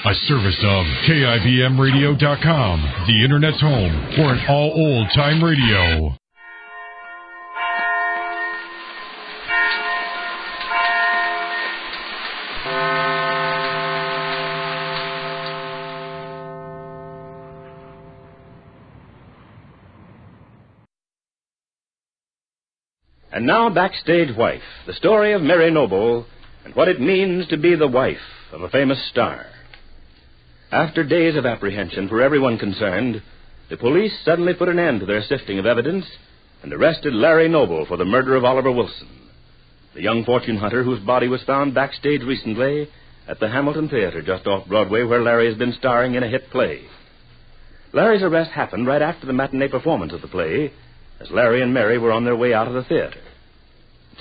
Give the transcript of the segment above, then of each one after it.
A service of KIBMradio.com, the Internet's home for an all old-time radio. And now, Backstage Wife, the story of Mary Noble and what it means to be the wife of a famous star. After days of apprehension for everyone concerned, the police suddenly put an end to their sifting of evidence and arrested Larry Noble for the murder of Oliver Wilson, the young fortune hunter whose body was found backstage recently at the Hamilton Theater just off Broadway, where Larry has been starring in a hit play. Larry's arrest happened right after the matinee performance of the play, as Larry and Mary were on their way out of the theater.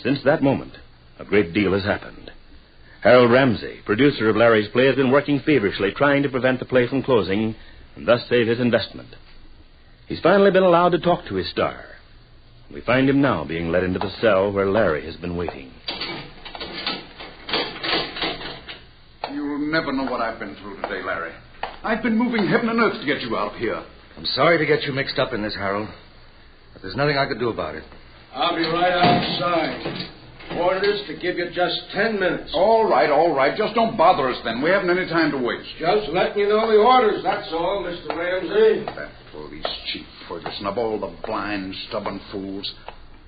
Since that moment, a great deal has happened. Harold Ramsey, producer of Larry's play, has been working feverishly trying to prevent the play from closing and thus save his investment. He's finally been allowed to talk to his star. We find him now being led into the cell where Larry has been waiting. You'll never know what I've been through today, Larry. I've been moving heaven and earth to get you out of here. I'm sorry to get you mixed up in this, Harold, but there's nothing I could do about it. I'll be right outside. Orders to give you just 10 minutes. All right. Just don't bother us then. We haven't any time to waste. Just letting you know the orders, that's all, Mr. Ramsey. That police chief, Ferguson, of all the blind, stubborn fools.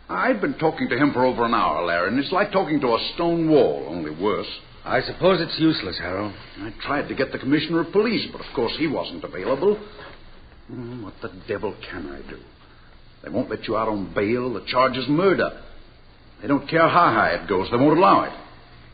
I've been talking to him for over an hour, Larry, and it's like talking to a stone wall, only worse. I suppose it's useless, Harold. I tried to get the commissioner of police, but of course he wasn't available. What the devil can I do? They won't let you out on bail. The charge is murder. They don't care how high it goes. They won't allow it.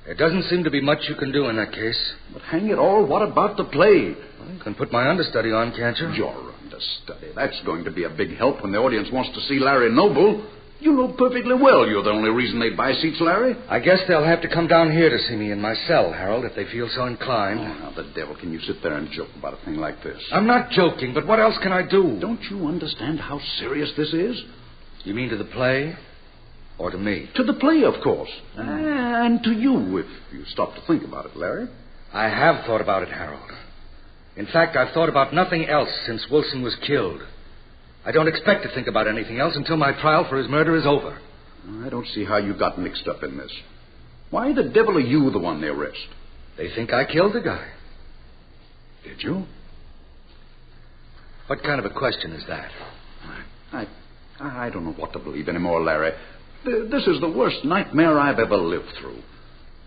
There doesn't seem to be much you can do in that case. But hang it all, what about the play? Well, you can put my understudy on, can't you? Your understudy. That's going to be a big help when the audience wants to see Larry Noble. You know perfectly well you're the only reason they buy seats, Larry. I guess they'll have to come down here to see me in my cell, Harold, if they feel so inclined. Oh, now, the devil can you sit there and joke about a thing like this? I'm not joking, but what else can I do? Don't you understand how serious this is? You mean to the play? Or to me? To the play, of course. And to you, if you stop to think about it, Larry. I have thought about it, Harold. In fact, I've thought about nothing else since Wilson was killed. I don't expect to think about anything else until my trial for his murder is over. I don't see how you got mixed up in this. Why the devil are you the one they arrest? They think I killed the guy. Did you? What kind of a question is that? I don't know what to believe anymore, Larry. This is the worst nightmare I've ever lived through.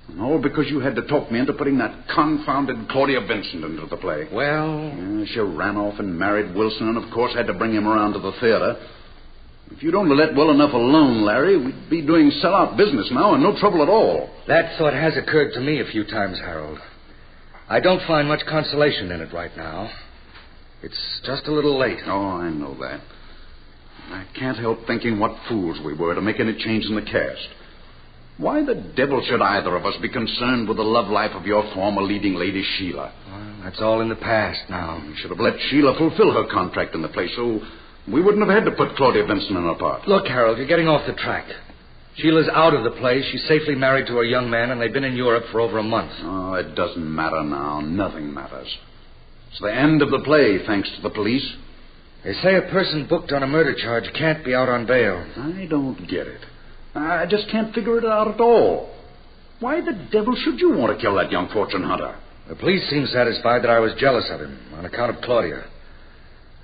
And all because you had to talk me into putting that confounded Claudia Vincent into the play. Well... Yeah, she ran off and married Wilson and, of course, had to bring him around to the theater. If you'd only let well enough alone, Larry, we'd be doing sellout business now and no trouble at all. That thought has occurred to me a few times, Harold. I don't find much consolation in it right now. It's just a little late. Oh, I know that. I can't help thinking what fools we were to make any change in the cast. Why the devil should either of us be concerned with the love life of your former leading lady, Sheila? Well, that's all in the past now. We should have let Sheila fulfill her contract in the play, so we wouldn't have had to put Claudia Vincent in her part. Look, Harold, you're getting off the track. Sheila's out of the play. She's safely married to a young man, and they've been in Europe for over a month. Oh, it doesn't matter now. Nothing matters. It's the end of the play, thanks to the police. They say a person booked on a murder charge can't be out on bail. I don't get it. I just can't figure it out at all. Why the devil should you want to kill that young fortune hunter? The police seem satisfied that I was jealous of him on account of Claudia.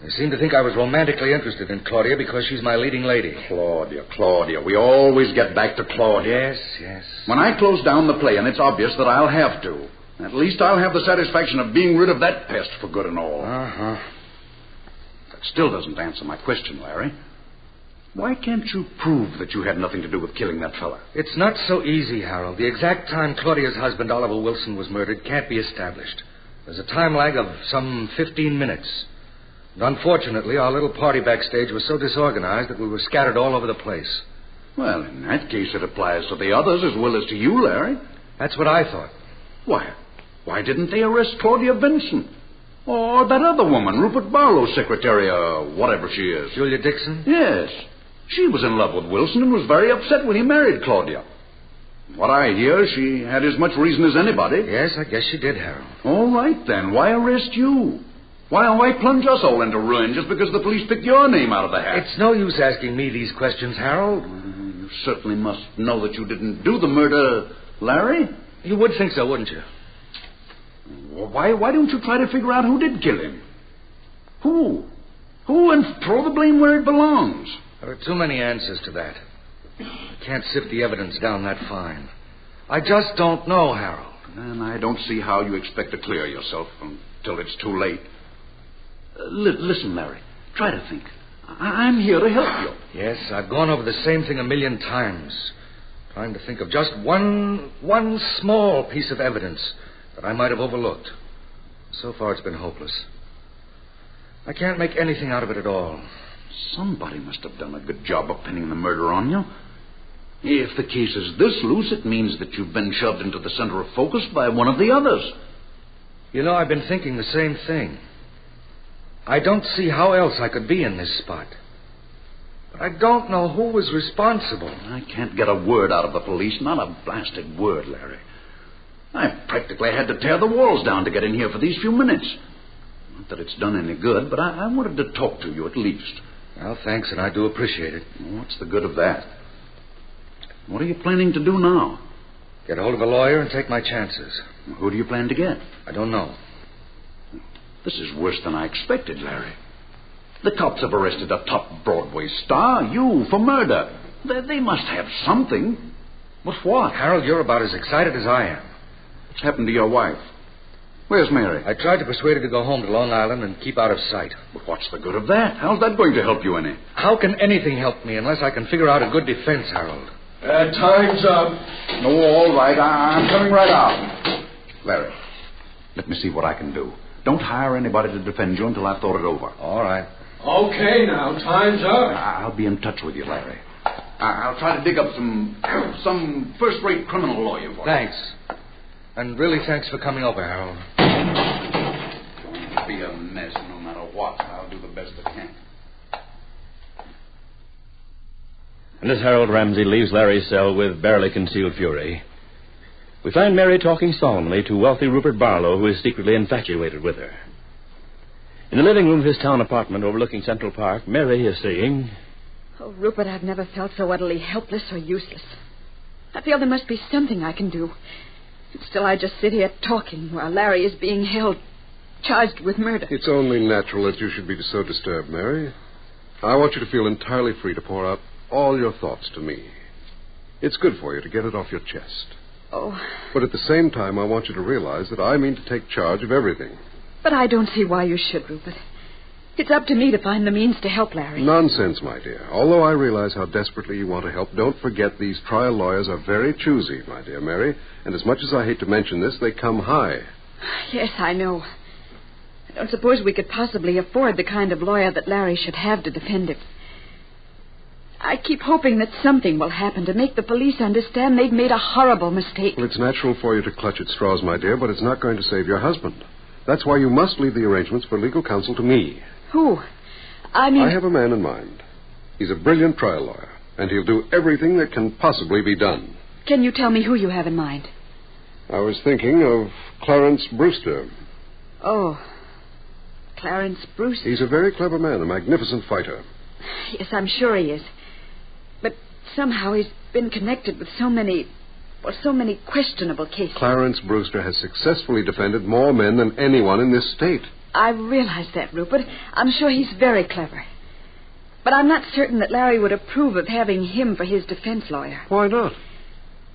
They seem to think I was romantically interested in Claudia because she's my leading lady. Claudia. We always get back to Claudia. Yes. When I close down the play, and it's obvious that I'll have to, at least I'll have the satisfaction of being rid of that pest for good and all. Uh-huh. That still doesn't answer my question, Larry. Why can't you prove that you had nothing to do with killing that fella? It's not so easy, Harold. The exact time Claudia's husband, Oliver Wilson, was murdered can't be established. There's a time lag of some 15 minutes. And unfortunately, our little party backstage was so disorganized that we were scattered all over the place. Well, in that case, it applies to the others as well as to you, Larry. That's what I thought. Why didn't they arrest Claudia Vincent? Or that other woman, Rupert Barlow's secretary, or whatever she is. Julia Dixon? Yes. She was in love with Wilson and was very upset when he married Claudia. What I hear, she had as much reason as anybody. Yes, I guess she did, Harold. All right, then. Why arrest you? Why plunge us all into ruin just because the police picked your name out of the hat? It's no use asking me these questions, Harold. You certainly must know that you didn't do the murder, Larry. You would think so, wouldn't you? Well, why don't you try to figure out who did kill him? Who, and throw the blame where it belongs? There are too many answers to that. I can't sift the evidence down that fine. I just don't know, Harold. And I don't see how you expect to clear yourself until it's too late. Listen, Larry, try to think. I'm here to help you. Yes, I've gone over the same thing 1,000,000 times, trying to think of just one small piece of evidence that I might have overlooked. So far, it's been hopeless. I can't make anything out of it at all. Somebody must have done a good job of pinning the murder on you. If the case is this loose, it means that you've been shoved into the center of focus by one of the others. You know, I've been thinking the same thing. I don't see how else I could be in this spot. But I don't know who was responsible. I can't get a word out of the police, not a blasted word, Larry. I practically had to tear the walls down to get in here for these few minutes. Not that it's done any good, but I wanted to talk to you at least. Well, thanks, and I do appreciate it. What's the good of that? What are you planning to do now? Get hold of a lawyer and take my chances. Who do you plan to get? I don't know. This is worse than I expected, Larry. The cops have arrested a top Broadway star, you, for murder. They must have something. But what? Harold, you're about as excited as I am. What's happened to your wife? Where's Mary? I tried to persuade her to go home to Long Island and keep out of sight. But what's the good of that? How's that going to help you any? How can anything help me unless I can figure out a good defense, Harold? Time's up. No, all right. I'm coming right out. Larry, let me see what I can do. Don't hire anybody to defend you until I've thought it over. All right. Okay, now. Time's up. I'll be in touch with you, Larry. I'll try to dig up some first-rate criminal lawyer for you. Thanks. And really thanks for coming over, Harold. It'll be a mess no matter what. I'll do the best I can. And as Harold Ramsey leaves Larry's cell with barely concealed fury, we find Mary talking solemnly to wealthy Rupert Barlow, who is secretly infatuated with her. In the living room of his town apartment overlooking Central Park, Mary is saying, "Oh, Rupert, I've never felt so utterly helpless or useless. I feel there must be something I can do. And still I just sit here talking while Larry is being held, charged with murder." It's only natural that you should be so disturbed, Mary. I want you to feel entirely free to pour out all your thoughts to me. It's good for you to get it off your chest. Oh. But at the same time, I want you to realize that I mean to take charge of everything. But I don't see why you should, Rupert. It's up to me to find the means to help Larry. Nonsense, my dear. Although I realize how desperately you want to help, don't forget these trial lawyers are very choosy, my dear Mary. And as much as I hate to mention this, they come high. Yes, I know. I don't suppose we could possibly afford the kind of lawyer that Larry should have to defend him. I keep hoping that something will happen to make the police understand they've made a horrible mistake. Well, it's natural for you to clutch at straws, my dear, but it's not going to save your husband. That's why you must leave the arrangements for legal counsel to me. Who? I have a man in mind. He's a brilliant trial lawyer, and he'll do everything that can possibly be done. Can you tell me who you have in mind? I was thinking of Clarence Brewster. Oh, Clarence Brewster. He's a very clever man, a magnificent fighter. Yes, I'm sure he is. But somehow he's been connected with so many questionable cases. Clarence Brewster has successfully defended more men than anyone in this state. I realize that, Rupert. I'm sure he's very clever. But I'm not certain that Larry would approve of having him for his defense lawyer. Why not?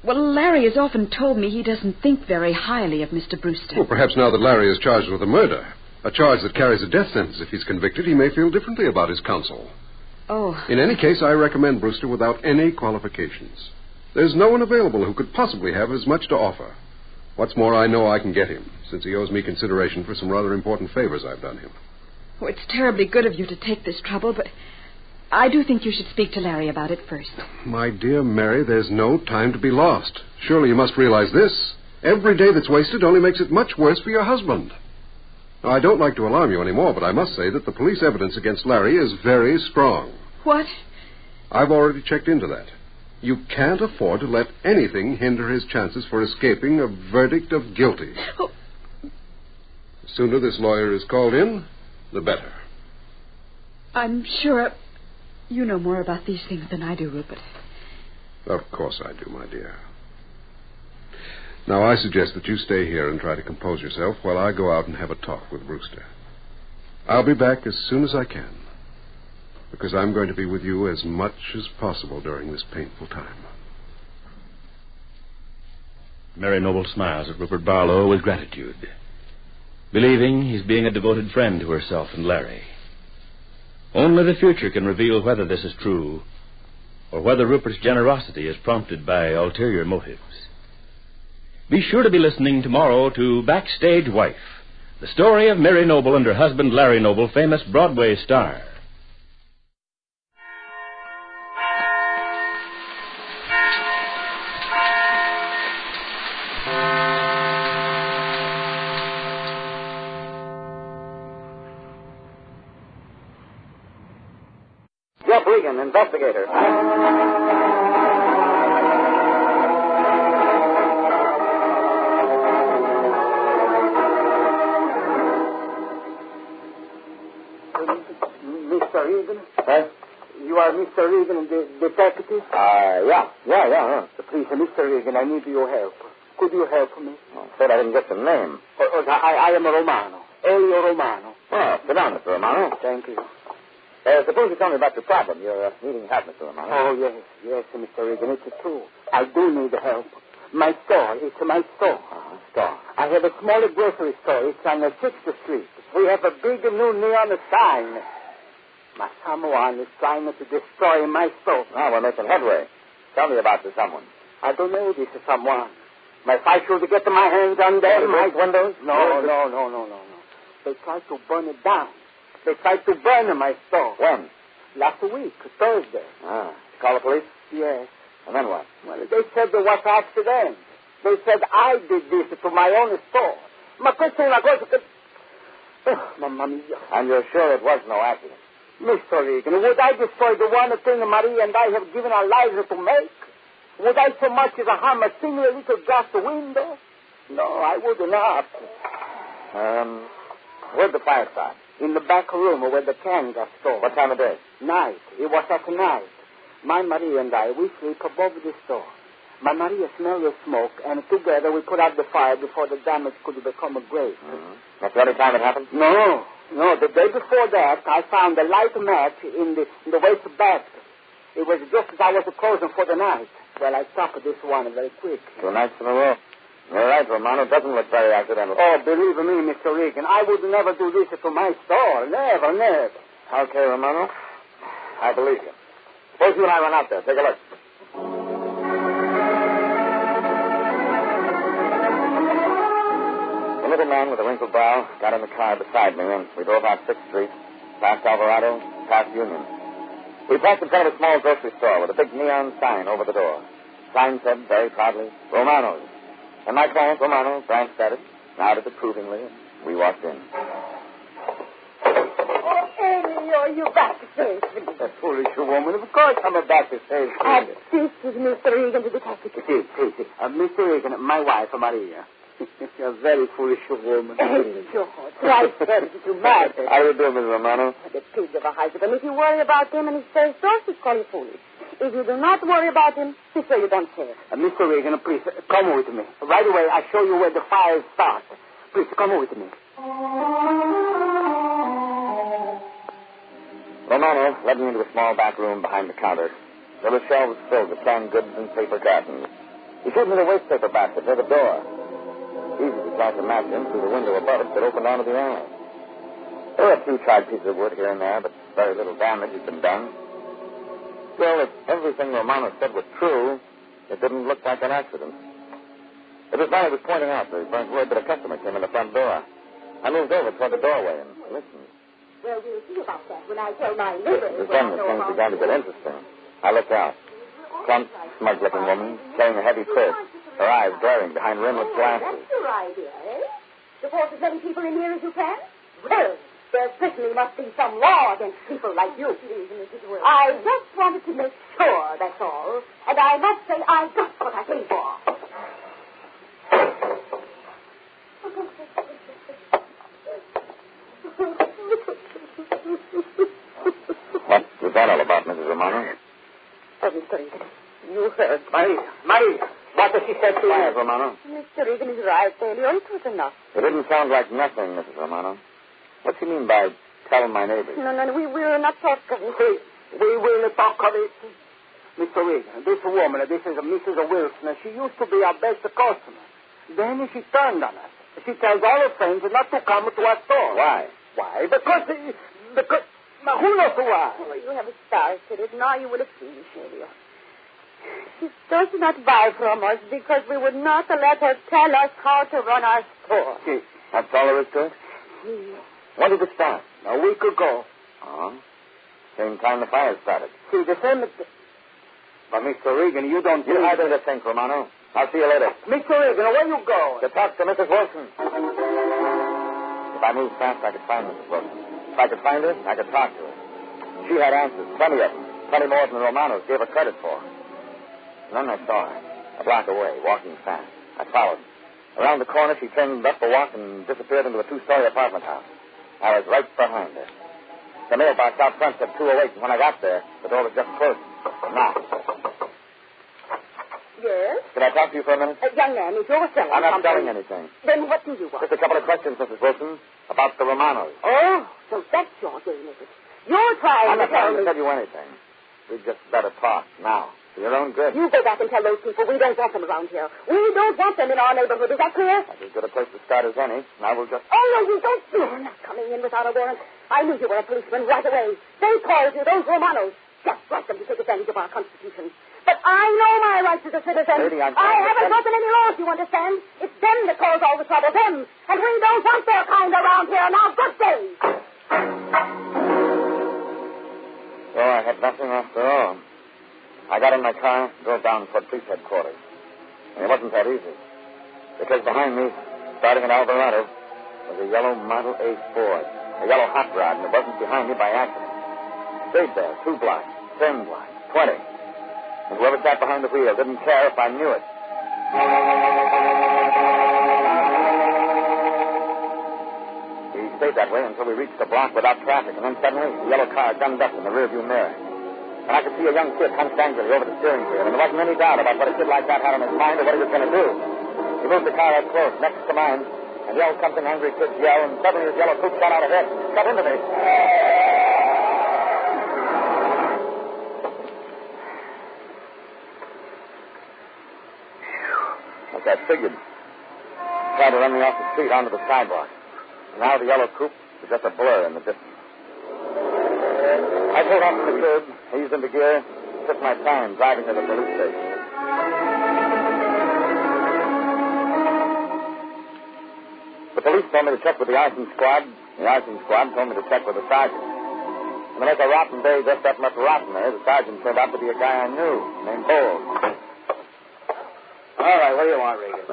Well, Larry has often told me he doesn't think very highly of Mr. Brewster. Well, perhaps now that Larry is charged with a murder, a charge that carries a death sentence if he's convicted, he may feel differently about his counsel. Oh. In any case, I recommend Brewster without any qualifications. There's no one available who could possibly have as much to offer. What's more, I know I can get him, since he owes me consideration for some rather important favors I've done him. Oh, it's terribly good of you to take this trouble, but I do think you should speak to Larry about it first. My dear Mary, there's no time to be lost. Surely you must realize this. Every day that's wasted only makes it much worse for your husband. Now, I don't like to alarm you anymore, but I must say that the police evidence against Larry is very strong. What? I've already checked into that. You can't afford to let anything hinder his chances for escaping a verdict of guilty. Oh. The sooner this lawyer is called in, the better. I'm sure you know more about these things than I do, Rupert. Of course I do, my dear. Now, I suggest that you stay here and try to compose yourself while I go out and have a talk with Brewster. I'll be back as soon as I can, because I'm going to be with you as much as possible during this painful time. Mary Noble smiles at Rupert Barlow with gratitude, believing he's being a devoted friend to herself and Larry. Only the future can reveal whether this is true or whether Rupert's generosity is prompted by ulterior motives. Be sure to be listening tomorrow to Backstage Wife, the story of Mary Noble and her husband Larry Noble, famous Broadway star. Regan, Investigator. Mr. Regan? Huh? You are Mr. Regan, the detective? Yeah. Please, Mr. Regan, I need your help. Could you help me? Oh, said I didn't get the name. I am Romano. Elio Romano. Oh, sit down, Mr. Romano. Thank you. Suppose you tell me about your problem. You're needing help, Mr. Romano. Oh, yes, Mr. Regan, it's true. I do need help. My store, it's my store. Store. I have a small grocery store. It's on 6th Street. We have a big new neon sign. Someone is trying to destroy my store. Now we're making headway. Tell me about the someone. I don't know this someone. If I should get my hands on them... My windows? No. They tried to burn it down. They tried to burn my store. When? Last week, Thursday. Call the police? Yes. And then what? Well, they said there was an accident. They said I did this to my own store. Ma questa è una cosa che... Oh, mamma mia. And you're sure it was no accident? Mr. Regan, would I destroy the one thing Maria and I have given our lives to make? Would I so much as harm a single little glass window? No, I would not. Where'd the fire start? In the back room where the can got stored. What time of day? Night. It was at night. My Maria and I, we sleep above the store. My Maria smelled the smoke, and together we put out the fire before the damage could become great. Mm-hmm. That's the only time it happened? No. The day before that, I found a light match in the waste basket. It was just as I was closing for the night. Well, I stopped this one very quick. 2 nights in a row. You're right, Romano. It doesn't look very accidental. Oh, believe me, Mr. Regan, I would never do this to my store. Never. Okay, Romano. I believe you. Suppose you and I run out there. Take a look. The little man with a wrinkled brow got in the car beside me, and we drove out 6th Street, past Alvarado, past Union. We parked in front of a small grocery store with a big neon sign over the door. The sign said very proudly, Romano's. And my client, Romano, glanced at it, nodded approvingly, and we walked in. Oh, Elio, you back to save me. That foolish woman. Of course I'm back to save me. This is Mr. Regan, the detective. See. Mr. Regan, my wife, Maria. You're a very foolish woman. Elio, twice ready to mad. How do you do, Miss Romano? The pig of a husband. If you worry about him and his first horse, he's call you foolish. If you do not worry about him, he's sure you don't care. Mr. Regan, please, come with me. Right away, I'll show you where the fire starts. Please, come with me. Romano led me into a small back room behind the counter. There were shelves filled with canned goods and paper cartons. He showed me the waste paper basket near the door. Easy to toss a match in through the window above it that opened onto the alley. There were a few charred pieces of wood here and there, but very little damage had been done. Still, if everything Romano said was true, it didn't look like an accident. It was while he was pointing out the burnt wood that a customer came in the front door. I moved over toward the doorway and listened. Well, we'll see about that when I tell my neighbors. It was then that things began to get interesting. I looked out. Plump, smug-looking woman, carrying a heavy purse, her eyes glaring behind rimless glasses. That's your idea, eh? To force as many people in here as you can? Well, There certainly must be some law against people like you. I just wanted to make sure, that's all. And I must say I got what I came for. What was that all about, Mrs. Romano? Oh, Mr. Regan, you heard. Maria, what has she said to you? Quiet, Romano. Mr. Regan is right, Elio. It was enough. It didn't sound like nothing, Mrs. Romano. What do you mean by tell my neighbors? No, we will not talk of it. We will talk of it. Mr. Regan, this woman, this is Mrs. Wilson. She used to be our best customer. Then she turned on us. She tells all her friends not to come to our store. Why? Why? Because... Now, who knows why? Oh, you have started it. Now you will have finished, Elio. She does not buy from us because we would not let her tell us how to run our store. Gee, that's all there is to it? When did it start? A week ago. Oh? Same time the fire started. See, the same... But, Mr. Regan, you don't... You had to think, Romano. I'll see you later. Mr. Regan, where you go? To talk to Mrs. Wilson. If I moved fast, I could find Mrs. Wilson. If I could find her, I could talk to her. She had answers, plenty of them. Plenty more than the Romanos gave her credit for. And then I saw her, a block away, walking fast. I followed. Around the corner, she turned up a walk and disappeared into a two-story apartment house. I was right behind her. The mailbox out front said 208, and when I got there, the door was just closed. Now. Yes? Can I talk to you for a minute? Young man, if you're selling I'm not something... selling anything. Then what do you want? Just a couple of questions, Mrs. Wilson, about the Romanos. Oh, so that's your game, is it? You're trying I'm to not trying tell to me... tell you anything. We'd just better talk now, for your own good. You go back and tell those people we don't want them around here. We don't want them in our neighborhood. Is that clear? That's as good a place to start as any. Now we'll just... Oh, no, you don't. You're not coming in without a warrant. I knew you were a policeman right away. They called you those Romanos. Just like them to take advantage of our Constitution. But I know my rights as a citizen. Lady, I haven't broken any laws, you understand? It's them that cause all the trouble, them. And we don't want their kind around here. Now, good day. So I had nothing after all. I got in my car, drove down toward police headquarters. And it wasn't that easy. Because behind me, starting at Alvarado, was a yellow Model A Ford. A yellow hot rod, and it wasn't behind me by accident. Stayed there, 2 blocks, 10 blocks, 20. And whoever sat behind the wheel didn't care if I knew it. We stayed that way until we reached the block without traffic, and then suddenly the yellow car gunned up in the rearview mirror. And I could see a young kid hunched angrily over the steering wheel, and there wasn't any doubt about what a kid like that had on his mind or what he was going to do. He moved the car up close, next to mine, and yelled something angry kids yell, and suddenly his yellow coupe shot out ahead, cut into me. Like I figured. Tried to run me off the street onto the sidewalk. Now the yellow coupe was just a blur in the distance. I pulled off from the curb, eased into gear, took my time driving to the police station. The police told me to check with the arson squad. The arson squad told me to check with the sergeant. And to make a rotten day just that much rottener, the sergeant turned out to be a guy I knew, named Bowles. All right, what do you want, Regan?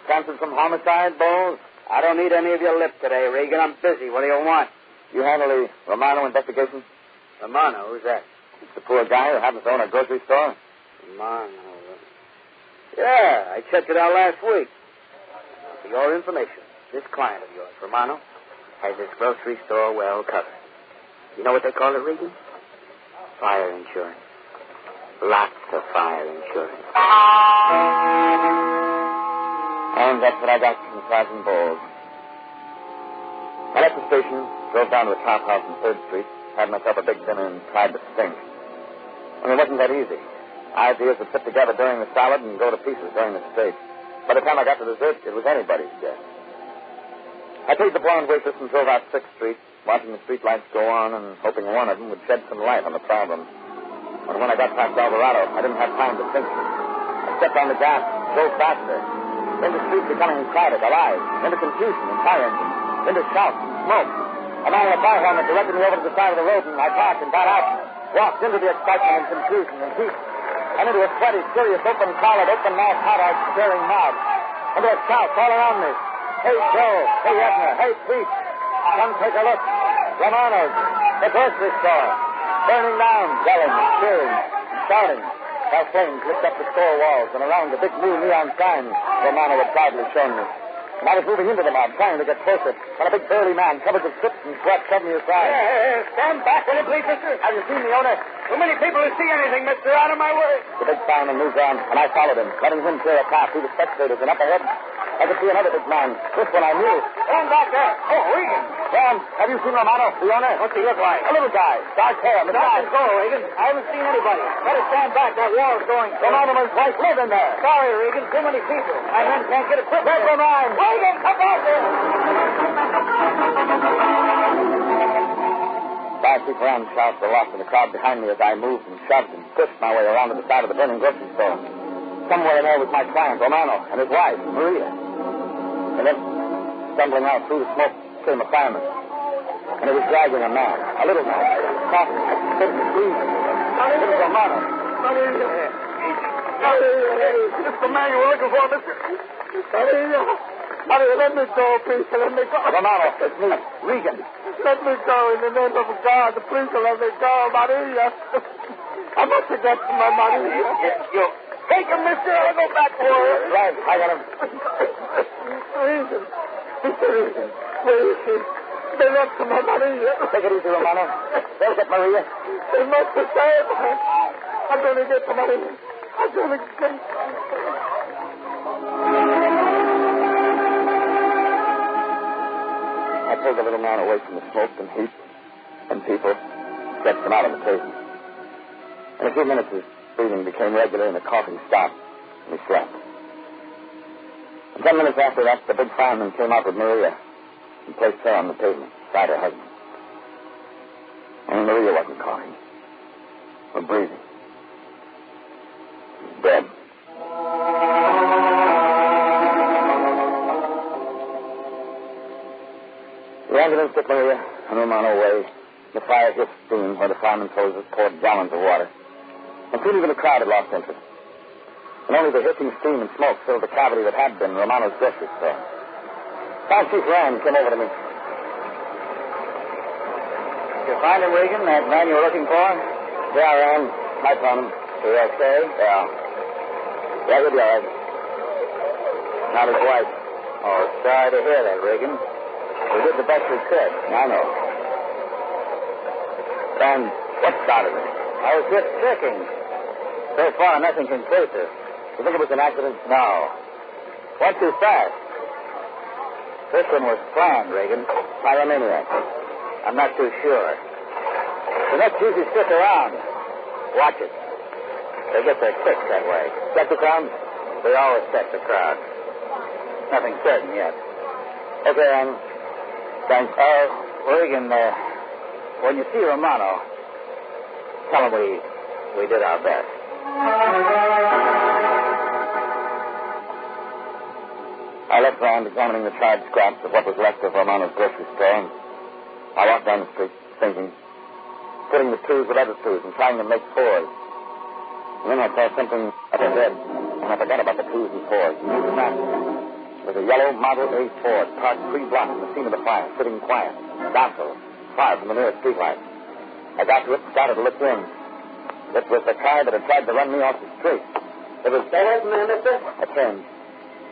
Transferred from homicide, Bowles? I don't need any of your lip today, Regan. I'm busy. What do you want? You handle the Romano investigation? Romano, who's that? It's the poor guy who happens to own a grocery store. Romano. Yeah, I checked it out last week. For your information, this client of yours, Romano, has his grocery store well covered. You know what they call it, Regan? Fire insurance. Lots of fire insurance. And that's what I got from Sergeant Bowles. I left the station, drove down to a top house on 3rd Street, had myself a big dinner, and tried to think. And it wasn't that easy. Ideas would fit together during the salad and go to pieces during the steak. By the time I got to dessert, it was anybody's guess. I paid the blonde waitress and drove out 6th Street, watching the streetlights go on and hoping one of them would shed some light on the problem. But when I got past Alvarado, I didn't have time to think. I stepped on the gas, drove faster. Into the street becoming crowded, alive. Into confusion and fire engines. Into shouts and smoke. A man in a fire helmet directed me over to the side of the road, and I parked and got out. Walked into the excitement and confusion and heat. And into a sweaty, curious, open-collared, open-mouthed, hot-eyed, staring mob. Into a shout all around me. Hey, Joe. Hey, Agnes. Hey, Pete. Come take a look. Romano's, the grocery store. Burning down, yelling and cheering, shouting. While flames licked up the store walls and around the big blue neon sign Romano had proudly shown me. And I was moving into the mob, trying to get closer, when a big burly man covered with soot and sweat suddenly aside. Stand back, will you please, mister? Have you seen the owner? Too many people to see anything, mister. Out of my way. The big fireman moved on, and I followed him, letting him clear a path through the spectators, and up ahead, I could see another big man. This one I knew. Stand back there. Oh, Regan. Sam, have you seen Romano, the owner? What's he look like? A little guy, dark hair, Let him go, Regan. I haven't seen anybody. Better stand back. That wall's going. Romano and his wife live in there. Sorry, Regan. Too many people. My men can't get a grip. Never mind. Regan, come back here. Five people ran shouts aloft in the crowd behind me as I moved and shoved and pushed my way around to the side of the burning grocery store. Somewhere in there was my client, Romano, and his wife, Maria. And then, stumbling out through the smoke, came a fireman. And he was dragging a man, a little man, coughing, spitting, breathing. It was Romano. It's the man you were looking for, mister. Maria, let me go, please. Let me go. Romano, it's me, Regan. Let me go in the name of God. Please let me go, Maria. I must have got my Maria. You take him, mister. I'll go back for her. Right, I got him. Regan. Mr. Regan. Please. They left to my Maria. Take it easy, Romano. They'll get Maria. They must have saved her. I'm going to get to Maria. I'm going to get... I pulled the little man away from the smoke and heat and people, stretched him out on the pavement. In a few minutes, his breathing became regular and the coughing stopped, and he slept. And 10 minutes after that, the big fireman came out with Maria and placed her on the pavement beside her husband. Only Maria wasn't coughing or breathing. She was dead. The ambulance took Maria and Romano away. The fire hissed steam where the fireman's hoses poured gallons of water. And soon even the crowd had lost interest. And only the hissing steam and smoke filled the cavity that had been Romano's grocery store. Fire Chief Rand came over to me. Did you find him, Regan? That man you were looking for? Yeah, Rand. I found him. Is he okay? Yeah. Yeah, he'll be all right. Not his wife. Oh, sorry to hear that, Regan. We did the best we could. I know. And what started it? I was just checking. So far, nothing conclusive. You think it was an accident? No. Went too fast. This one was planned, Regan. Pyromaniac. I'm not too sure. The next usually stick around. Watch it. They get their kicks that way. Check the crowd? We always check the crowd. Nothing certain yet. Okay, thanks. Regan, when you see Romano, tell him we did our best. I left Rand examining the charred scraps of what was left of Romano's grocery store, and I walked down the street, thinking, putting the twos with other twos and trying to make fours. And then I saw something up ahead, and I forgot about the twos and fours. You knew the map. There was a yellow Model A Ford parked 3 blocks from the scene of the fire, sitting quiet, docile, far from the nearest streetlight. I got to it and started to look in. It was the car that had tried to run me off the street. It was... Say that, man, mister? I turned.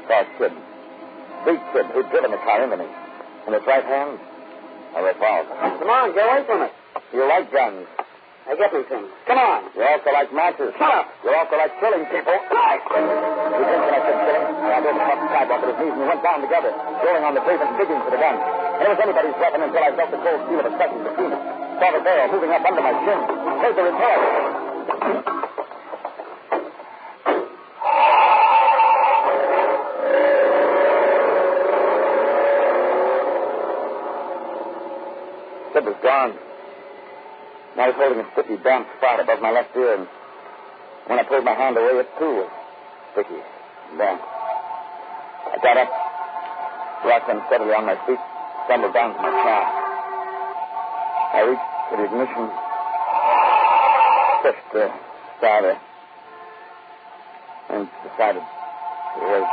Saw a kid. Big kid who'd driven the car into me. In his right hand, a revolver. Come on, get away from it. You like guns. I get me things. Come on. You also like matches. Shut up. You also like killing people. Right. He did when I said killing, and I drove across the sidewalk at his knees, and we went down together, rolling on the pavement, digging for the gun. And it was anybody's weapon until I felt the cold steel of a second between us. Saw the barrel moving up under my chin. Heard the report. Kid was gone. And I was holding a sticky, damp spot above my left ear, and when I pulled my hand away, it too was sticky and damp. I got up, rocked unsteadily on my feet, stumbled down to my car. I reached for the ignition, pushed the starter, and decided to wait.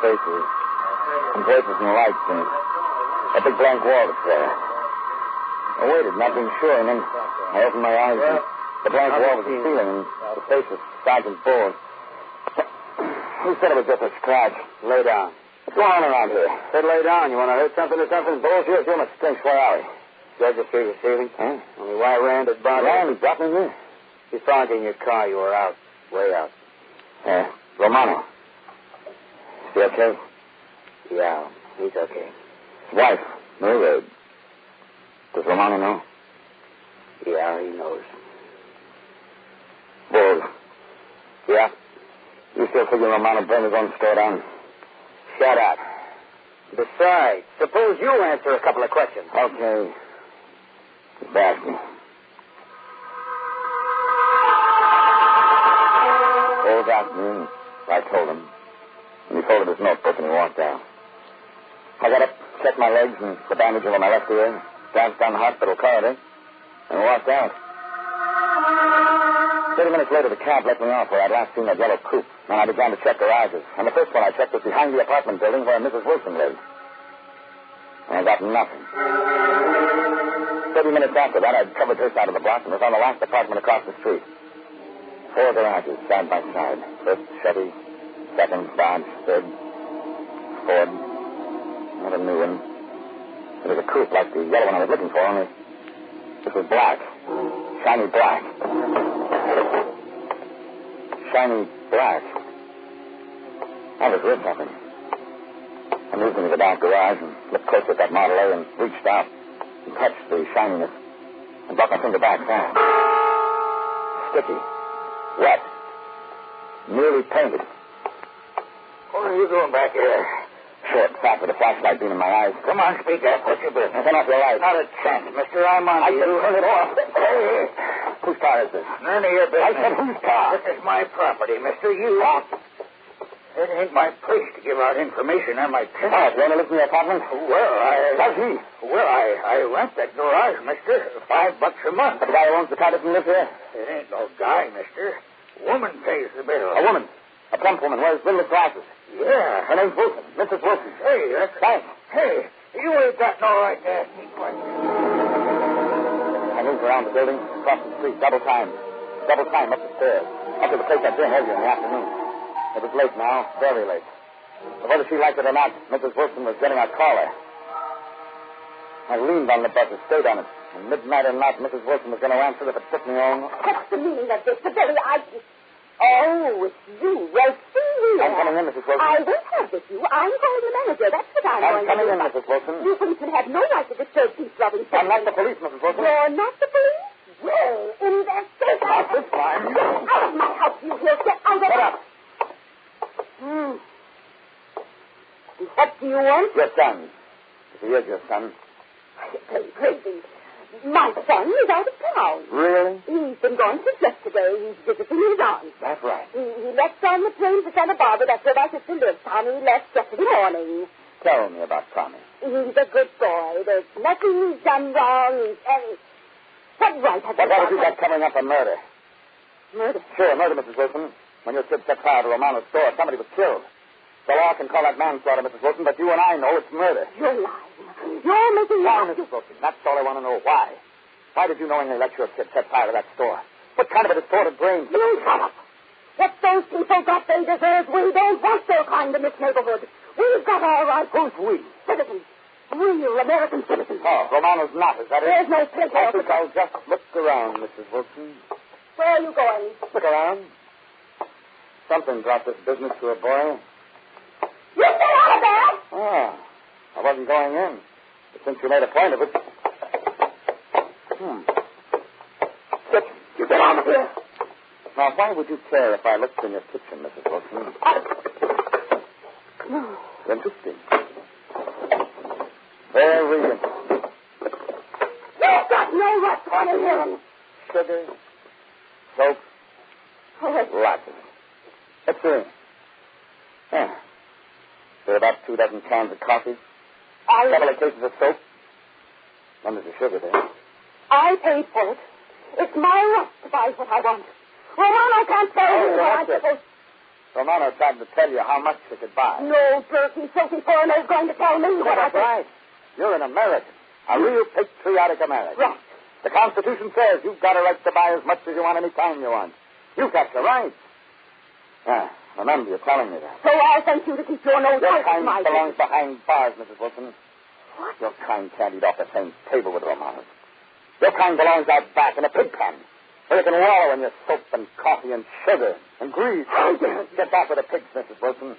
faces, some voices and lights, and a big blank wall was there. I waited, not being sure, and then I opened my eyes, and the blank wall was the ceiling, and the face was Sergeant Bull. He said it was just a scratch. Lay down. What's going on around here? Said lay down. You want to hurt something or something? Bullshit. You must think. Where are we? Georgia Street receiving. Huh? Only why Rand had brought Rand brought me here. You found you in your car. You were out. Way out. Romano. Is he okay? Yeah, he's okay. His wife, Maria. Does Romano know? Yeah, he knows. Bull. Yeah? You still figure Romano burned his own store down? Shut up. Besides, suppose you answer a couple of questions. Okay. Just ask me. Bull got me, and I told him. And he folded his notebook and he walked out. I got up, checked my legs and the bandage over my left ear, danced down the hospital corridor, and walked out. 30 minutes later, the cab let me off where I'd last seen that yellow coupe, and I began to check garages. And the first one I checked was behind the apartment building where Mrs. Wilson lived. And I got nothing. 30 minutes after that, I'd covered her side of the block and was on the last apartment across the street. 4 garages, side by side. First, Chevy. Second, Dodge. Third, Ford. Not a new one. It was a coupe like the yellow one I was looking for, only this was black. Shiny black. Shiny black. That was worth something. I moved into the back garage and looked close at that Model A and reached out and touched the shininess and brought my finger back fast. Sticky. Wet. Nearly painted. What are you doing back here? Short, fat with a flashlight beam in my eyes. Come on, speak up. What's your business? Turn off your light. Not a chance, mister. I'm on. I said turn it off. Hey. Whose car is this? None of your business. I said whose car? This is my property, mister. You... It ain't my place to give out information on my tenant. Oh, you want to live in your apartment? Well, Does he? Well, I rent that garage, mister. $5 a month. But the guy who owns the car doesn't live here? It ain't no guy, mister. Woman pays the bill. A woman? A plump woman wears rimless glasses. Yeah. Her name's Wilson. Mrs. Wilson. Hey, that's... Thanks. Hey, you ain't got no right to ask me questions. I moved around the building, across the street, double time. Double time up the stairs. Up to the place I'd been earlier in the afternoon. It was late now, very late. But whether she liked it or not, Mrs. Wilson was getting a caller. I leaned on the bus and stayed on it. And midnight or not, Mrs. Wilson was going to answer if it took me home. What's the meaning of this? The very idea... Oh, it's you. Well, see here. I'm coming in, Mrs. Wilson. I won't have with you. I'm calling the manager. That's what I'm going to do. I'm coming in, Mrs. Wilson. You policemen have no right to disturb peace-loving citizens. I'm not the police, Mrs. Wilson. You're not the police? Well, Investigator. Not this time. Out of my house, you will. Get out of it. Shut up. And what do you want? Your son. If he is your son. You're very crazy. My son is out of town. Really? He's been gone since yesterday. He's visiting his aunt. That's right. He left on the train for Santa Barbara. That's where my sister lives. Tommy left yesterday morning. Tell me about Tommy. He's a good boy. There's nothing he's done wrong. What right have you got? What have you got coming up on murder? Murder? Sure, murder, Mrs. Wilson. When your kid set fire to Romano's store, somebody was killed. The law can call that manslaughter, Mrs. Wilson, but you and I know it's murder. You're lying. You're making Why, Mrs. Wilson? That's all I want to know. Why? Why did you knowingly let your kid set fire to that store? What kind of a distorted brain? You shut up. What those people got, they deserve. We don't want their kind in this neighborhood. We've got our rights. Who's we? Citizens. Real American citizens. Oh, Romano's not, is that it? There's no place I else. think I'll just look around, Mrs. Wilson. Where are you going? Look around. Something brought this business to a boil. You stay out of there! Oh, I wasn't going in. But since you made a point of it. Kitchen. You get out of here. Now, why would you care if I looked in your kitchen, Mrs. Wilson? Interesting. There, Regan. You've got no right to come in here. Sugar, soap, lots of it. Let's see. Yeah. There are about 2 dozen cans of coffee. Couple of cases of soap. Then there's the sugar there. I paid for it. It's my right to buy what I want. Romano can't tell me what I'm supposed... Romano tried to tell you how much you could buy. No, Bertie, Sophie Foreigner's going to tell me what I That's right. You're an American. A real patriotic American. Right. The Constitution says you've got a right to buy as much as you want any time you want. You've got your rights. Remember, you're telling me that. So I'll thank you to keep your nose Your out of kind my belongs behind bars, Mrs. Wilson. What? Your kind can't eat off the same table with Romano's. Your kind belongs out back in a pig pen, where you can wallow in your soap and coffee and sugar and grease. Get back with the pigs, Mrs. Wilson.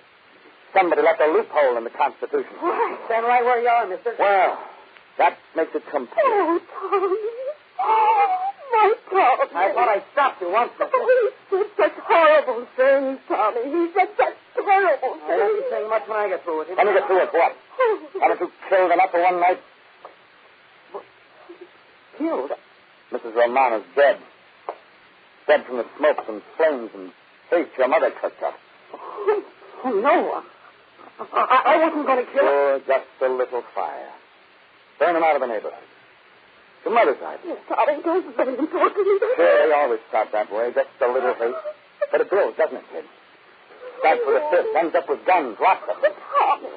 Somebody left a loophole in the Constitution. Stand right where you are, mister. Well, that makes it complete. Oh, Tommy. Oh, my Tommy. I thought I stopped you once, mister. He said such horrible things, Tommy. He said such terrible things. I won't be saying much when I get through with him. When you get through with what? Haven't you killed enough for one night? Killed? Mrs. Romano's dead. Dead from the smokes and flames and face your mother cooked up. Oh, no. I wasn't going to kill her. Oh, just a little fire. Burn him out of the neighborhood. Your mother's idea. Yes, Tommy, don't let him talk to me. Sure, they always start that way. Just a little haste. But it grows, doesn't it, kid? Starts with a fist, ends up with guns, lots of them. Tommy,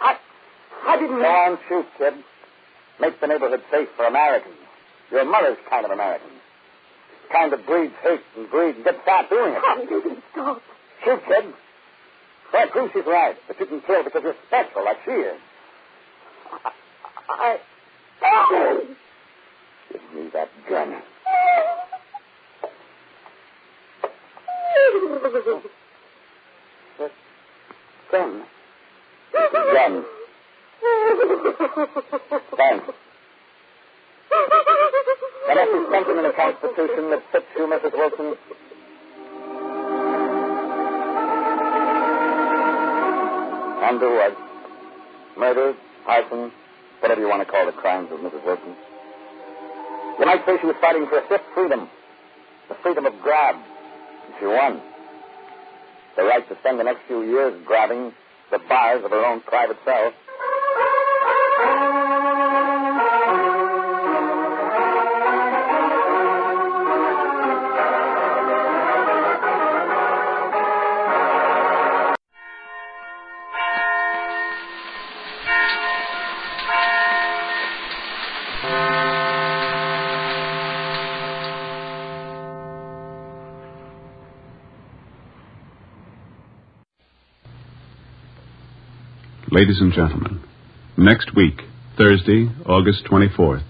I didn't... Go on, shoot, kid. Make the neighborhood safe for Americans. Your mother's kind of American. Kind that breeds hate and greed and gets start doing it. Tommy, you can stop. Shoot, kid. That proves she's right, but you can kill because you're special, like she is. Give me that gun. Gun. Gun. Thanks. There must be something in the Constitution that fits you, Mrs. Wilson. And do what? Murder, arson, whatever you want to call the crimes of Mrs. Wilson. You might say she was fighting for a fifth freedom. The freedom of grab. And she won. The right to spend the next few years grabbing the bars of her own private cell. Ladies and gentlemen, next week, Thursday, August 24th,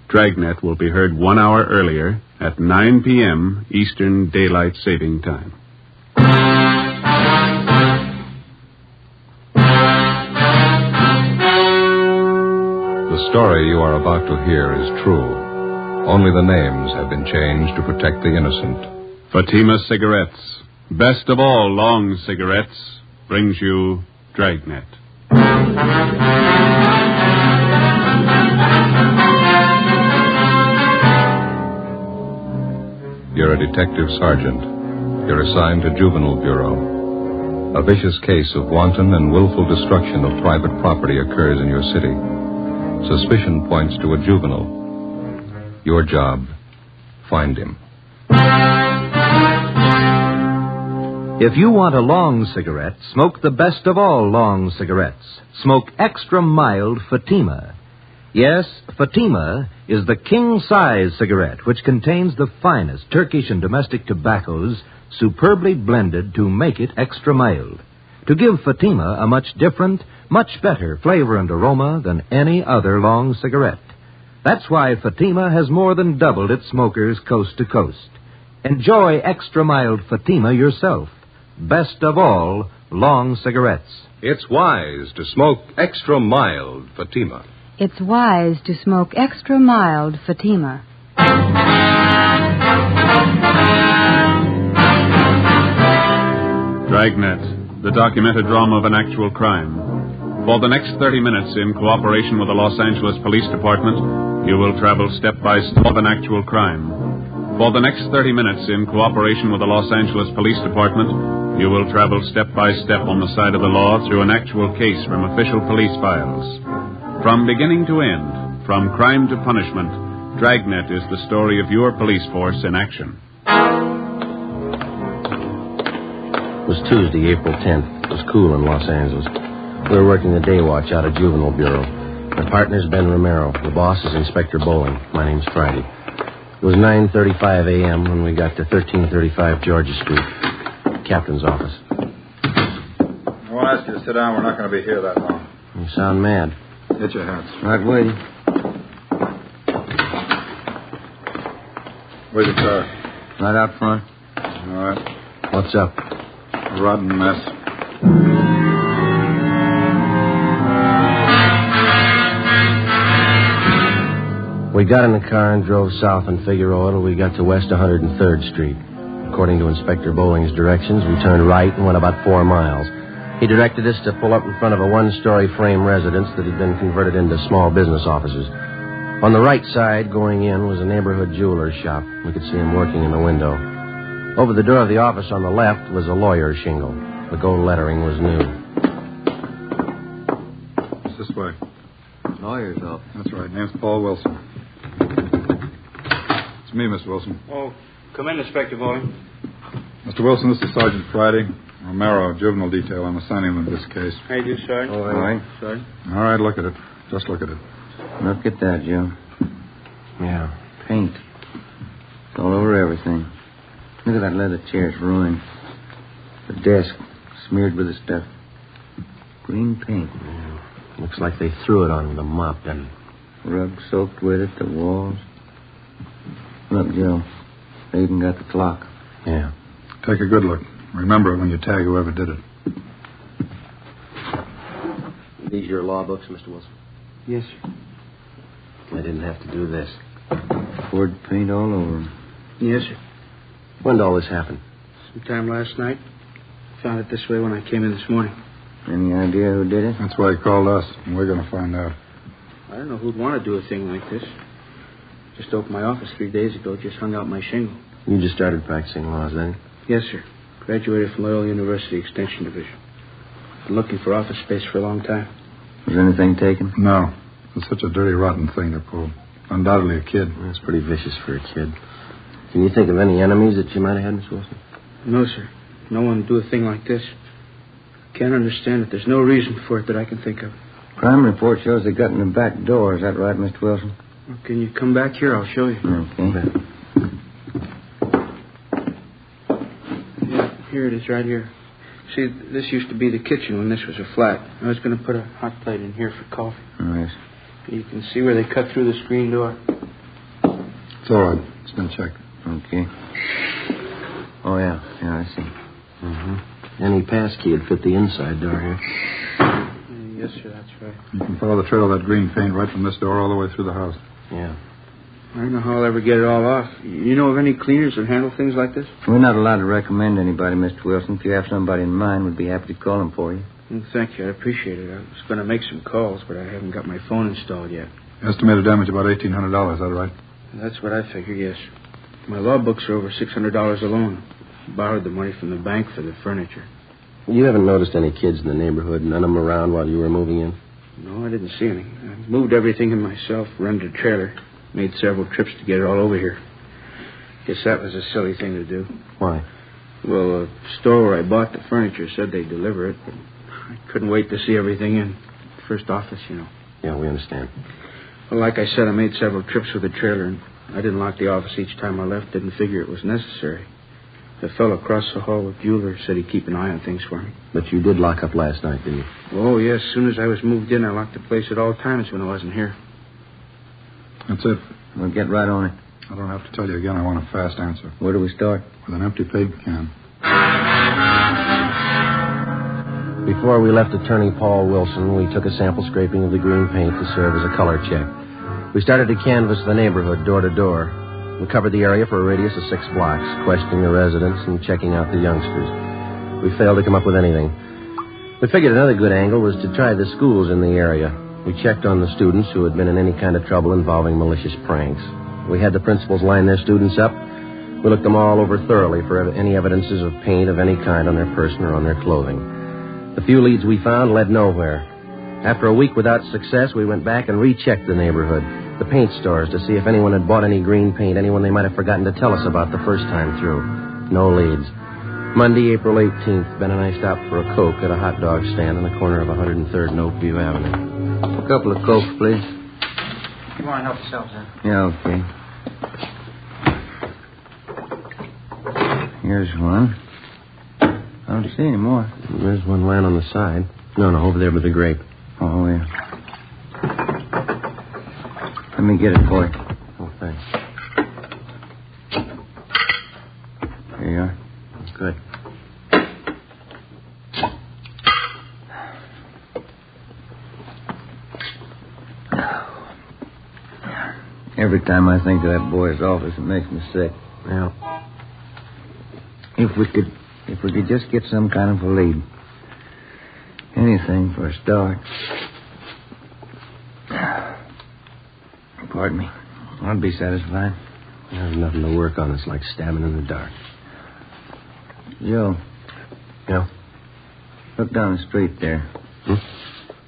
Dragnet will be heard 1 hour earlier at 9 p.m. Eastern Daylight Saving Time. The story you are about to hear is true. Only the names have been changed to protect the innocent. Fatima Cigarettes, best of all long cigarettes, brings you Dragnet. You're a detective sergeant. You're assigned to Juvenile Bureau. A vicious case of wanton and willful destruction of private property occurs in your city. Suspicion points to a juvenile. Your job, find him. If you want a long cigarette, smoke the best of all long cigarettes. Smoke extra mild Fatima. Yes, Fatima is the king-size cigarette which contains the finest Turkish and domestic tobaccos superbly blended to make it extra mild, to give Fatima a much different, much better flavor and aroma than any other long cigarette. That's why Fatima has more than doubled its smokers coast to coast. Enjoy extra mild Fatima yourself. Best of all, long cigarettes. It's wise to smoke extra mild Fatima. It's wise to smoke extra mild Fatima. Dragnet, the documented drama of an actual crime. For the next 30 minutes, in cooperation with the Los Angeles Police Department, you will travel step by step of an actual crime. For the next 30 minutes, in cooperation with the Los Angeles Police Department, you will travel step by step on the side of the law through an actual case from official police files. From beginning to end, from crime to punishment, Dragnet is the story of your police force in action. It was Tuesday, April 10th. It was cool in Los Angeles. We were working the day watch out of Juvenile Bureau. My partner's Ben Romero. The boss is Inspector Bowling. My name's Friday. It was 9:35 a.m. when we got to 1335 Georgia Street. Captain's office. I won't ask you to sit down. We're not going to be here that long. You sound mad. Get your hats. Right waiting. Where's your car? Right out front. All right. What's up? A rotten mess. We got in the car and drove south on Figueroa till we got to West 103rd Street. According to Inspector Bowling's directions, we turned right and went about 4 miles. He directed us to pull up in front of a one-story frame residence that had been converted into small business offices. On the right side, going in, was a neighborhood jeweler's shop. We could see him working in the window. Over the door of the office on the left was a lawyer's shingle. The gold lettering was new. It's this way. Lawyer's office. That's right. Name's Paul Wilson. It's me, Mr. Wilson. Oh, come in, Inspector Bowling. Mr. Wilson, this is Sergeant Friday. Romero, juvenile detail. I'm assigning him to this case. How you do, Sergeant? All right. Sergeant. All right, look at it. Just look at it. Look at that, Joe. Yeah. Paint. It's all over everything. Look at that leather chair. It's ruined. The desk smeared with the stuff. Green paint. Yeah. Looks like they threw it on with a mop, doesn't it? Rug soaked with it, the walls. Look, Joe. They even got the clock. Yeah. Take a good look. Remember it when you tag whoever did it. These your law books, Mr. Wilson? Yes, sir. I didn't have to do this. Poured paint all over them. Yes, sir. When did all this happen? Sometime last night. Found it this way when I came in this morning. Any idea who did it? That's why he called us, and we're going to find out. I don't know who'd want to do a thing like this. Just opened my office 3 days ago. Just hung out my shingle. You just started practicing laws, then? Yes, sir. Graduated from Loyola University Extension Division. Been looking for office space for a long time. Was anything taken? No. It's such a dirty, rotten thing to pull. Undoubtedly a kid. That's pretty vicious for a kid. Can you think of any enemies that you might have had, Miss Wilson? No, sir. No one would do a thing like this. Can't understand it. There's no reason for it that I can think of. Crime report shows they got in the back door. Is that right, Mr. Wilson? Well, can you come back here? I'll show you. Okay. Yeah, here it is, right here. See, this used to be the kitchen when this was a flat. I was going to put a hot plate in here for coffee. Nice. You can see where they cut through the screen door. It's all right. It's been checked. Okay. Oh, yeah. Yeah, I see. Mm-hmm. Any pass key would fit the inside door here. Yes, sir, that's right. You can follow the trail of that green paint right from this door all the way through the house. Yeah. I don't know how I'll ever get it all off. You know of any cleaners that handle things like this? We're not allowed to recommend anybody, Mr. Wilson. If you have somebody in mind, we'd be happy to call them for you. Well, thank you. I appreciate it. I was going to make some calls, but I haven't got my phone installed yet. Estimated damage about $1,800, is that right? That's what I figure, yes. My law books are over $600 alone. Borrowed the money from the bank for the furniture. You haven't noticed any kids in the neighborhood, none of them around while you were moving in? No, I didn't see any. I moved everything in myself, rented a trailer, made several trips to get it all over here. Guess that was a silly thing to do. Why? Well, the store where I bought the furniture said they'd deliver it, but I couldn't wait to see everything in. First office, you know. Yeah, we understand. Well, like I said, I made several trips with the trailer, and I didn't lock the office each time I left. Didn't figure it was necessary. The fellow across the hall with jeweler said he'd keep an eye on things for me. But you did lock up last night, didn't you? Oh, yes. As soon as I was moved in, I locked the place at all times when I wasn't here. That's it. We'll get right on it. I don't have to tell you again. I want a fast answer. Where do we start? With an empty paint can. Before we left Attorney Paul Wilson, we took a sample scraping of the green paint to serve as a color check. We started to canvass the neighborhood door to door. We covered the area for a radius of 6 blocks, questioning the residents and checking out the youngsters. We failed to come up with anything. We figured another good angle was to try the schools in the area. We checked on the students who had been in any kind of trouble involving malicious pranks. We had the principals line their students up. We looked them all over thoroughly for any evidences of paint of any kind on their person or on their clothing. The few leads we found led nowhere. After a week without success, we went back and rechecked the neighborhood, the paint stores, to see if anyone had bought any green paint, anyone they might have forgotten to tell us about the first time through. No leads. Monday, April 18th, Ben and I stopped for a Coke at a hot dog stand on the corner of 103rd and Oakview Avenue. A couple of Cokes, please. You want to help yourself, sir? Yeah, okay. Here's one. I don't see any more. There's one laying on the side. No, over there with the grape. Oh, yeah. Let me get it for you. Oh, thanks. Here you are. Good. Every time I think of that boy's office, it makes me sick. Yeah. If we could just get some kind of a lead. Anything for a start. Pardon me. I'd be satisfied. There's nothing to work on. It's like stabbing in the dark. Joe. Yeah? Look down the street there.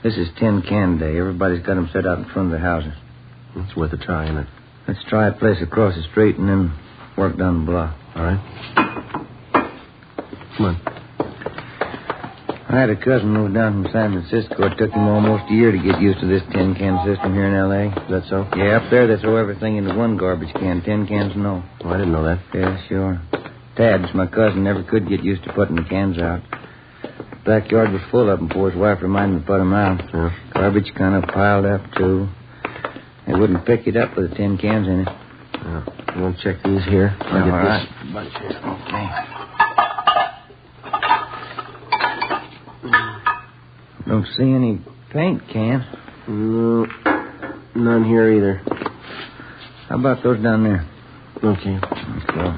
This is Tin Can Day. Everybody's got them set out in front of their houses. It's worth a try, isn't it? Let's try a place across the street and then work down the block. All right. Come on. I had a cousin move down from San Francisco. It took him almost a year to get used to this tin can system here in L.A. Is that so? Yeah, up there they throw everything into one garbage can. Tin cans, no. Oh, I didn't know that. Yeah, sure. Tads, my cousin, never could get used to putting the cans out. Backyard was full of them before his wife reminded him to put them out. Yeah. Garbage kind of piled up, too. They wouldn't pick it up with the tin cans in it. Yeah. You want to check these here? I'll get right. this bunch here. Okay. Don't see any paint cans. No, none here either. How about those down there? Okay. Let's go.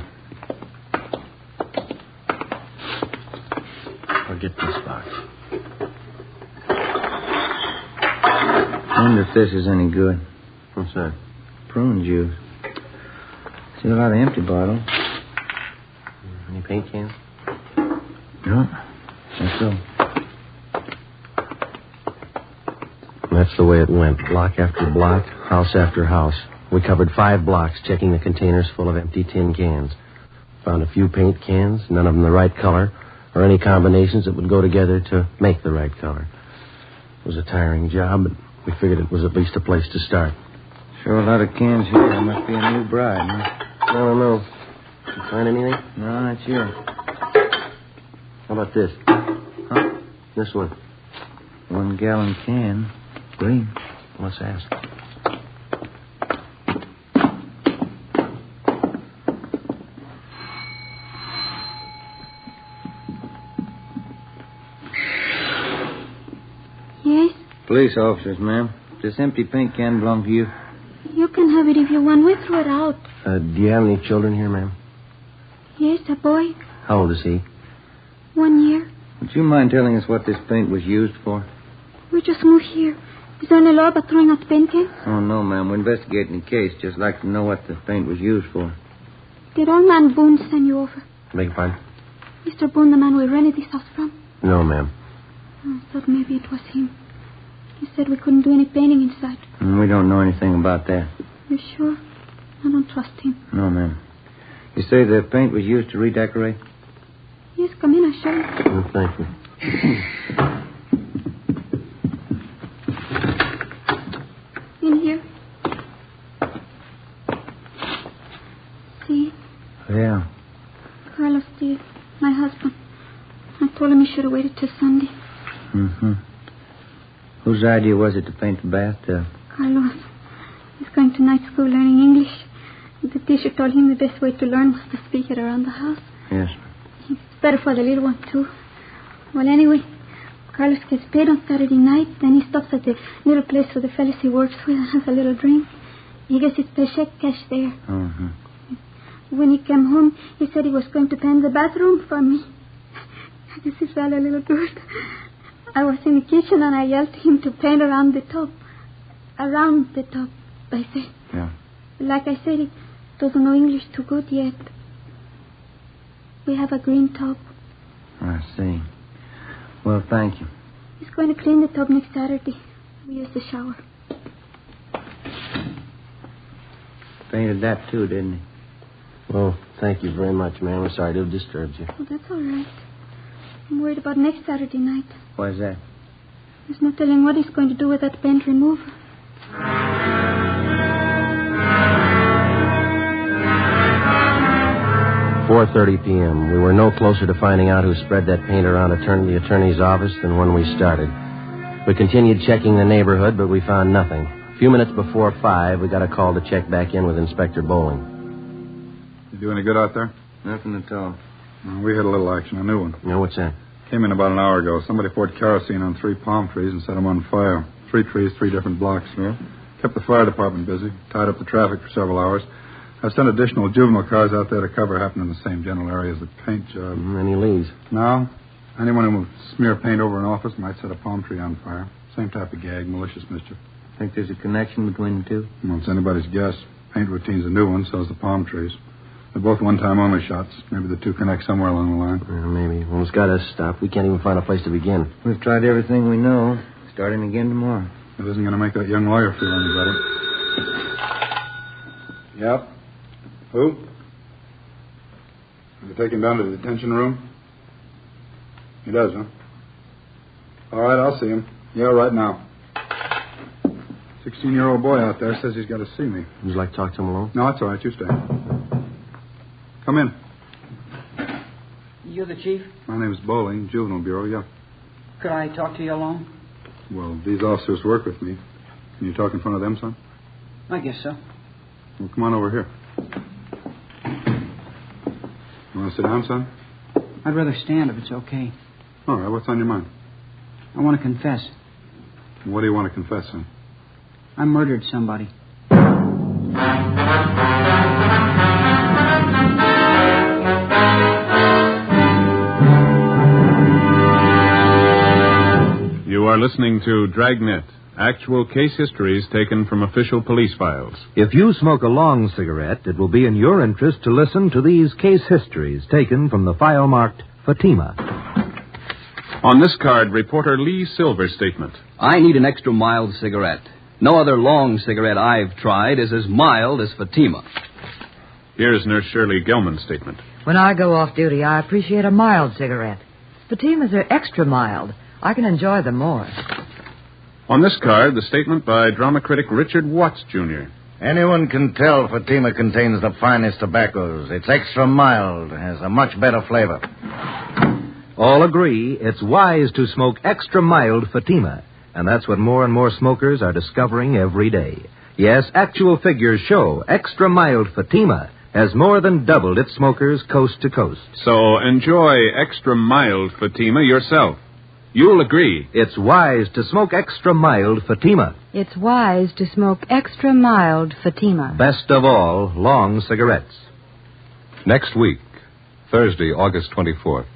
I'll get this box. Wonder if this is any good. What's that? Prune juice. See a lot of empty bottles. Any paint cans? No. Let's go. That's the way it went. Block after block, house after house. We covered 5 blocks, checking the containers full of empty tin cans. Found a few paint cans, none of them the right color, or any combinations that would go together to make the right color. It was a tiring job, but we figured it was at least a place to start. Sure a lot of cans here. There must be a new bride, huh? I don't know. Did you find anything? No, not sure. How about this? Huh? This one. 1 gallon can. Green. Let's ask. Yes? Police officers, ma'am. Does this empty paint can belong to you? You can have it if you want. We threw it out. Do you have any children here, ma'am? Yes, a boy. How old is he? 1 year. Would you mind telling us what this paint was used for? We just moved here. Is there any law about throwing out the paint cans? Oh, no, ma'am. We're investigating the case. Just like to know what the paint was used for. Did old man Boone send you over? Beg your pardon? Mr. Boone, the man we rented this house from? No, ma'am. I thought maybe it was him. He said we couldn't do any painting inside. We don't know anything about that. You sure? I don't trust him. No, ma'am. You say the paint was used to redecorate? Yes, come in, I'll show you. Oh, thank you. In here. See? Yeah. Carlos did. My husband. I told him he should have waited till Sunday. Mm-hmm. Whose idea was it to paint the bathtub? Carlos. He's going to night school learning English. The teacher told him the best way to learn was to speak it around the house. Yes. It's better for the little one, too. Well, anyway, Carlos gets paid on Saturday night. Then he stops at the little place where the fellas he works with and has a little drink. He gets his paycheck cash there. Mm-hmm. When he came home, he said he was going to paint the bathroom for me. This is all a little good. I was in the kitchen and I yelled to him to paint around the top. Around the top, I say. Yeah. Like I said, he doesn't know English too good yet. We have a green tub. I see. Well, thank you. He's going to clean the tub next Saturday. We use the shower. Painted that, too, didn't he? Well, Thank you very much, ma'am. I'm sorry to have disturbed you. Oh, that's all right. I'm worried about next Saturday night. Why is that? There's no telling what he's going to do with that paint remover. 4:30 p.m. We were no closer to finding out who spread that paint around the attorney's office than when we started. We continued checking the neighborhood, but we found nothing. A few minutes before 5, we got a call to check back in with Inspector Bowling. You do any good out there? Nothing at all. Well, we had a little action, a new one. No, what's that? Came in about an hour ago. Somebody poured kerosene on 3 palm trees and set them on fire. 3 trees, 3 different blocks. Yeah. Kept the fire department busy. Tied up the traffic for several hours. I've sent additional juvenile cars out there to cover happened in the same general area as the paint job. Any leads? No. Anyone who would smear paint over an office might set a palm tree on fire. Same type of gag, malicious mischief. Think there's a connection between the two? Well, it's anybody's guess. Paint routine's a new one, so's the palm trees. They're both one-time only shots. Maybe the two connect somewhere along the line. Maybe. Well, it's got us stopped. We can't even find a place to begin. We've tried everything we know. Starting again tomorrow. It isn't going to make that young lawyer feel any better. Yep. Who? Will you take him down to the detention room? He does, huh? All right, I'll see him. Yeah, right now. 16-year-old boy out there says he's got to see me. Would you like to talk to him alone? No, that's all right. You stay. Come in. You're the chief? My name's Bowling, Juvenile Bureau, yeah. Could I talk to you alone? Well, these officers work with me. Can you talk in front of them, son? I guess so. Well, come on over here. You want to sit down, son? I'd rather stand if it's okay. All right, what's on your mind? I want to confess. What do you want to confess, son? I murdered somebody. You are listening to Dragnet, actual case histories taken from official police files. If you smoke a long cigarette, it will be in your interest to listen to these case histories taken from the file marked Fatima. On this card, reporter Lee Silver's statement. I need an extra mild cigarette. No other long cigarette I've tried is as mild as Fatima. Here's Nurse Shirley Gelman's statement. When I go off duty, I appreciate a mild cigarette. Fatimas are extra mild. I can enjoy them more. On this card, the statement by drama critic Richard Watts, Jr. Anyone can tell Fatima contains the finest tobaccos. It's extra mild, has a much better flavor. All agree it's wise to smoke extra mild Fatima, and that's what more and more smokers are discovering every day. Yes, actual figures show extra mild Fatima has more than doubled its smokers coast to coast. So enjoy extra mild Fatima yourself. You'll agree. It's wise to smoke extra mild Fatima. It's wise to smoke extra mild Fatima. Best of all, long cigarettes. Next week, Thursday, August 24th,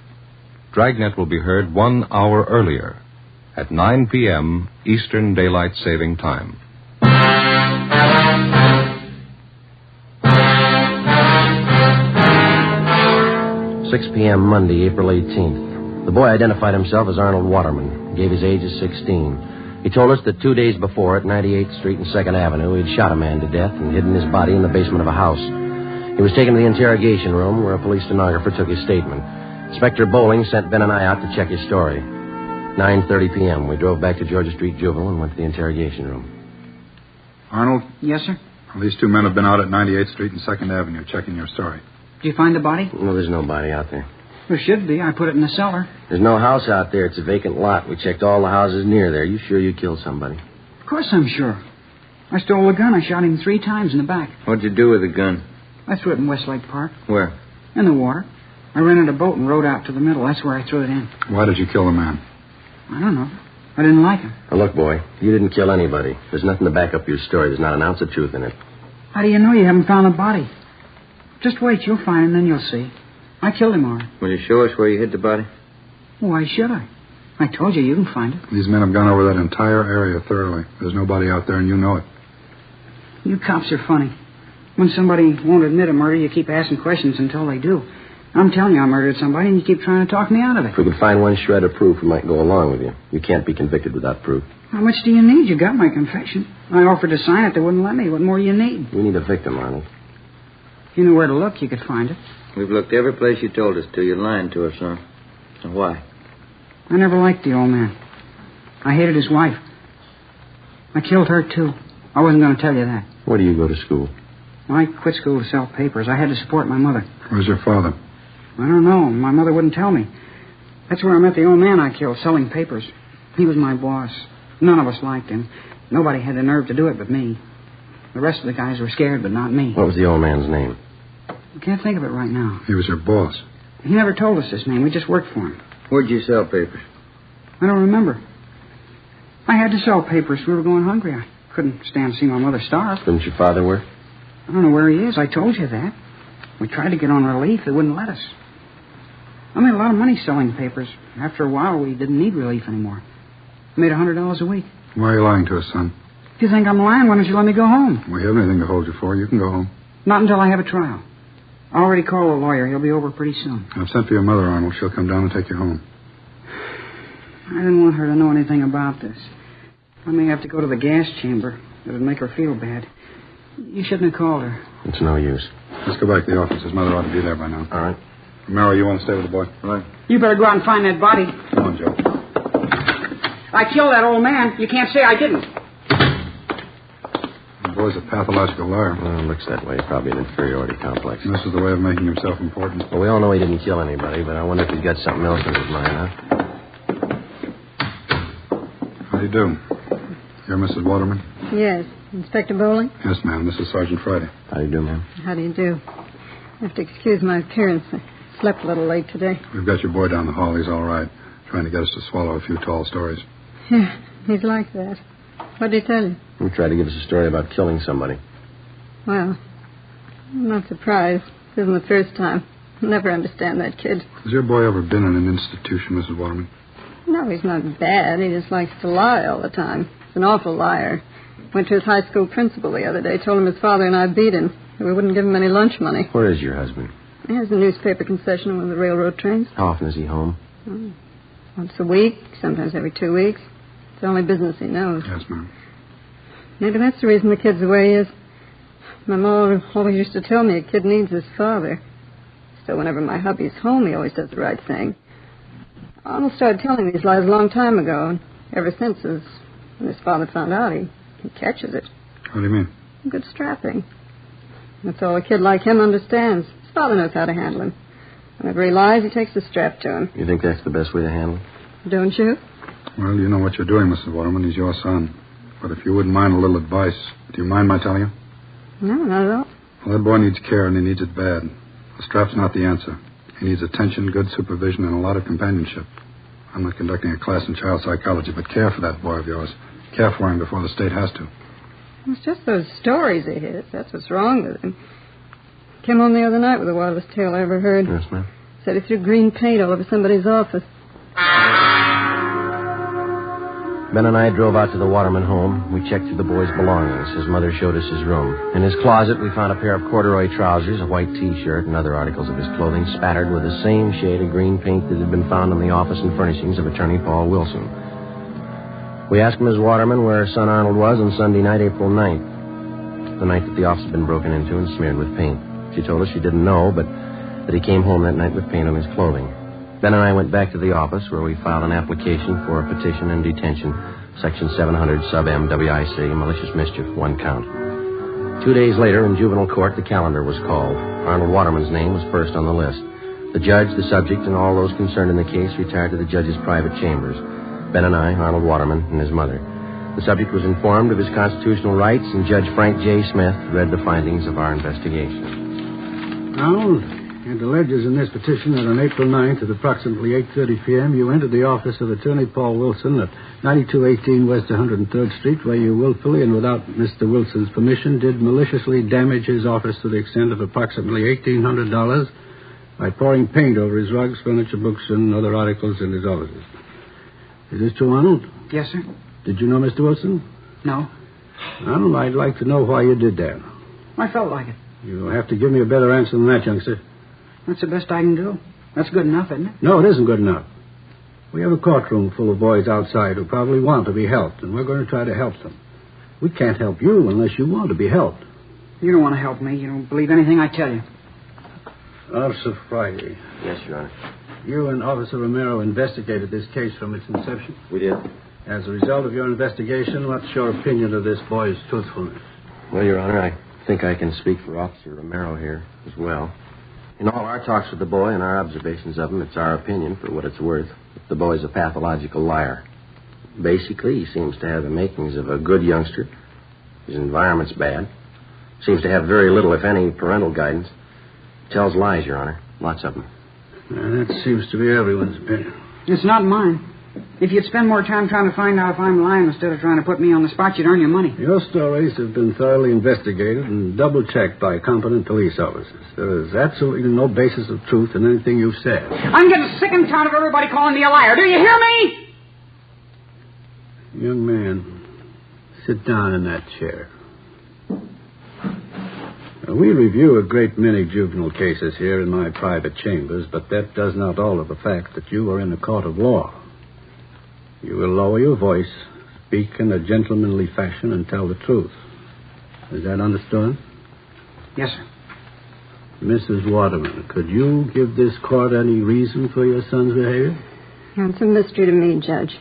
Dragnet will be heard 1 hour earlier at 9 p.m. Eastern Daylight Saving Time. 6 p.m. Monday, April 18th. The boy identified himself as Arnold Waterman, gave his age as 16. He told us that 2 days before at 98th Street and 2nd Avenue, he'd shot a man to death and hidden his body in the basement of a house. He was taken to the interrogation room where a police stenographer took his statement. Inspector Bowling sent Ben and I out to check his story. 9:30 p.m. We drove back to Georgia Street Juvenile and went to the interrogation room. Arnold? Yes, sir? Well, these 2 men have been out at 98th Street and 2nd Avenue checking your story. Did you find the body? No, there's no body out there. There should be. I put it in the cellar. There's no house out there. It's a vacant lot. We checked all the houses near there. You sure you killed somebody? Of course I'm sure. I stole a gun. I shot him 3 times in the back. What'd you do with the gun? I threw it in Westlake Park. Where? In the water. I rented a boat and rowed out to the middle. That's where I threw it in. Why did you kill the man? I don't know. I didn't like him. Now, look, boy, you didn't kill anybody. There's nothing to back up your story. There's not an ounce of truth in it. How do you know you haven't found the body? Just wait. You'll find him, then you'll see. I killed him, all right. Will you show us where you hid the body? Why should I? I told you can find it. These men have gone over that entire area thoroughly. There's nobody out there, and you know it. You cops are funny. When somebody won't admit a murder, you keep asking questions until they do. I'm telling you I murdered somebody, and you keep trying to talk me out of it. If we could find one shred of proof, we might go along with you. You can't be convicted without proof. How much do you need? You got my confession. I offered to sign it. They wouldn't let me. What more do you need? We need a victim, Arnold. If you knew where to look, you could find it. We've looked every place you told us to. You're lying to us, son. And why? I never liked the old man. I hated his wife. I killed her, too. I wasn't going to tell you that. Where do you go to school? Well, I quit school to sell papers. I had to support my mother. Where's your father? I don't know. My mother wouldn't tell me. That's where I met the old man I killed, selling papers. He was my boss. None of us liked him. Nobody had the nerve to do it but me. The rest of the guys were scared, but not me. What was the old man's name? I can't think of it right now. He was your boss. He never told us his name. We just worked for him. Where'd you sell papers? I don't remember. I had to sell papers. We were going hungry. I couldn't stand to see my mother starve. Didn't your father work? I don't know where he is. I told you that. We tried to get on relief. They wouldn't let us. I made a lot of money selling papers. After a while, we didn't need relief anymore. I made $100 a week. Why are you lying to us, son? If you think I'm lying, why don't you let me go home? We haven't anything to hold you for. You can go home. Not until I have a trial. I already called a lawyer. He'll be over pretty soon. I've sent for your mother, Arnold. She'll come down and take you home. I didn't want her to know anything about this. I may have to go to the gas chamber. It would make her feel bad. You shouldn't have called her. It's no use. Let's go back to the office. His mother ought to be there by now. All right. Romero, you want to stay with the boy? Right. You better go out and find that body. Come on, Joe. I killed that old man. You can't say I didn't. The boy's a pathological liar. Well, it looks that way. Probably an inferiority complex. And this is the way of making himself important. Well, we all know he didn't kill anybody, but I wonder if he's got something else in his mind, huh? How do you do? You're Mrs. Waterman? Yes. Inspector Bowling? Yes, ma'am. This is Sergeant Friday. How do you do, ma'am? How do you do? I have to excuse my appearance. I slept a little late today. We've got your boy down the hall. He's all right. Trying to get us to swallow a few tall stories. Yeah, he's like that. What did he tell you? He tried to give us a story about killing somebody. Well, I'm not surprised. This isn't the first time. I'll never understand that kid. Has your boy ever been in an institution, Mrs. Waterman? No, he's not bad. He just likes to lie all the time. He's an awful liar. Went to his high school principal the other day, told him his father and I beat him. We wouldn't give him any lunch money. Where is your husband? He has a newspaper concession on one of the railroad trains. How often is he home? Once a week, sometimes every 2 weeks. It's the only business he knows. Yes, ma'am. Maybe that's the reason the kid's the way he is. My mom always used to tell me a kid needs his father. So whenever my hubby's home, he always does the right thing. Arnold started telling these lies a long time ago, and ever since, when his father found out, he catches it. What do you mean? Good strapping. That's all a kid like him understands. His father knows how to handle him. Whenever he lies, he takes the strap to him. You think that's the best way to handle him? Don't you? Well, you know what you're doing, Mrs. Waterman. He's your son. But if you wouldn't mind a little advice, do you mind my telling you? No, not at all. Well, that boy needs care, and he needs it bad. The strap's not the answer. He needs attention, good supervision, and a lot of companionship. I'm not conducting a class in child psychology, but care for that boy of yours. Care for him before the state has to. It's just those stories he hears. That's what's wrong with him. Came home the other night with the wildest tale I ever heard. Yes, ma'am. Said he threw green paint all over somebody's office. Ben and I drove out to the Waterman home. We checked through the boy's belongings. His mother showed us his room. In his closet, we found a pair of corduroy trousers, a white T-shirt, and other articles of his clothing spattered with the same shade of green paint that had been found in the office and furnishings of Attorney Paul Wilson. We asked Ms. Waterman where her son Arnold was on Sunday night, April 9th, the night that the office had been broken into and smeared with paint. She told us she didn't know, but that he came home that night with paint on his clothing. Ben and I went back to the office where we filed an application for a petition and detention, Section 700 sub M WIC, malicious mischief, 1 count. 2 days later, in juvenile court, the calendar was called. Arnold Waterman's name was first on the list. The judge, the subject, and all those concerned in the case retired to the judge's private chambers. Ben and I, Arnold Waterman, and his mother. The subject was informed of his constitutional rights, and Judge Frank J. Smith read the findings of our investigation. Arnold, it alleges in this petition that on April 9th at approximately 8:30 p.m., you entered the office of Attorney Paul Wilson at 9218 West 103rd Street, where you willfully and without Mr. Wilson's permission did maliciously damage his office to the extent of approximately $1,800 by pouring paint over his rugs, furniture, books, and other articles in his offices. Is this true, Arnold? Yes, sir. Did you know Mr. Wilson? No. Arnold, I'd like to know why you did that. I felt like it. You'll have to give me a better answer than that, youngster. That's the best I can do. That's good enough, isn't it? No, it isn't good enough. We have a courtroom full of boys outside who probably want to be helped, and we're going to try to help them. We can't help you unless you want to be helped. You don't want to help me. You don't believe anything I tell you. Officer Friday. Yes, Your Honor. You and Officer Romero investigated this case from its inception. We did. As a result of your investigation, what's your opinion of this boy's truthfulness? Well, Your Honor, I think I can speak for Officer Romero here as well. In all our talks with the boy and our observations of him, it's our opinion, for what it's worth, that the boy's a pathological liar. Basically, he seems to have the makings of a good youngster. His environment's bad. Seems to have very little, if any, parental guidance. Tells lies, Your Honor. Lots of them. That seems to be everyone's opinion. It's not mine. If you'd spend more time trying to find out if I'm lying instead of trying to put me on the spot, you'd earn your money. Your stories have been thoroughly investigated and double-checked by competent police officers. There is absolutely no basis of truth in anything you've said. I'm getting sick and tired of everybody calling me a liar. Do you hear me? Young man, sit down in that chair. We review a great many juvenile cases here in my private chambers, but that does not alter the fact that you are in a court of law. You will lower your voice, speak in a gentlemanly fashion, and tell the truth. Is that understood? Yes, sir. Mrs. Waterman, could you give this court any reason for your son's behavior? It's a mystery to me, Judge.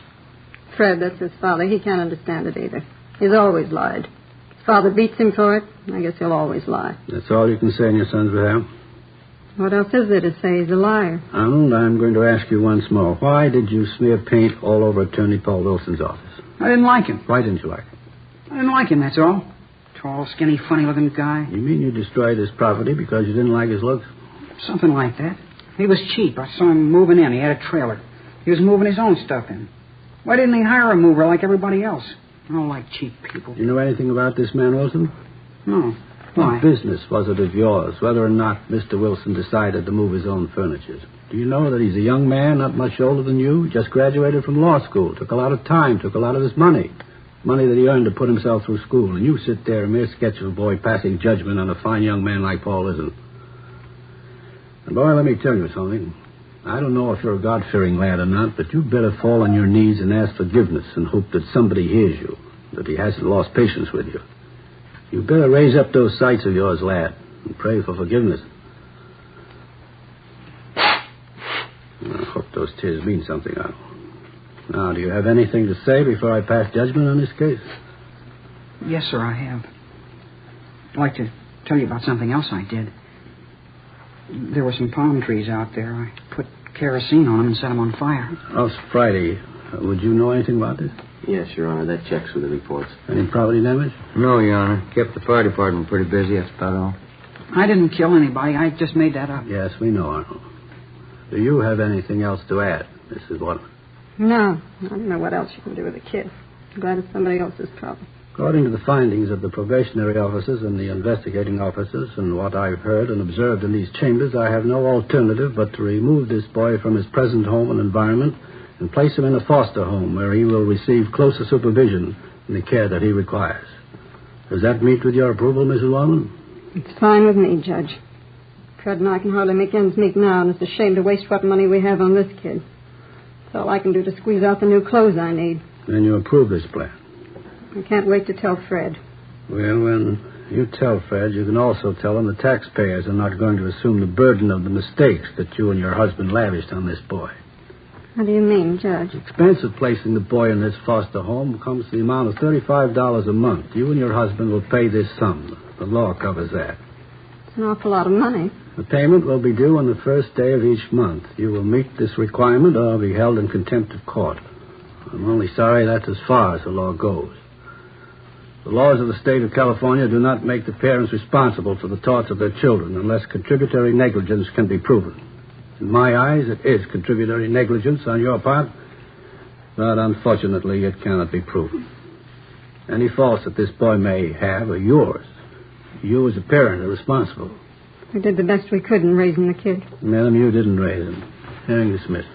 Fred, that's his father. He can't understand it either. He's always lied. His father beats him for it. I guess he'll always lie. That's all you can say on your son's behalf? What else is there to say? He's a liar. Arnold, I'm going to ask you once more. Why did you smear paint all over Attorney Paul Wilson's office? I didn't like him. Why didn't you like him? I didn't like him, that's all. Tall, skinny, funny-looking guy. You mean you destroyed his property because you didn't like his looks? Something like that. He was cheap. I saw him moving in. He had a trailer. He was moving his own stuff in. Why didn't he hire a mover like everybody else? I don't like cheap people. Do you know anything about this man, Wilson? No. Why? What business was it of yours, whether or not Mr. Wilson decided to move his own furniture? Do you know that he's a young man, not much older than you, just graduated from law school, took a lot of time, took a lot of his money that he earned to put himself through school, and you sit there, a mere sketch of a boy passing judgment on a fine young man like Paul Wilson. And, boy, let me tell you something. I don't know if you're a God-fearing lad or not, but you'd better fall on your knees and ask forgiveness and hope that somebody hears you, that he hasn't lost patience with you. You better raise up those sights of yours, lad, and pray for forgiveness. I hope those tears mean something. Now, do you have anything to say before I pass judgment on this case? Yes, sir, I have. I'd like to tell you about something else I did. There were some palm trees out there. I put kerosene on them and set them on fire. Last Friday, would you know anything about this? Yes, Your Honor. That checks with the reports. Any property damage? No, Your Honor. Kept the fire department pretty busy. That's about all. I didn't kill anybody. I just made that up. Yes, we know, Arnold. Do you have anything else to add, Mrs. Waterman? No. I don't know what else you can do with a kid. I'm glad it's somebody else's problem. According to the findings of the probationary officers and the investigating officers and what I've heard and observed in these chambers, I have no alternative but to remove this boy from his present home and environment and place him in a foster home where he will receive closer supervision and the care that he requires. Does that meet with your approval, Mrs. Waterman? It's fine with me, Judge. Fred and I can hardly make ends meet now, and it's a shame to waste what money we have on this kid. It's all I can do to squeeze out the new clothes I need. Then you approve this plan? I can't wait to tell Fred. Well, when you tell Fred, you can also tell him the taxpayers are not going to assume the burden of the mistakes that you and your husband lavished on this boy. What do you mean, Judge? The expense of placing the boy in this foster home comes to the amount of $35 a month. You and your husband will pay this sum. The law covers that. It's an awful lot of money. The payment will be due on the first day of each month. You will meet this requirement or be held in contempt of court. I'm only sorry that's as far as the law goes. The laws of the state of California do not make the parents responsible for the torts of their children unless contributory negligence can be proven. In my eyes, it is contributory negligence on your part, but unfortunately it cannot be proven. Any faults that this boy may have are yours. You as a parent are responsible. We did the best we could in raising the kid. Madam, you didn't raise him. Hearing dismissed.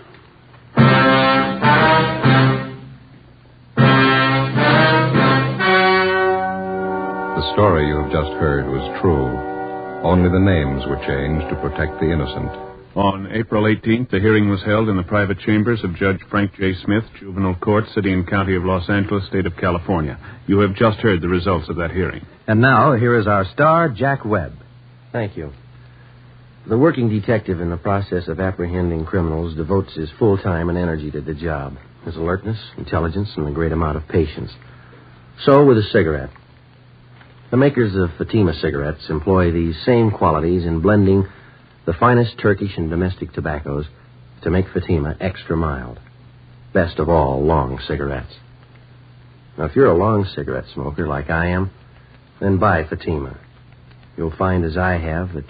The story you have just heard was true. Only the names were changed to protect the innocent. On April 18th, the hearing was held in the private chambers of Judge Frank J. Smith, Juvenile Court, City and County of Los Angeles, State of California. You have just heard the results of that hearing. And now, here is our star, Jack Webb. Thank you. The working detective in the process of apprehending criminals devotes his full time and energy to the job. His alertness, intelligence, and a great amount of patience. So with a cigarette. The makers of Fatima cigarettes employ these same qualities in blending the finest Turkish and domestic tobaccos to make Fatima extra mild. Best of all, long cigarettes. Now, if you're a long cigarette smoker like I am, then buy Fatima. You'll find, as I have, that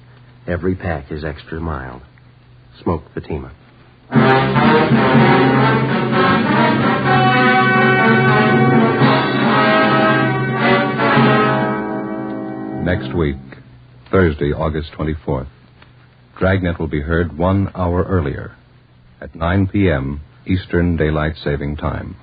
every pack is extra mild. Smoke Fatima. Next week, Thursday, August 24th, Dragnet will be heard 1 hour earlier at 9 p.m. Eastern Daylight Saving Time.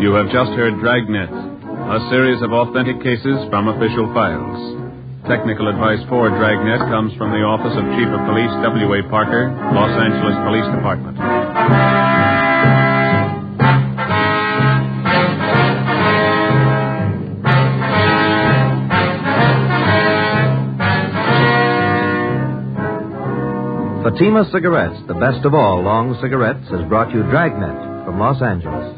You have just heard Dragnet, a series of authentic cases from official files. Technical advice for Dragnet comes from the Office of Chief of Police W.A. Parker, Los Angeles Police Department. Fatima Cigarettes, the best of all long cigarettes, has brought you Dragnet from Los Angeles.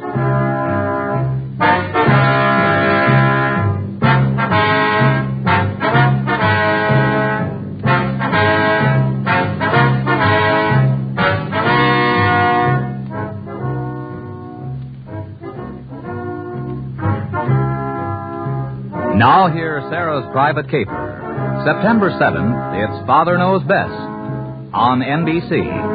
Now hear Sarah's Private Caper. September 7th, it's Father Knows Best on NBC.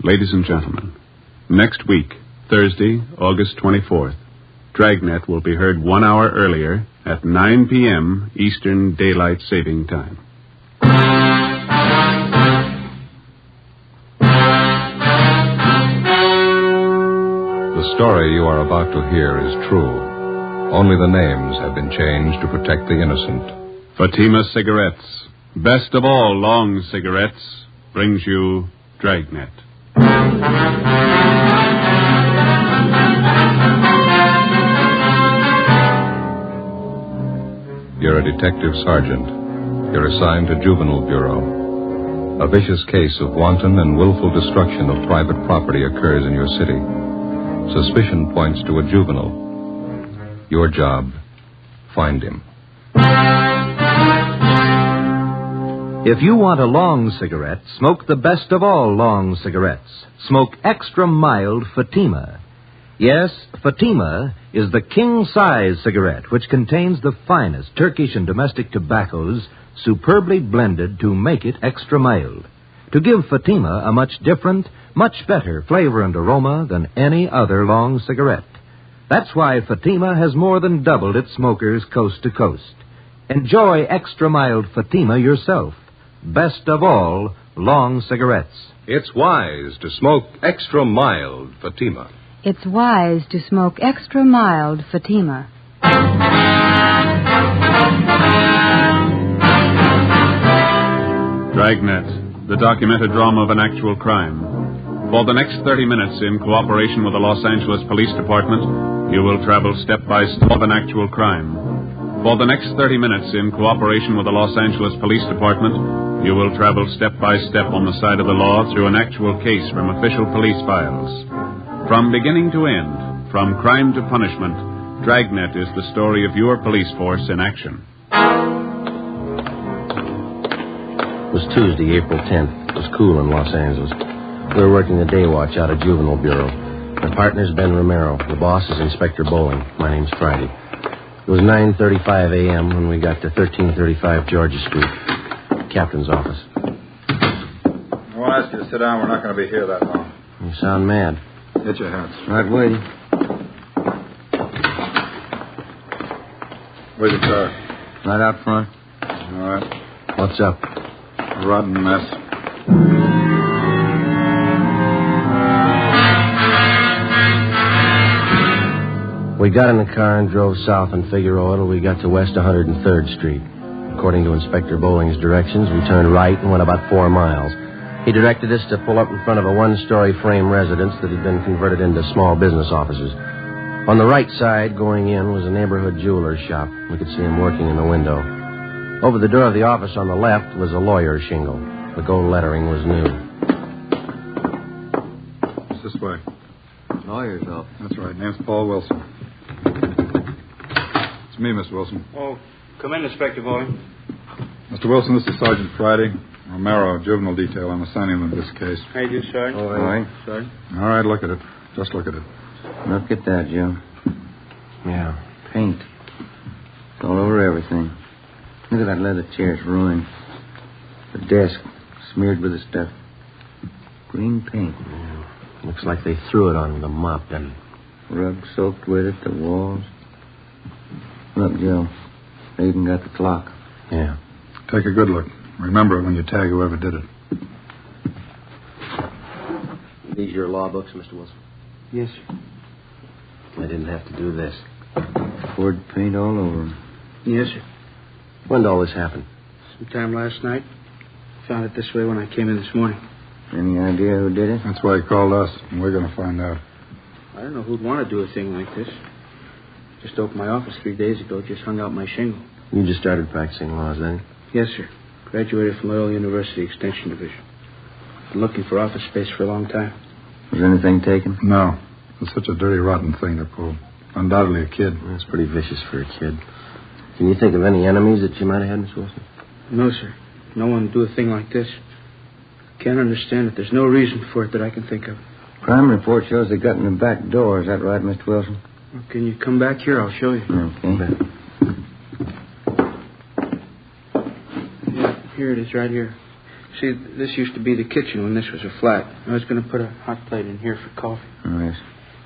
Ladies and gentlemen, next week, Thursday, August 24th, Dragnet will be heard 1 hour earlier at 9 p.m. Eastern Daylight Saving Time. The story you are about to hear is true. Only the names have been changed to protect the innocent. Fatima Cigarettes, best of all long cigarettes, brings you Dragnet. You're a detective sergeant. You're assigned to Juvenile Bureau. A vicious case of wanton and willful destruction of private property occurs in your city. Suspicion points to a juvenile. Your job, find him. If you want a long cigarette, smoke the best of all long cigarettes. Smoke extra mild Fatima. Yes, Fatima is the king-size cigarette which contains the finest Turkish and domestic tobaccos superbly blended to make it extra mild, to give Fatima a much different, much better flavor and aroma than any other long cigarette. That's why Fatima has more than doubled its smokers coast to coast. Enjoy extra mild Fatima yourself. Best of all, long cigarettes. It's wise to smoke extra mild Fatima. It's wise to smoke extra mild Fatima. Dragnet, the documented drama of an actual crime. For the next 30 minutes, in cooperation with the Los Angeles Police Department, you will travel step by step of an actual crime. For the next 30 minutes, in cooperation with the Los Angeles Police Department, you will travel step by step on the side of the law through an actual case from official police files. From beginning to end, from crime to punishment, Dragnet is the story of your police force in action. It was Tuesday, April 10th. It was cool in Los Angeles. We were working the day watch out of Juvenile Bureau. My partner's Ben Romero. The boss is Inspector Bowling. My name's Friday. It was 9:35 a.m. when we got to 1335 Georgia Street. Captain's office. I won't ask you to sit down. We're not going to be here that long. You sound mad. Get your hats. Right waiting. Where's your car? Right out front. All right. What's up? A rotten mess. We got in the car and drove south on Figueroa till we got to West 103rd Street. According to Inspector Bowling's directions, we turned right and went about 4 miles. He directed us to pull up in front of a one-story frame residence that had been converted into small business offices. On the right side, going in, was a neighborhood jeweler's shop. We could see him working in the window. Over the door of the office on the left was a lawyer's shingle. The gold lettering was new. It's this way. Lawyer's office. That's right. Name's Paul Wilson. It's me, Miss Wilson. Oh, come in, Inspector Bowling. Mr. Wilson, this is Sergeant Friday. Romero, juvenile detail. I'm assigning him to this case. How you do, Sergeant? All right. Sergeant? All right, look at it. Just look at it. Look at that, Joe. Yeah. Paint. It's all over everything. Look at that leather chair. It's ruined. The desk smeared with the stuff. Green paint. Yeah. Looks like they threw it on with a mop, doesn't it? Rug soaked with it, the walls. Look, Joe. They even got the clock. Yeah. Take a good look. Remember it when you tag whoever did it. These your law books, Mr. Wilson? Yes, sir. I didn't have to do this. Poured paint all over them. Yes, sir. When did all this happen? Sometime last night. Found it this way when I came in this morning. Any idea who did it? That's why he called us, and we're going to find out. I don't know who'd want to do a thing like this. Just opened my office 3 days ago. Just hung out my shingle. You just started practicing laws then? Yes, sir. Graduated from Loyola University Extension Division. Been looking for office space for a long time. Was anything taken? No. It's such a dirty, rotten thing to pull. Undoubtedly a kid. That's pretty vicious for a kid. Can you think of any enemies that you might have had, Miss Wilson? No, sir. No one would do a thing like this. Can't understand it. There's no reason for it that I can think of. Crime report shows they got in the back door. Is that right, Mr. Wilson? Well, can you come back here? I'll show you. Okay. Yeah, here it is, right here. See, this used to be the kitchen when this was a flat. I was going to put a hot plate in here for coffee. Oh, yes.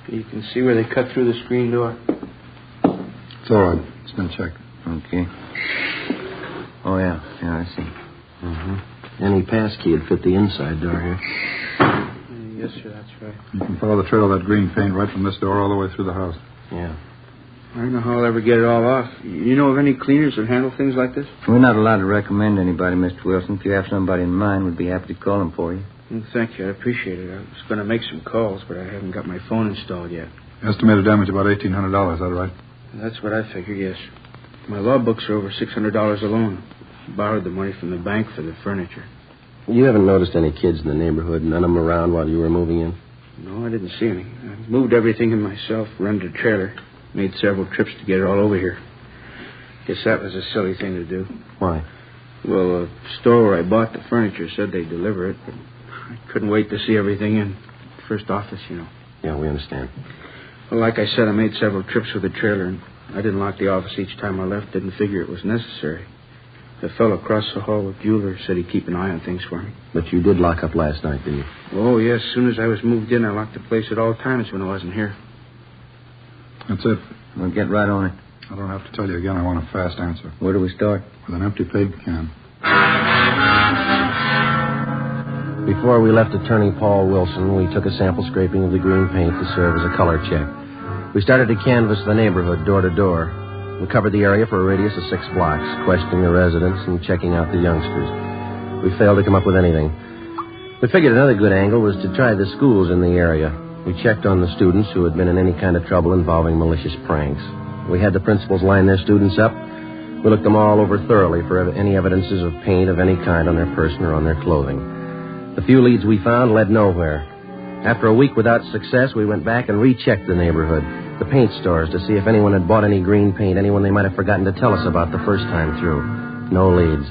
You can see where they cut through the screen door. It's all right. It's been checked. Okay. Oh, yeah. Yeah, I see. Mm-hmm. Any pass key would fit the inside door here. Yes, sir, that's right. You can follow the trail of that green paint right from this door all the way through the house. Yeah. I don't know how I'll ever get it all off. You know of any cleaners that handle things like this? We're not allowed to recommend anybody, Mr. Wilson. If you have somebody in mind, we'd be happy to call them for you. Well, thank you. I appreciate it. I was going to make some calls, but I haven't got my phone installed yet. Estimated damage about $1,800, is that right? That's what I figured, yes. My law books are over $600 alone. Borrowed the money from the bank for the furniture. You haven't noticed any kids in the neighborhood, none of them around while you were moving in? No, I didn't see any. I moved everything in myself, rented a trailer, made several trips to get it all over here. Guess that was a silly thing to do. Why? Well, the store where I bought the furniture said they'd deliver it, but I couldn't wait to see everything in. First office, you know. Yeah, we understand. Well, like I said, I made several trips with the trailer, and I didn't lock the office each time I left. Didn't figure it was necessary. The fellow across the hall with Bueller said he'd keep an eye on things for me. But you did lock up last night, didn't you? Oh, yes. As soon as I was moved in, I locked the place at all times when I wasn't here. That's it. We'll get right on it. I don't have to tell you again. I want a fast answer. Where do we start? With an empty paint can. Before we left Attorney Paul Wilson, we took a sample scraping of the green paint to serve as a color check. We started to canvass the neighborhood door to door. We covered the area for a radius of 6 blocks, questioning the residents and checking out the youngsters. We failed to come up with anything. We figured another good angle was to try the schools in the area. We checked on the students who had been in any kind of trouble involving malicious pranks. We had the principals line their students up. We looked them all over thoroughly for any evidences of paint of any kind on their person or on their clothing. The few leads we found led nowhere. After a week without success, we went back and rechecked the neighborhood, the paint stores, to see if anyone had bought any green paint, anyone they might have forgotten to tell us about the first time through. No leads.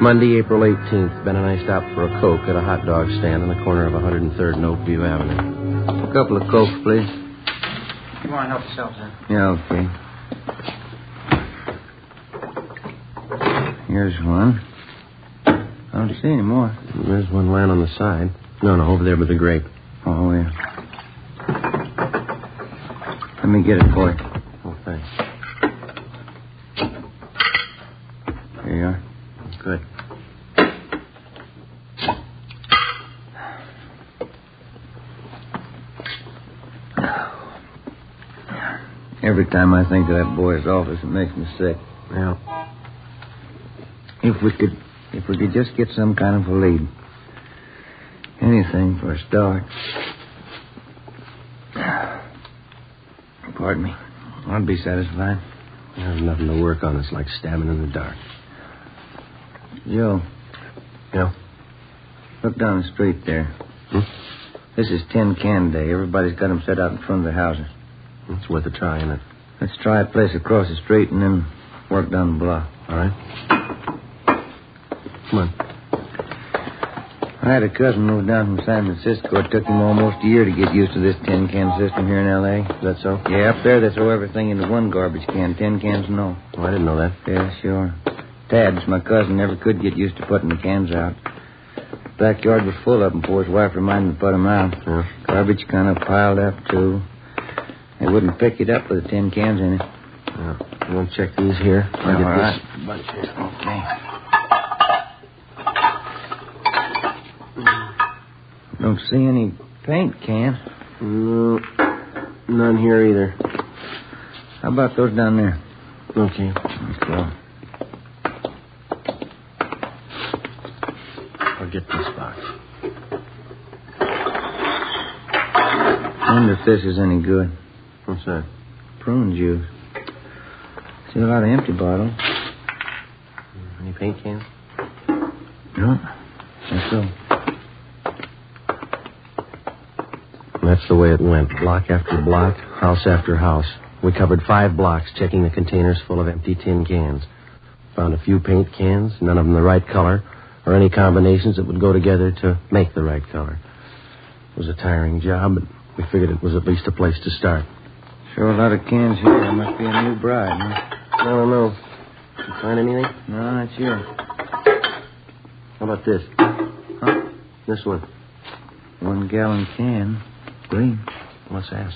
Monday, April 18th. Ben and I stopped for a Coke at a hot dog stand on the corner of 103rd and Oakview Avenue. A couple of Cokes, please. You want to help yourself, sir? Yeah, okay. Here's one. I don't see any more. There's one lying on the side. No, over there with the grape. Oh, yeah. Let me get it for you. Oh, thanks. Here you are. Good. Every time I think of that boy's office, it makes me sick. Yeah. If we could just get some kind of a lead. Anything for a start. Pardon me. I'd be satisfied. There's nothing to work on. It's like stabbing in the dark. Joe. Yeah? Look down the street there. This is tin can day. Everybody's got them set out in front of their houses. It's worth a try, isn't it? Let's try a place across the street and then work down the block. All right. Come on. I had a cousin move down from San Francisco. It took him almost a year to get used to this tin can system here in L.A. Is that so? Yeah, up there they throw everything into one garbage can. Tin cans, no. Oh, I didn't know that. Yeah, sure. Tabs, my cousin, never could get used to putting the cans out. Backyard was full of them before his wife reminded him to put them out. Yeah. Garbage kind of piled up, too. They wouldn't pick it up with the tin cans in it. Yeah. You want to check these here? I'll get right. this bunch here. Okay. Don't see any paint cans. No, none here either. How about those down there? Okay. Let's go. I'll get this box. I wonder if this is any good. What's that? Prune juice. See a lot of empty bottles. Any paint cans? No. That's so. That's the way it went. Block after block, house after house. We covered 5 blocks, checking the containers full of empty tin cans. Found a few paint cans, none of them the right color, or any combinations that would go together to make the right color. It was a tiring job, but we figured it was at least a place to start. Sure a lot of cans here. There must be a new bride, huh? I don't know. Did you find anything? No, not sure. How about this? Huh? This one. 1 gallon can. Green. Let's ask.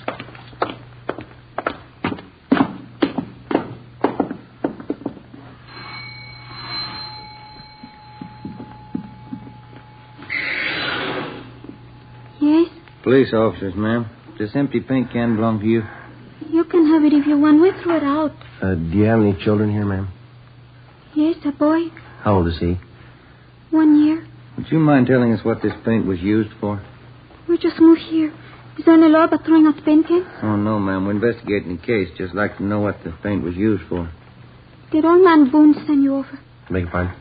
Yes? Police officers, ma'am. This empty paint can belong to you? You can have it if you want. We threw it out. Do you have any children here, ma'am? Yes, a boy. How old is he? 1 year. Would you mind telling us what this paint was used for? We just moved here. Is there any law about throwing out the paint cans? Oh, no, ma'am. We're investigating the case. Just like to know what the paint was used for. Did old man Boone send you over? Beg your pardon?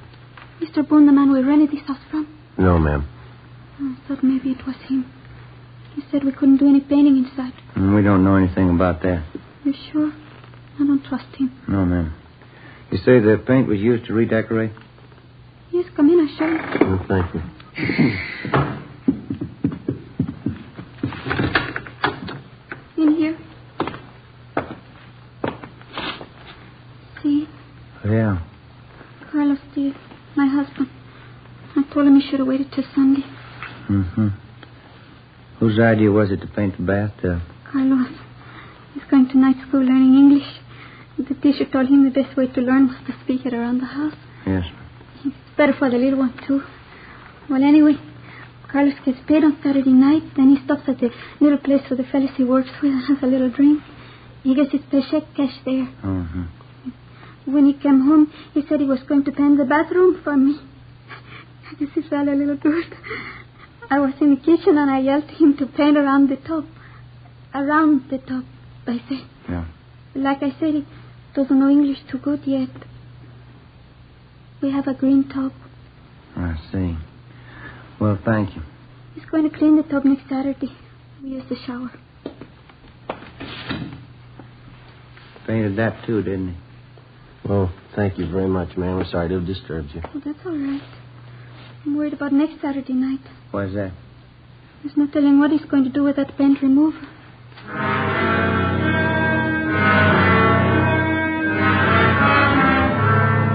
Mr. Boone, the man we rented this house from? No, ma'am. I thought maybe it was him. He said we couldn't do any painting inside. We don't know anything about that. You sure? I don't trust him. No, ma'am. You say the paint was used to redecorate? Yes, come in, I'll show you. Oh, thank you. In here. See? Yeah. Carlos did. My husband. I told him he should have waited till Sunday. Mm-hmm. Whose idea was it to paint the bathtub? Carlos. He's going to night school learning English. The teacher told him the best way to learn was to speak it around the house. Yes. It's better for the little one, too. Well, anyway, Carlos gets paid on Saturday night. Then he stops at the little place where the fellas he works with and has a little drink. He gets his paycheck cash there. Mm-hmm. When he came home, he said he was going to paint the bathroom for me. I guess he felt a little good. I was in the kitchen and I yelled to him to paint around the top. Around the top, I said. Yeah. Like I said, he doesn't know English too good yet. We have a green tub. I see. Well, thank you. He's going to clean the tub next Saturday. We use the shower. Painted that, too, didn't he? Oh, thank you very much, ma'am. We're sorry to have disturbed you. Oh, that's all right. I'm worried about next Saturday night. Why is that? There's no telling what he's going to do with that paint remover.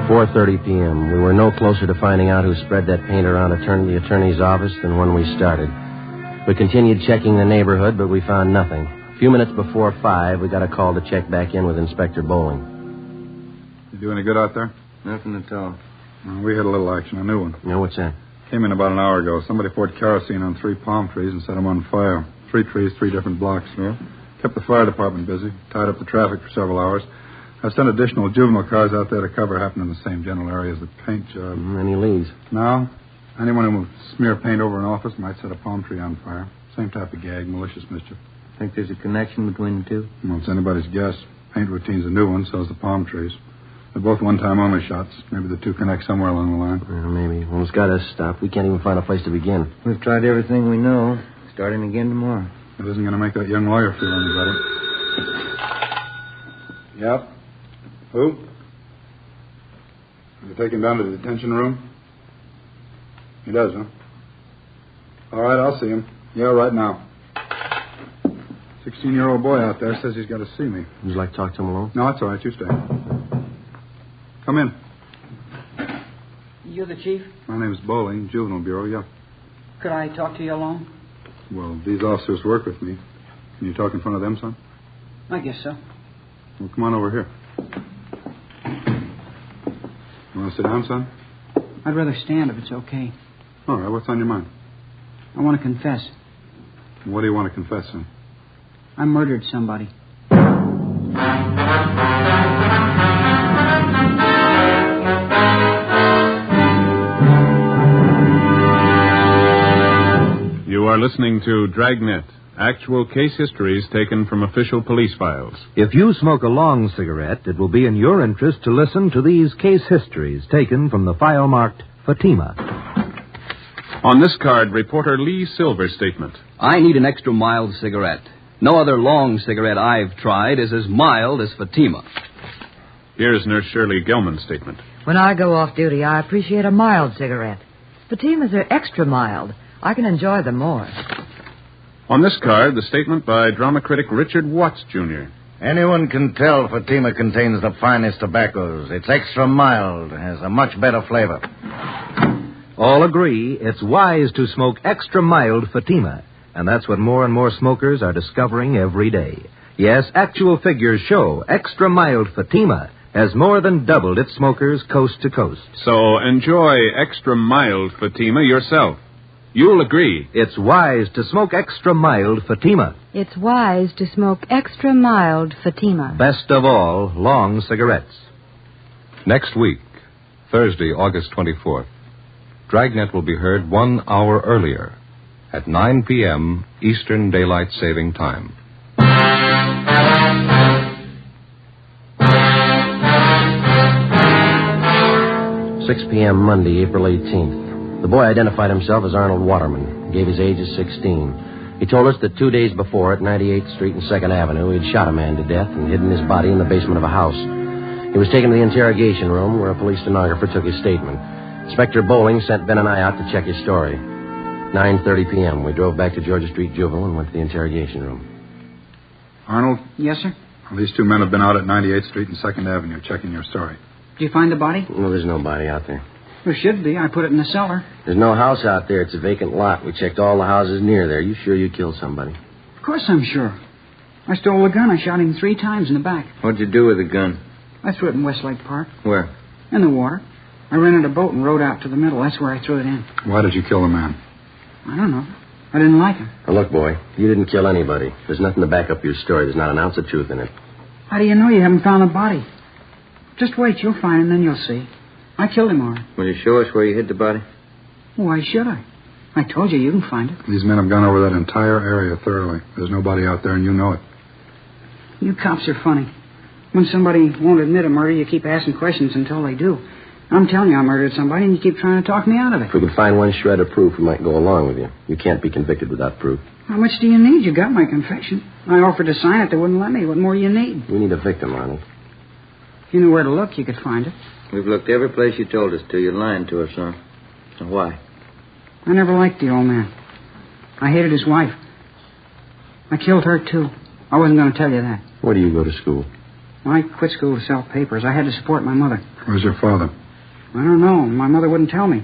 4:30 p.m. We were no closer to finding out who spread that paint around the attorney's office than when we started. We continued checking the neighborhood, but we found nothing. A few minutes before 5, we got a call to check back in with Inspector Bowling. You do any good out there? Nothing at all. We had a little action, a new one. Yeah, what's that? Came in about an hour ago. Somebody poured kerosene on 3 palm trees and set them on fire. 3 trees, 3 different blocks. Yeah. Kept the fire department busy. Tied up the traffic for several hours. I sent additional juvenile cars out there to cover, happened in the same general area as the paint job. Any leads? No. Anyone who would smear paint over an office might set a palm tree on fire. Same type of gag, malicious mischief. Think there's a connection between the two? Well, it's anybody's guess. Paint routine's a new one, so's the palm trees. They're both one-time only shots. Maybe the two connect somewhere along the line. Yeah, maybe. Well, it's got us stopped. We can't even find a place to begin. We've tried everything we know. Starting again tomorrow. It isn't going to make that young lawyer feel any better. Yep. Who? You take him down to the detention room? He does, huh? All right, I'll see him. Yeah, right now. 16-year-old boy out there says he's got to see me. Would you like to talk to him alone? No, that's all right. You stay. Come in. You're the chief? My name's Bowling, Juvenile Bureau, yeah. Could I talk to you alone? Well, these officers work with me. Can you talk in front of them, son? I guess so. Well, come on over here. You want to sit down, son? I'd rather stand if it's okay. All right, what's on your mind? I want to confess. What do you want to confess, son? I murdered somebody. You are listening to Dragnet, actual case histories taken from official police files. If you smoke a long cigarette, it will be in your interest to listen to these case histories taken from the file marked Fatima. On this card, reporter Lee Silver's statement. I need an extra mild cigarette. No other long cigarette I've tried is as mild as Fatima. Here's Nurse Shirley Gelman's statement. When I go off duty, I appreciate a mild cigarette. Fatimas are extra mild. I can enjoy them more. On this card, the statement by drama critic Richard Watts, Jr. Anyone can tell Fatima contains the finest tobaccos. It's extra mild, has a much better flavor. All agree it's wise to smoke extra mild Fatima, and that's what more and more smokers are discovering every day. Yes, actual figures show extra mild Fatima has more than doubled its smokers coast to coast. So enjoy extra mild Fatima yourself. You'll agree. It's wise to smoke extra mild Fatima. It's wise to smoke extra mild Fatima. Best of all, long cigarettes. Next week, Thursday, August 24th, Dragnet will be heard 1 hour earlier at 9 p.m. Eastern Daylight Saving Time. 6 p.m. Monday, April 18th. The boy identified himself as Arnold Waterman, gave his age as 16. He told us that 2 days before at 98th Street and 2nd Avenue, he had shot a man to death and hidden his body in the basement of a house. He was taken to the interrogation room where a police stenographer took his statement. Inspector Bowling sent Ben and I out to check his story. 9:30 p.m. We drove back to Georgia Street Juvenile and went to the interrogation room. Arnold? Yes, sir? Well, these two men have been out at 98th Street and 2nd Avenue checking your story. Did you find the body? No, there's no body out there. There should be. I put it in the cellar. There's no house out there. It's a vacant lot. We checked all the houses near there. You sure you killed somebody? Of course I'm sure. I stole the gun. I shot him 3 times in the back. What'd you do with the gun? I threw it in Westlake Park. Where? In the water. I rented a boat and rowed out to the middle. That's where I threw it in. Why did you kill the man? I don't know. I didn't like him. Now, look, boy, you didn't kill anybody. There's nothing to back up your story. There's not an ounce of truth in it. How do you know you haven't found the body? Just wait. You'll find him, then you'll see. I killed him, all right. Will you show us where you hid the body? Why should I? I told you can find it. These men have gone over that entire area thoroughly. There's nobody out there, and you know it. You cops are funny. When somebody won't admit a murder, you keep asking questions until they do. I'm telling you I murdered somebody, and you keep trying to talk me out of it. If we can find one shred of proof, we might go along with you. You can't be convicted without proof. How much do you need? You got my confession. I offered to sign it. They wouldn't let me. What more do you need? We need a victim, Arnold. you knew where to look, you could find it. We've looked every place you told us to. You're lying to us, son. And why? I never liked the old man. I hated his wife. I killed her, too. I wasn't going to tell you that. Where do you go to school? When I quit school to sell papers, I had to support my mother. Where's your father? I don't know. My mother wouldn't tell me.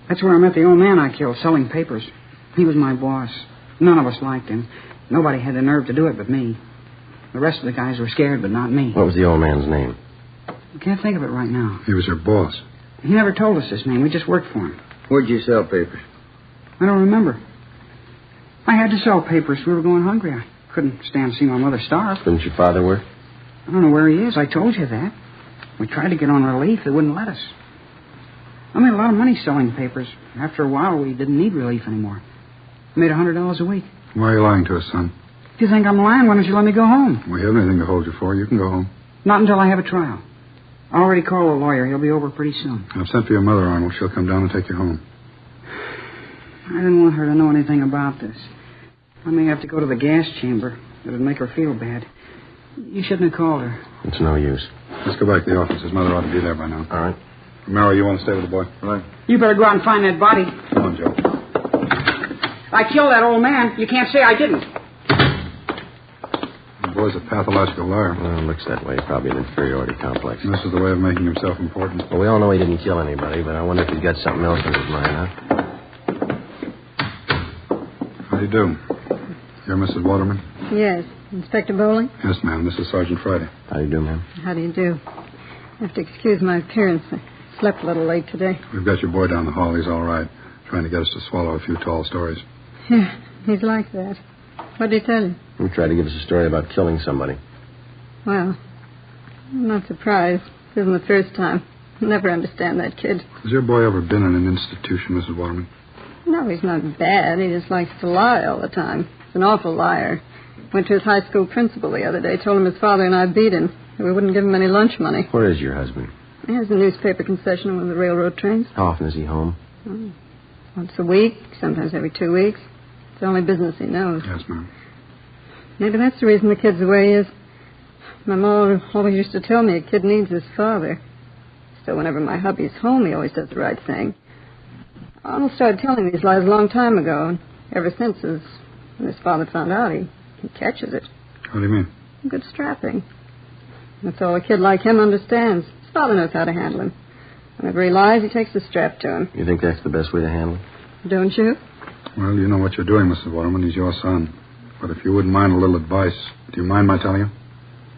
That's where I met the old man I killed, selling papers. He was my boss. None of us liked him. Nobody had the nerve to do it but me. The rest of the guys were scared, but not me. What was the old man's name? I can't think of it right now. He was your boss. He never told us his name. We just worked for him. Where'd you sell papers? I don't remember. I had to sell papers. We were going hungry. I couldn't stand to see my mother starve. Didn't your father work? I don't know where he is. I told you that. We tried to get on relief. They wouldn't let us. I made a lot of money selling papers. After a while, we didn't need relief anymore. I made $100 a week. Why are you lying to us, son? If you think I'm lying, why don't you let me go home? We haven't anything to hold you for. You can go home. Not until I have a trial. I already called a lawyer. He'll be over pretty soon. I've sent for your mother, Arnold. She'll come down and take you home. I didn't want her to know anything about this. I may have to go to the gas chamber. It would make her feel bad. You shouldn't have called her. It's no use. Let's go back to the office. His mother ought to be there by now. All right. Mary, you want to stay with the boy? All right. You better go out and find that body. Come on, Joe. I killed that old man. You can't say I didn't. The boy's a pathological liar. Well, it looks that way. Probably an inferiority complex. And this is the way of making himself important. Well, we all know he didn't kill anybody, but I wonder if he's got something else in his mind, huh? How do you do? You're Mrs. Waterman? Yes. Inspector Bowling? Yes, ma'am. This is Sergeant Friday. How do you do, ma'am? How do you do? You have to excuse my appearance. I slept a little late today. We've got your boy down the hall. He's all right. Trying to get us to swallow a few tall stories. Yeah, he's like that. What did he tell you? He tried to give us a story about killing somebody. Well, I'm not surprised. This isn't the first time. I'll never understand that kid. Has your boy ever been in an institution, Mrs. Waterman? No, he's not bad. He just likes to lie all the time. He's an awful liar. Went to his high school principal the other day, told him his father and I beat him. We wouldn't give him any lunch money. Where is your husband? He has a newspaper concession on one of the railroad trains. How often is he home? Oh, once a week, sometimes every 2 weeks. It's the only business he knows. Yes, ma'am. Maybe that's the reason the kid's the way he is. My mom always used to tell me a kid needs his father. So whenever my hubby's home, he always does the right thing. Arnold started telling these lies a long time ago, and ever since when his father found out, he catches it. What do you mean? Good strapping. That's all a kid like him understands. His father knows how to handle him. Whenever he lies, he takes the strap to him. You think that's the best way to handle it? Don't you? Well, you know what you're doing, Mrs. Waterman. He's your son. But if you wouldn't mind a little advice, do you mind my telling you?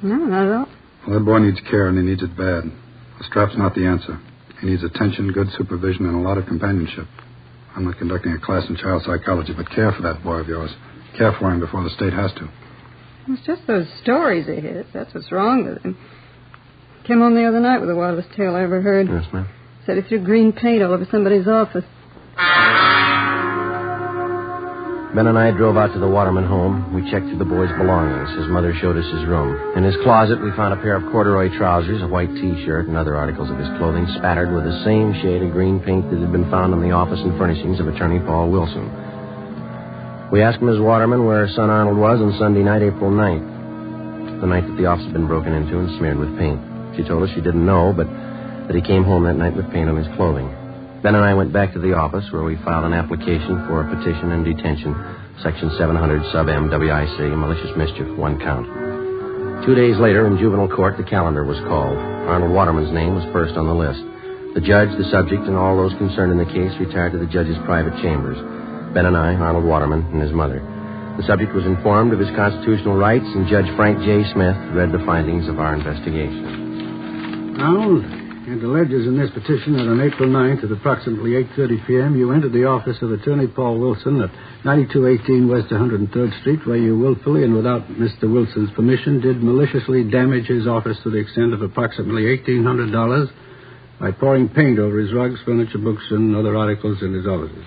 No, not at all. Well, that boy needs care, and he needs it bad. The strap's not the answer. He needs attention, good supervision, and a lot of companionship. I'm not conducting a class in child psychology, but care for that boy of yours. Care for him before the state has to. It's just those stories he hears. That's what's wrong with him. Came home the other night with the wildest tale I ever heard. Yes, ma'am. Said he threw green paint all over somebody's office. Ben and I drove out to the Waterman home. We checked through the boy's belongings. His mother showed us his room. In his closet, we found a pair of corduroy trousers, a white T-shirt, and other articles of his clothing spattered with the same shade of green paint that had been found in the office and furnishings of Attorney Paul Wilson. We asked Ms. Waterman where her son Arnold was on Sunday night, April 9th, the night that the office had been broken into and smeared with paint. She told us she didn't know, but that he came home that night with paint on his clothing. Ben and I went back to the office where we filed an application for a petition and detention, Section 700 sub M WIC, malicious mischief, 1 count. 2 days later, in juvenile court, the calendar was called. Arnold Waterman's name was first on the list. The judge, the subject, and all those concerned in the case retired to the judge's private chambers. Ben and I, Arnold Waterman, and his mother. The subject was informed of his constitutional rights, and Judge Frank J. Smith read the findings of our investigation. Arnold, it alleges in this petition that on April 9th at approximately 8:30 p.m., you entered the office of Attorney Paul Wilson at 9218 West 103rd Street, where you willfully and without Mr. Wilson's permission did maliciously damage his office to the extent of approximately $1,800 by pouring paint over his rugs, furniture, books, and other articles in his offices.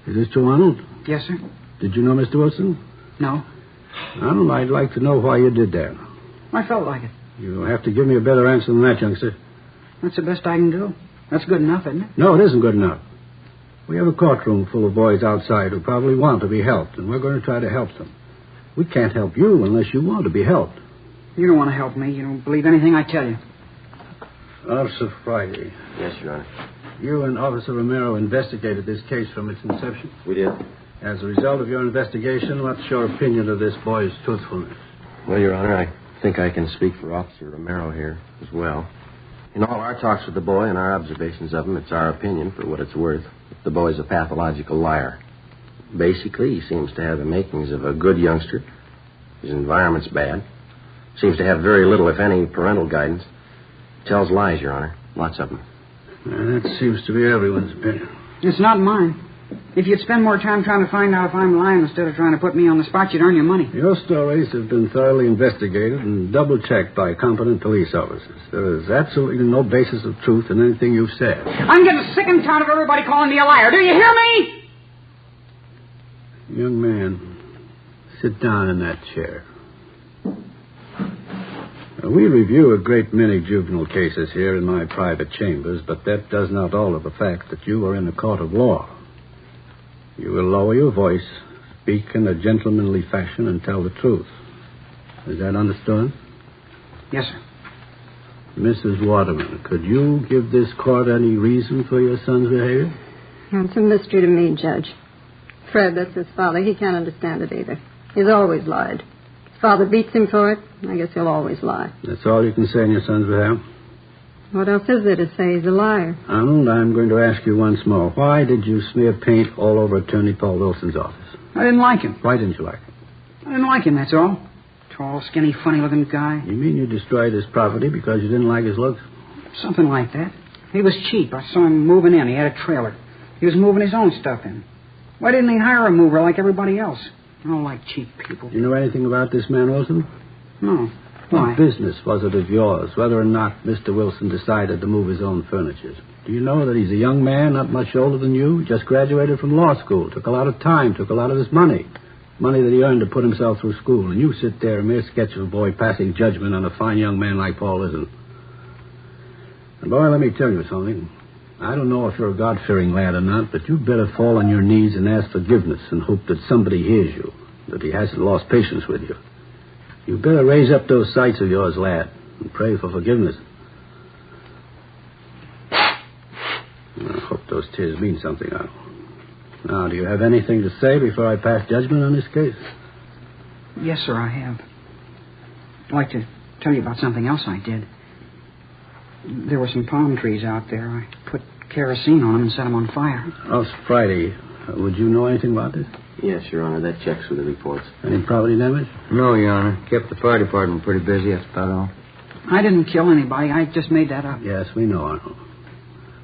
Is this true, Arnold? Yes, sir. Did you know Mr. Wilson? No. Arnold, I'd like to know why you did that. I felt like it. You'll have to give me a better answer than that, youngster. That's the best I can do. That's good enough, isn't it? No, it isn't good enough. We have a courtroom full of boys outside who probably want to be helped, and we're going to try to help them. We can't help you unless you want to be helped. You don't want to help me. You don't believe anything I tell you. Officer Friday. Yes, Your Honor. You and Officer Romero investigated this case from its inception? We did. As a result of your investigation, what's your opinion of this boy's truthfulness? Well, Your Honor, I think I can speak for Officer Romero here as well. In all our talks with the boy and our observations of him, it's our opinion, for what it's worth, that the boy's a pathological liar. Basically, he seems to have the makings of a good youngster. His environment's bad. Seems to have very little, if any, parental guidance. Tells lies, Your Honor. Lots of them. That seems to be everyone's opinion. It's not mine. If you'd spend more time trying to find out if I'm lying instead of trying to put me on the spot, you'd earn your money. Your stories have been thoroughly investigated and double-checked by competent police officers. There is absolutely no basis of truth in anything you've said. I'm getting sick and tired of everybody calling me a liar. Do you hear me? Young man, sit down in that chair. We review a great many juvenile cases here in my private chambers, but that does not alter the fact that you are in a court of law. You will lower your voice, speak in a gentlemanly fashion, and tell the truth. Is that understood? Yes, sir. Mrs. Waterman, could you give this court any reason for your son's behavior? It's a mystery to me, Judge. Fred, that's his father. He can't understand it either. He's always lied. His father beats him for it. I guess he'll always lie. That's all you can say in your son's behalf? What else is there to say? He's a liar. Arnold, I'm going to ask you once more. Why did you smear paint all over Attorney Paul Wilson's office? I didn't like him. Why didn't you like him? I didn't like him, that's all. Tall, skinny, funny-looking guy. You mean you destroyed his property because you didn't like his looks? Something like that. He was cheap. I saw him moving in. He had a trailer. He was moving his own stuff in. Why didn't he hire a mover like everybody else? I don't like cheap people. Do you know anything about this man, Wilson? No. Why? What business was it of yours, whether or not Mr. Wilson decided to move his own furniture? Do you know that he's a young man, not much older than you, just graduated from law school, took a lot of time, took a lot of his money that he earned to put himself through school, and you sit there, a mere sketch of a boy passing judgment on a fine young man like Paul Wilson. And, boy, let me tell you something. I don't know if you're a God-fearing lad or not, but you'd better fall on your knees and ask forgiveness and hope that somebody hears you, that he hasn't lost patience with you. You better raise up those sights of yours, lad, and pray for forgiveness. I hope those tears mean something. Now, do you have anything to say before I pass judgment on this case? Yes, sir, I have. I'd like to tell you about something else I did. There were some palm trees out there. I put kerosene on them and set them on fire. Oh, Friday. Would you know anything about this? Yes, Your Honor. That checks with the reports. Any property damage? No, Your Honor. Kept the fire department pretty busy. That's about all. I didn't kill anybody. I just made that up. Yes, we know, Arnold.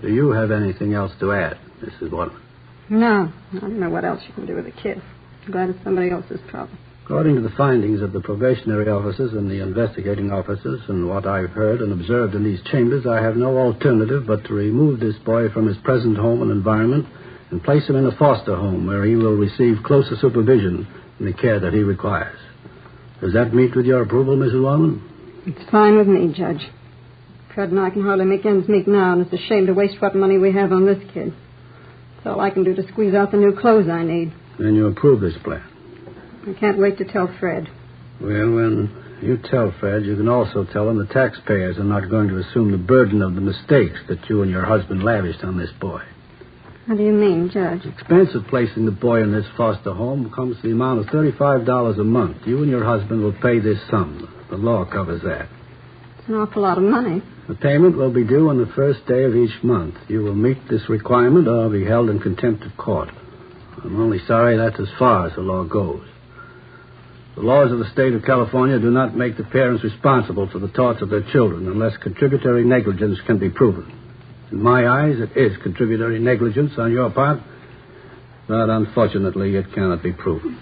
Do you have anything else to add, Mrs. Waterman? No. I don't know what else you can do with a kid. I'm glad it's somebody else's problem. According to the findings of the probationary officers and the investigating officers and what I've heard and observed in these chambers, I have no alternative but to remove this boy from his present home and environment and place him in a foster home where he will receive closer supervision and the care that he requires. Does that meet with your approval, Mrs. Waterman? It's fine with me, Judge. Fred and I can hardly make ends meet now, and it's a shame to waste what money we have on this kid. It's all I can do to squeeze out the new clothes I need. Then you approve this plan? I can't wait to tell Fred. Well, when you tell Fred, you can also tell him the taxpayers are not going to assume the burden of the mistakes that you and your husband lavished on this boy. What do you mean, Judge? The expense of placing the boy in this foster home comes to the amount of $35 a month. You and your husband will pay this sum. The law covers that. It's an awful lot of money. The payment will be due on the first day of each month. You will meet this requirement or be held in contempt of court. I'm only sorry that's as far as the law goes. The laws of the state of California do not make the parents responsible for the torts of their children unless contributory negligence can be proven. In my eyes, it is contributory negligence on your part, but unfortunately it cannot be proven.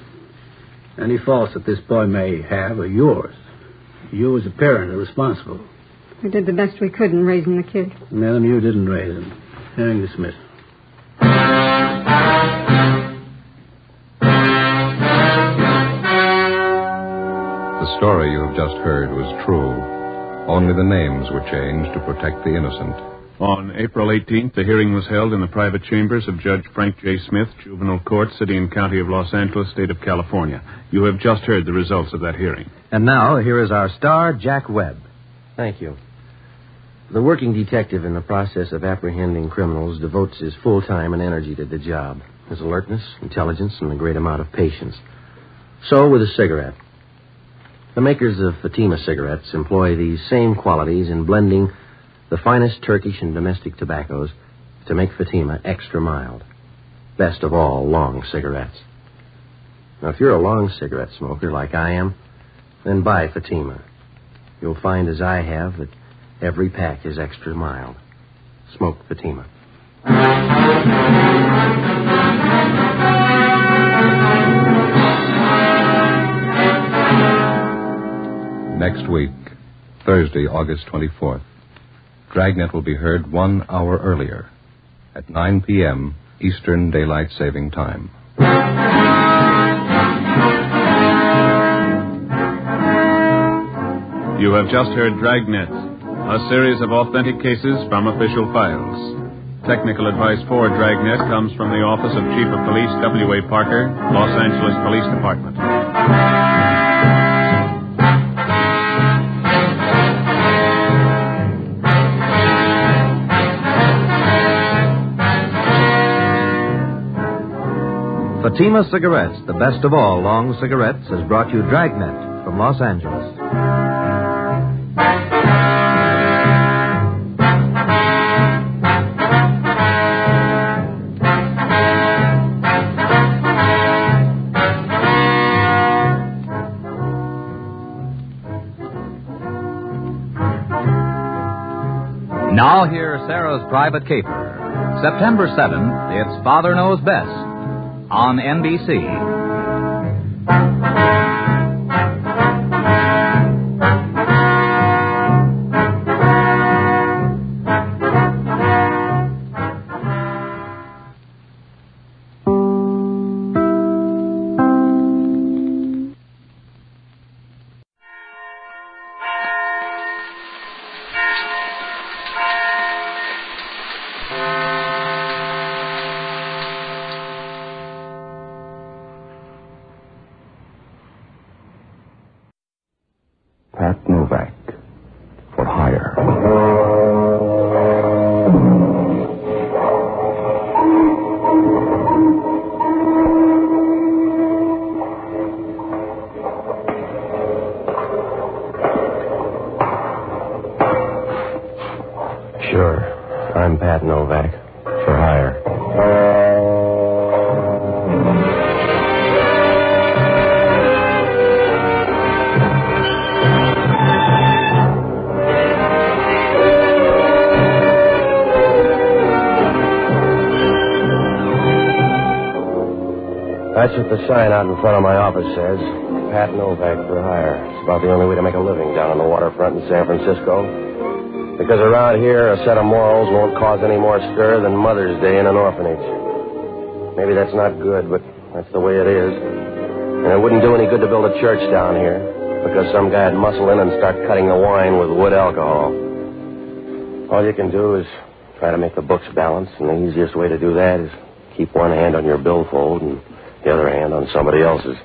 Any faults that this boy may have are yours. You as a parent are responsible. We did the best we could in raising the kid. Madam, you didn't raise him. Hearing dismissed. The story you have just heard was true. Only the names were changed to protect the innocent. On April 18th, the hearing was held in the private chambers of Judge Frank J. Smith, Juvenile Court, City and County of Los Angeles, State of California. You have just heard the results of that hearing. And now, here is our star, Jack Webb. Thank you. The working detective in the process of apprehending criminals devotes his full time and energy to the job. His alertness, intelligence, and a great amount of patience. So with a cigarette. The makers of Fatima cigarettes employ these same qualities in blending the finest Turkish and domestic tobaccos to make Fatima extra mild. Best of all, long cigarettes. Now, if you're a long cigarette smoker like I am, then buy Fatima. You'll find, as I have, that every pack is extra mild. Smoke Fatima. Next week, Thursday, August 24th, Dragnet will be heard 1 hour earlier at 9 p.m. Eastern Daylight Saving Time. You have just heard Dragnet, a series of authentic cases from official files. Technical advice for Dragnet comes from the Office of Chief of Police W.A. Parker, Los Angeles Police Department. Fatima Cigarettes, the best of all long cigarettes, has brought you Dragnet from Los Angeles. Now hear Sarah's Private Caper. September 7th, it's Father Knows Best on NBC. Novak, for hire. Sure. I'm Pat Novak, for hire. That's what the sign out in front of my office says. Pat Novak for hire. It's about the only way to make a living down on the waterfront in San Francisco. Because around here, a set of morals won't cause any more stir than Mother's Day in an orphanage. Maybe that's not good, but that's the way it is. And it wouldn't do any good to build a church down here, because some guy'd muscle in and start cutting the wine with wood alcohol. All you can do is try to make the books balance, and the easiest way to do that is keep one hand on your billfold and the other hand on somebody else's.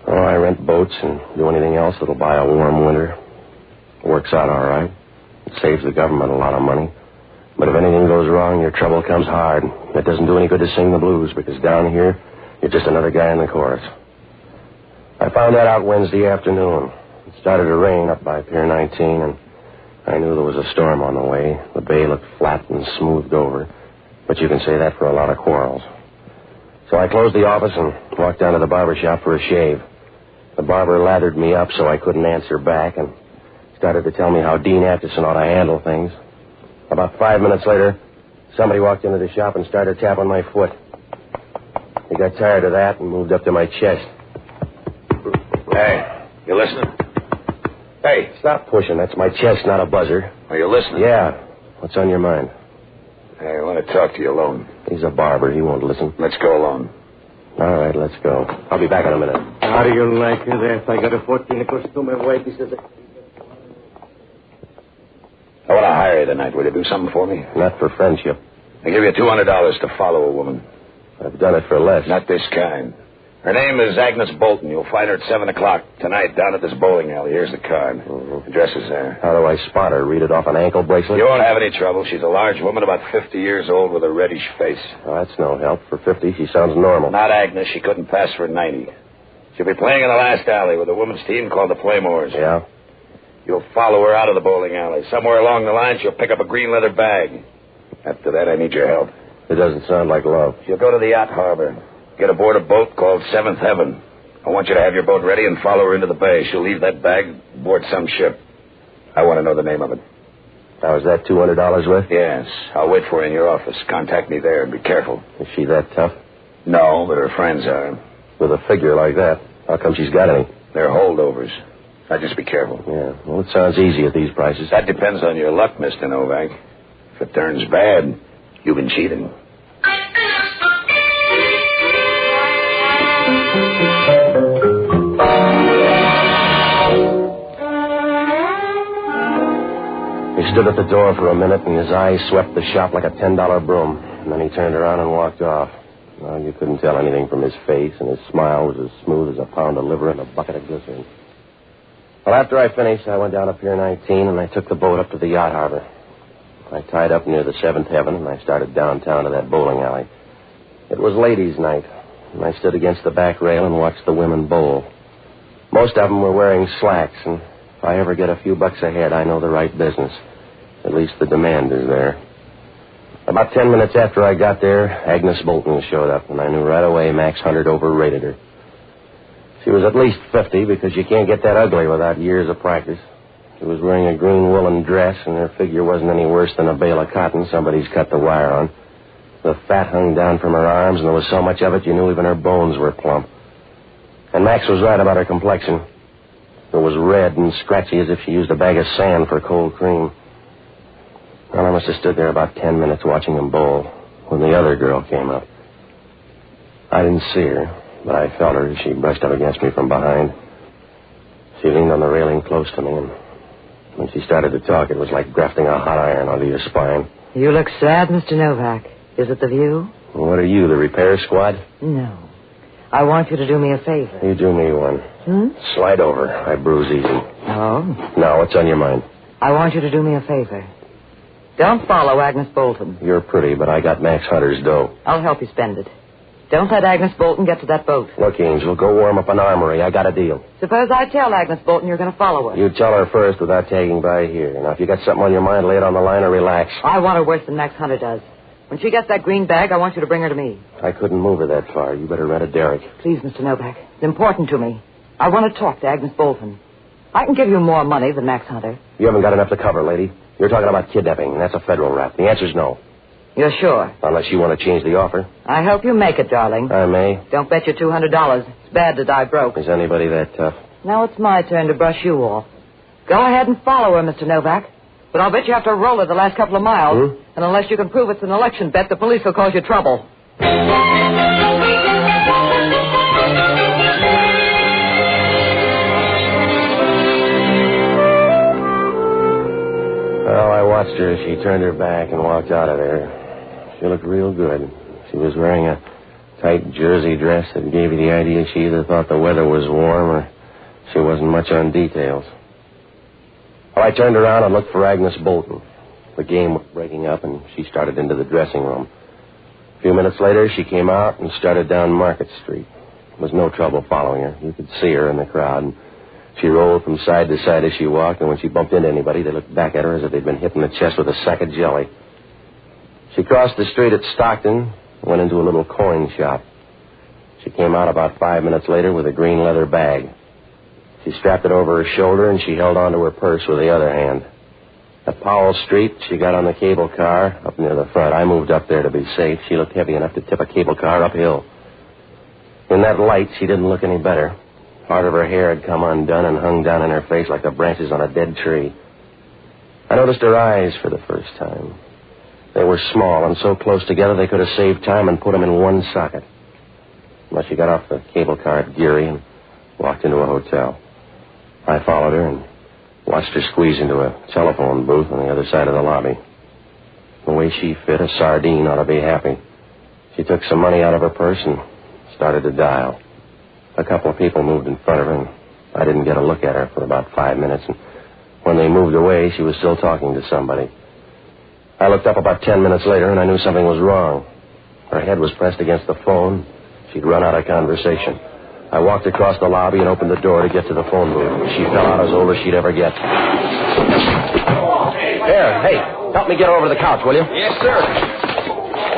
Oh, I rent boats and do anything else that'll buy a warm winter. It works out all right. It saves the government a lot of money. But if anything goes wrong, your trouble comes hard. It doesn't do any good to sing the blues, because down here, you're just another guy in the chorus. I found that out Wednesday afternoon. It started to rain up by Pier 19, and I knew there was a storm on the way. The bay looked flat and smoothed over. But you can say that for a lot of quarrels. So I closed the office and walked down to the barber shop for a shave. The barber lathered me up so I couldn't answer back and started to tell me how Dean Atchison ought to handle things. About 5 minutes later, somebody walked into the shop and started tapping my foot. He got tired of that and moved up to my chest. Hey, you listening? Hey, stop pushing. That's my chest, not a buzzer. Are you listening? Yeah. What's on your mind? Hey, I want to talk to you alone. He's a barber. He won't listen. Let's go alone. All right, let's go. I'll be back in a minute. How do you like it? I got a 14 costume wife. He says... I want to hire you tonight. Will you do something for me? Not for friendship. I give you $200 to follow a woman. I've done it for less. Not this kind. Her name is Agnes Bolton. You'll find her at 7 o'clock tonight down at this bowling alley. Here's the card. Address is there. How do I spot her? Read it off an ankle bracelet? You won't have any trouble. She's a large woman, about 50 years old, with a reddish face. Oh, that's no help. For 50, she sounds normal. Not Agnes. She couldn't pass for 90. She'll be playing in the last alley with a women's team called the Playmores. Yeah? You'll follow her out of the bowling alley. Somewhere along the line, she'll pick up a green leather bag. After that, I need your help. It doesn't sound like love. She'll go to the yacht harbor. Get aboard a boat called Seventh Heaven. I want you to have your boat ready and follow her into the bay. She'll leave that bag aboard some ship. I want to know the name of it. Now, is that $200 worth? Yes. I'll wait for you in your office. Contact me there and be careful. Is she that tough? No, but her friends are. With a figure like that, how come she's got any? They're holdovers. I'd just be careful. Yeah, well, it sounds easy at these prices. That depends on your luck, Mr. Novak. If it turns bad, you've been cheating. He stood at the door for a minute, and his eyes swept the shop like a $10 broom. And then he turned around and walked off. Well, you couldn't tell anything from his face, and his smile was as smooth as a pound of liver in a bucket of glycerin. Well, after I finished, I went down to Pier 19, and I took the boat up to the yacht harbor. I tied up near the Seventh Heaven, and I started downtown to that bowling alley. It was ladies' night, and I stood against the back rail and watched the women bowl. Most of them were wearing slacks, and if I ever get a few bucks ahead, I know the right business. At least the demand is there. About 10 minutes after I got there, Agnes Bolton showed up, and I knew right away Max Hunter overrated her. She was at least 50, because you can't get that ugly without years of practice. She was wearing a green woolen dress, and her figure wasn't any worse than a bale of cotton somebody's cut the wire on. The fat hung down from her arms, and there was so much of it you knew even her bones were plump. And Max was right about her complexion. It was red and scratchy as if she used a bag of sand for cold cream. Well, I must have stood there about 10 minutes watching them bowl when the other girl came up. I didn't see her, but I felt her as she brushed up against me from behind. She leaned on the railing close to me, and when she started to talk, it was like grafting a hot iron onto your spine. You look sad, Mr. Novak. Is it the view? What are you, the repair squad? No. I want you to do me a favor. You do me one. Slide over. I bruise easy. Oh? Now, what's on your mind? I want you to do me a favor. Don't follow Agnes Bolton. You're pretty, but I got Max Hunter's dough. I'll help you spend it. Don't let Agnes Bolton get to that boat. Look, Angel, go warm up an armory. I got a deal. Suppose I tell Agnes Bolton you're going to follow her. You tell her first without tagging by here. Now, if you got something on your mind, lay it on the line or relax. I want her worse than Max Hunter does. When she gets that green bag, I want you to bring her to me. I couldn't move her that far. You better rent a derrick. Please, Mr. Novak. It's important to me. I want to talk to Agnes Bolton. I can give you more money than Max Hunter. You haven't got enough to cover, lady. You're talking about kidnapping, and that's a federal rap. The answer's no. You're sure? Unless you want to change the offer. I hope you make it, darling. I may. Don't bet your $200. It's bad to die broke. Is anybody that tough? Now it's my turn to brush you off. Go ahead and follow her, Mr. Novak. But I'll bet you have to roll her the last couple of miles. And unless you can prove it's an election bet, the police will cause you trouble. Well, I watched her as she turned her back and walked out of there. She looked real good. She was wearing a tight jersey dress that gave you the idea she either thought the weather was warm or she wasn't much on details. Well, I turned around and looked for Agnes Bolton. The game was breaking up, and she started into the dressing room. A few minutes later, she came out and started down Market Street. There was no trouble following her. You could see her in the crowd. And she rolled from side to side as she walked, and when she bumped into anybody, they looked back at her as if they'd been hit in the chest with a sack of jelly. She crossed the street at Stockton, went into a little coin shop. She came out about 5 minutes later with a green leather bag. She strapped it over her shoulder, and she held onto her purse with the other hand. At Powell Street, she got on the cable car up near the front. I moved up there to be safe. She looked heavy enough to tip a cable car uphill. In that light, she didn't look any better. Part of her hair had come undone and hung down in her face like the branches on a dead tree. I noticed her eyes for the first time. They were small and so close together they could have saved time and put them in one socket. Well, she got off the cable car at Geary and walked into a hotel. I followed her, and Watched her squeeze into a telephone booth on the other side of the lobby. The way she fit a sardine ought to be happy. She took some money out of her purse and started to dial. A couple of people moved in front of her, and I didn't get a look at her for about 5 minutes. And when they moved away, she was still talking to somebody. I looked up about 10 minutes later, and I knew something was wrong. Her head was pressed against the phone. She'd run out of conversation. I walked across the lobby and opened the door to get to the phone booth. She fell out as over as she'd ever get. There, hey, help me get her over to the couch, will you? Yes, sir.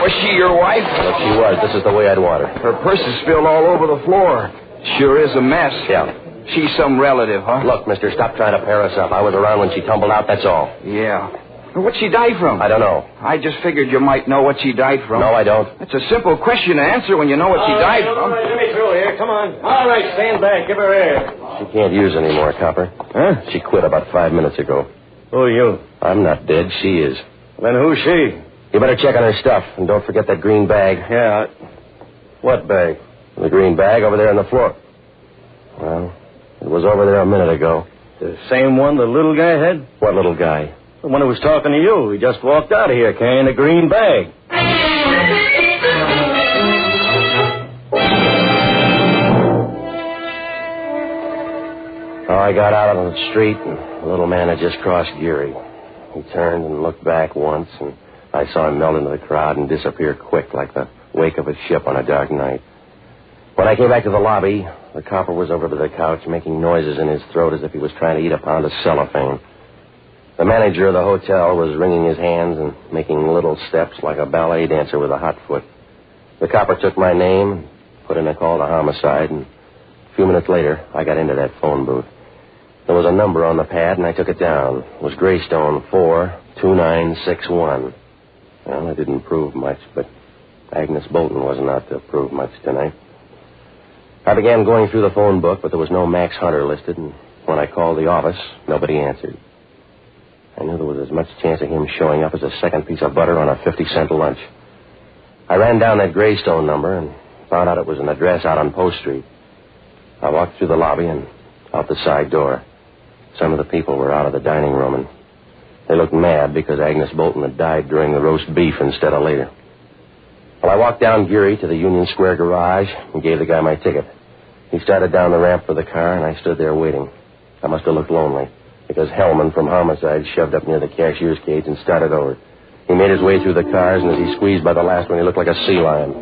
Was she your wife? If she was, this is the way I'd want her. Her purse is spilled all over the floor. Sure is a mess. Yeah. She's some relative, huh? Look, mister, stop trying to pair us up. I was around when she tumbled out, that's all. Yeah. What'd she die from? I don't know. I just figured you might know what she died from. No, I don't. It's a simple question to answer when you know what she died from. All right, let me through here. Come on. All right, stand back. Give her air. She can't use anymore, Copper. Huh? She quit about 5 minutes ago. Who are you? I'm not dead. She is. Then who's she? You better check on her stuff, and don't forget that green bag. Yeah. What bag? The green bag over there on the floor. Well, it was over there a minute ago. The same one the little guy had? What little guy? The one who was talking to you. He just walked out of here carrying a green bag. Oh, I got out on the street, and the little man had just crossed Geary. He turned and looked back once, and I saw him melt into the crowd and disappear quick like the wake of a ship on a dark night. When I came back to the lobby, the copper was over to the couch making noises in his throat as if he was trying to eat a pound of cellophane. The manager of the hotel was wringing his hands and making little steps like a ballet dancer with a hot foot. The copper took my name and put in a call to homicide, and a few minutes later, I got into that phone booth. There was a number on the pad, and I took it down. It was Greystone 42961. Well, it didn't prove much, but Agnes Bolton wasn't out to prove much tonight. I began going through the phone book, but there was no Max Hunter listed, and when I called the office, nobody answered. I knew there was as much chance of him showing up as a second piece of butter on a 50-cent lunch. I ran down that Greystone number and found out it was an address out on Post Street. I walked through the lobby and out the side door. Some of the people were out of the dining room, and they looked mad because Agnes Bolton had died during the roast beef instead of later. Well, I walked down Geary to the Union Square garage and gave the guy my ticket. He started down the ramp for the car, and I stood there waiting. I must have looked lonely, because Hellman from Homicide shoved up near the cashier's cage and started over. He made his way through the cars, and as he squeezed by the last one, he looked like a sea lion.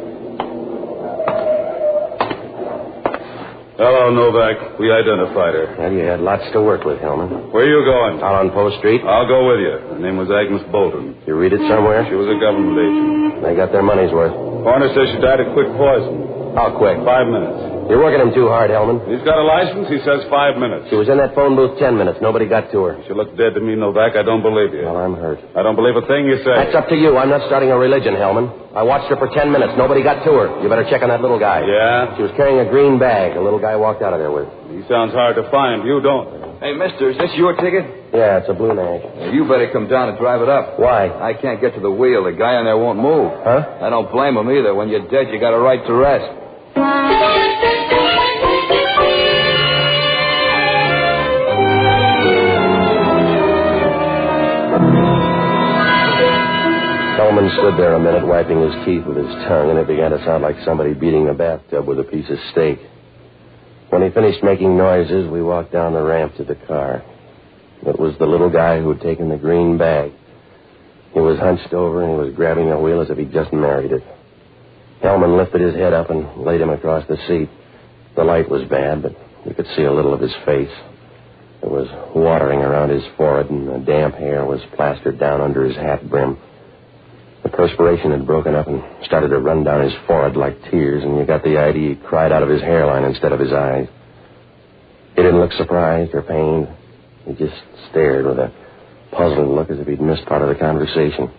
Hello, Novak. We identified her. Well, you had lots to work with, Hellman. Where are you going? Out on Post Street. I'll go with you. Her name was Agnes Bolton. You read it somewhere? She was a government agent. They got their money's worth. Coroner says she died of quick poison. How quick? 5 minutes. You're working him too hard, Hellman. He's got a license. He says 5 minutes. She was in that phone booth 10 minutes. Nobody got to her. She looked dead to me, Novak. I don't believe you. Well, I'm hurt. I don't believe a thing you say. That's up to you. I'm not starting a religion, Hellman. I watched her for 10 minutes. Nobody got to her. You better check on that little guy. Yeah? She was carrying a green bag. A little guy walked out of there with her. He sounds hard to find. You don't. Hey, mister, is this your ticket? Yeah, it's a blue nag. You better come down and drive it up. Why? I can't get to the wheel. The guy on there won't move. Huh? I don't blame him either. When you're dead, you got a right to rest. Hellman stood there a minute, wiping his teeth with his tongue, and it began to sound like somebody beating a bathtub with a piece of steak. When he finished making noises, we walked down the ramp to the car. It was the little guy who had taken the green bag. He was hunched over, and he was grabbing the wheel as if he'd just married it. Hellman lifted his head up and laid him across the seat. The light was bad, but you could see a little of his face. There was watering around his forehead, and the damp hair was plastered down under his hat brim. The perspiration had broken up and started to run down his forehead like tears, and you got the idea he cried out of his hairline instead of his eyes. He didn't look surprised or pained. He just stared with a puzzled look as if he'd missed part of the conversation.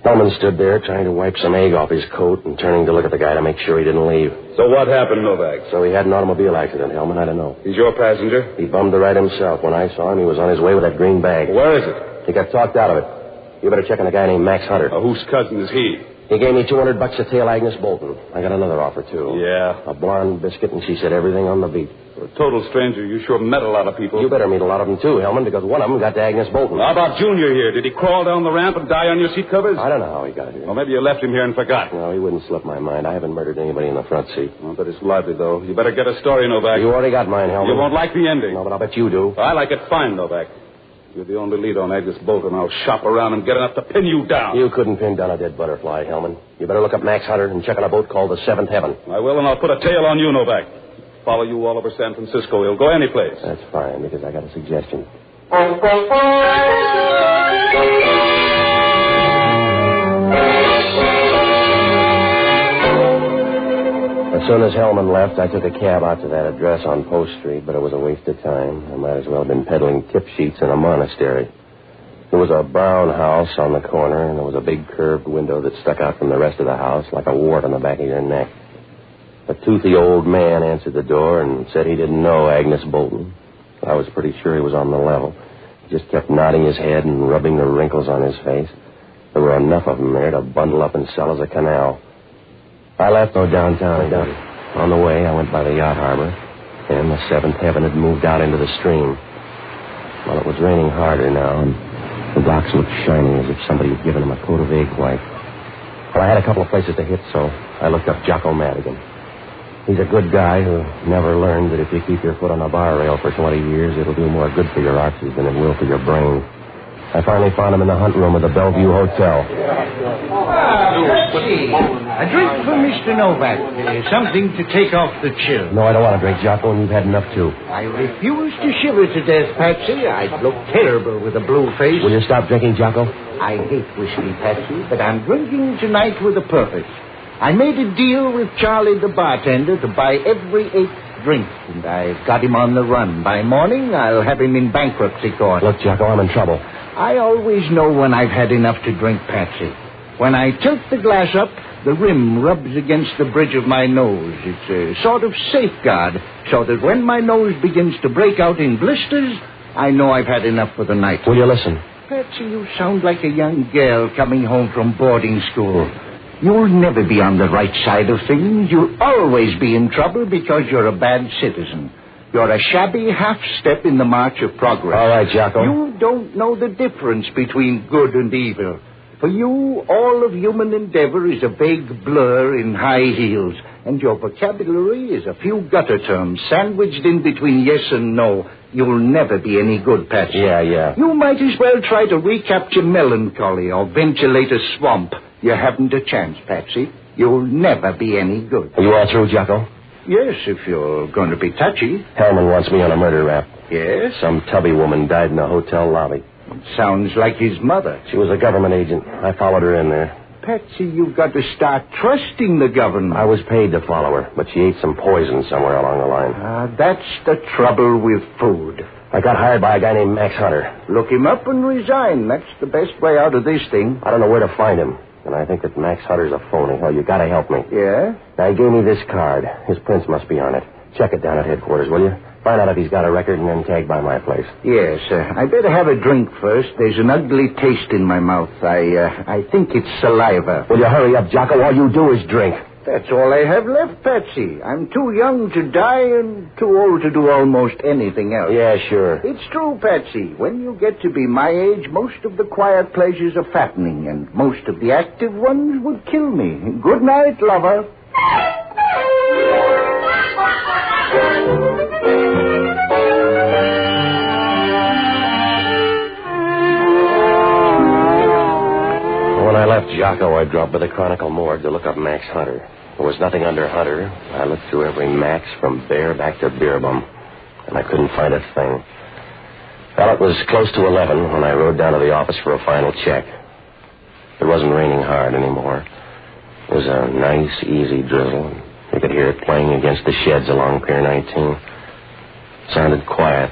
Hellman stood there trying to wipe some egg off his coat and turning to look at the guy to make sure he didn't leave. So what happened, Novak? So he had an automobile accident, Hellman. I don't know. He's your passenger? He bummed the ride himself. When I saw him, he was on his way with that green bag. Where is it? He got talked out of it. You better check on a guy named Max Hunter. Whose cousin is he? He gave me $200 to tail Agnes Bolton. I got another offer, too. Yeah? A blonde biscuit, and she said everything on the beat. For a total stranger, you sure met a lot of people. You better meet a lot of them, too, Hellman, because one of them got to Agnes Bolton. How about Junior here? Did he crawl down the ramp and die on your seat covers? I don't know how he got here. Well, maybe you left him here and forgot. No, he wouldn't slip my mind. I haven't murdered anybody in the front seat. Well, but it's lively, though. You better get a story, Novak. You already got mine, Hellman. You won't like the ending. No, but I'll bet you do. I like it fine, Novak. You're the only lead on Agnes Bolton. I'll shop around and get enough to pin you down. You couldn't pin down a dead butterfly, Hellman. You better look up Max Hunter and check on a boat called the Seventh Heaven. I will, and I'll put a tail on you, Novak. Follow you all over San Francisco. He'll go any place. That's fine, because I got a suggestion. As soon as Hellman left, I took a cab out to that address on Post Street, but it was a waste of time. I might as well have been peddling tip sheets in a monastery. There was a brown house on the corner, and there was a big curved window that stuck out from the rest of the house like a wart on the back of your neck. A toothy old man answered the door and said he didn't know Agnes Bolton. I was pretty sure he was on the level. He just kept nodding his head and rubbing the wrinkles on his face. There were enough of them there to bundle up and sell as a canal. I left downtown. On the way, I went by the yacht harbor, and the Seventh Heaven had moved out into the stream. Well, it was raining harder now, and the docks looked shiny as if somebody had given them a coat of egg white. Well, I had a couple of places to hit, so I looked up Jocko Madigan. He's a good guy who never learned that if you keep your foot on a bar rail for 20 years, it'll do more good for your arches than it will for your brain. I finally found him in the hunt room of the Bellevue Hotel. A drink for Mr. Novak. Something to take off the chill. No, I don't want to drink, Jocko, and you've had enough, too. I refuse to shiver to death, Patsy. I'd look terrible with a blue face. Will you stop drinking, Jocko? I hate whiskey, Patsy, but I'm drinking tonight with a purpose. I made a deal with Charlie the bartender to buy every 8th drink, and I've got him on the run. By morning, I'll have him in bankruptcy court. Look, Jocko, I'm in trouble. I always know when I've had enough to drink, Patsy. When I tilt the glass up, the rim rubs against the bridge of my nose. It's a sort of safeguard, so that when my nose begins to break out in blisters, I know I've had enough for the night. Will you listen? Patsy, you sound like a young girl coming home from boarding school. You'll never be on the right side of things. You'll always be in trouble because you're a bad citizen. You're a shabby half-step in the march of progress. All right, Jocko. You don't know the difference between good and evil. For you, all of human endeavor is a vague blur in high heels, and your vocabulary is a few gutter terms sandwiched in between yes and no. You'll never be any good, Patsy. Yeah. You might as well try to recapture melancholy or ventilate a swamp. You haven't a chance, Patsy. You'll never be any good. Are you all through, Jocko? Yes, if you're going to be touchy. Hellman wants me on a murder rap. Yes? Some tubby woman died in the hotel lobby. Sounds like his mother. She was a government agent. I followed her in there. Patsy, you've got to start trusting the government. I was paid to follow her, but she ate some poison somewhere along the line. That's the trouble with food. I got hired by a guy named Max Hunter. Look him up and resign. That's the best way out of this thing. I don't know where to find him, and I think that Max Hunter's a phony. Hell, you got to help me. Yeah? Now, he gave me this card. His prints must be on it. Check it down at headquarters, will you? Find out if he's got a record and then tag by my place. Yes, I better have a drink first. There's an ugly taste in my mouth. I think it's saliva. Will you hurry up, Jocko? All you do is drink. That's all I have left, Patsy. I'm too young to die and too old to do almost anything else. Yeah, sure. It's true, Patsy. When you get to be my age, most of the quiet pleasures are fattening, and most of the active ones would kill me. Good night, lover. When I left Jocko, I dropped by the Chronicle morgue to look up Max Hunter. There was nothing under Hunter. I looked through every Max from Bear back to Beer Bum, and I couldn't find a thing. Well, it was close to 11 when I rode down to the office for a final check. It wasn't raining hard anymore. It was a nice, easy drizzle. You could hear it playing against the sheds along Pier 19. It sounded quiet,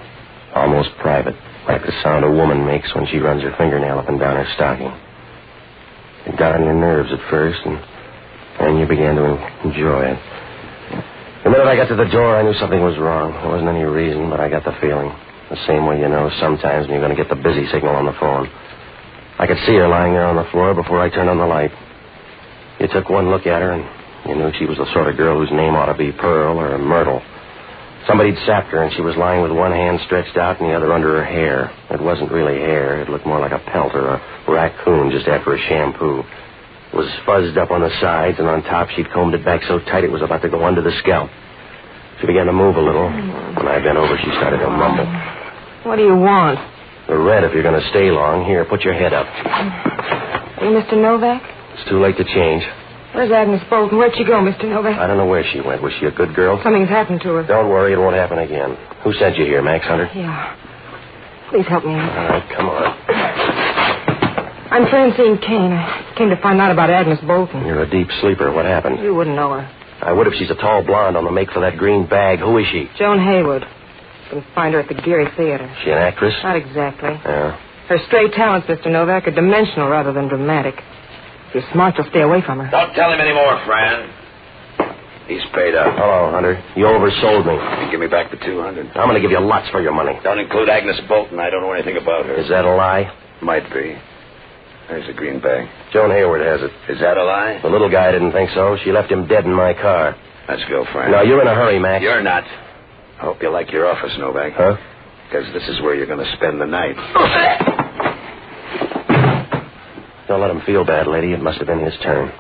almost private, like the sound a woman makes when she runs her fingernail up and down her stocking. It got on your nerves at first, and you began to enjoy it. The minute I got to the door, I knew something was wrong. There wasn't any reason, but I got the feeling. The same way you know sometimes when you're going to get the busy signal on the phone. I could see her lying there on the floor before I turned on the light. You took one look at her, and you knew she was the sort of girl whose name ought to be Pearl or Myrtle. Somebody'd sapped her, and she was lying with one hand stretched out and the other under her hair. It wasn't really hair. It looked more like a pelt or a raccoon just after a shampoo. It was fuzzed up on the sides, and on top she'd combed it back so tight it was about to go under the scalp. She began to move a little. When I bent over, she started to mumble. What do you want? The red, if you're going to stay long. Here, put your head up. Are you Mr. Novak? It's too late to change. Where's Agnes Bolton? Where'd she go, Mr. Novak? I don't know where she went. Was she a good girl? Something's happened to her. Don't worry, it won't happen again. Who sent you here, Max Hunter? Yeah. Please help me out. All right, come on. I'm Francine Kane. I came to find out about Agnes Bolton. You're a deep sleeper. What happened? You wouldn't know her. I would if she's a tall blonde on the make for that green bag. Who is she? Joan Hayward. You can find her at the Geary Theater. She an actress? Not exactly. Yeah. Her stray talents, Mr. Novak, are dimensional rather than dramatic. If you're smart, you'll stay away from her. Don't tell him anymore, Fran. He's paid up. Hello, Hunter. You oversold me. You give me back the $200. I'm going to give you lots for your money. Don't include Agnes Bolton. I don't know anything about her. Is that a lie? Might be. There's the green bag. Joan Hayward has it. Is that a lie? The little guy didn't think so. She left him dead in my car. Let's go, Fran. No, you're in a hurry, Max. You're not. I hope you like your office, Novak. Huh? Because this is where you're going to spend the night. Don't let him feel bad, lady. It must have been his turn.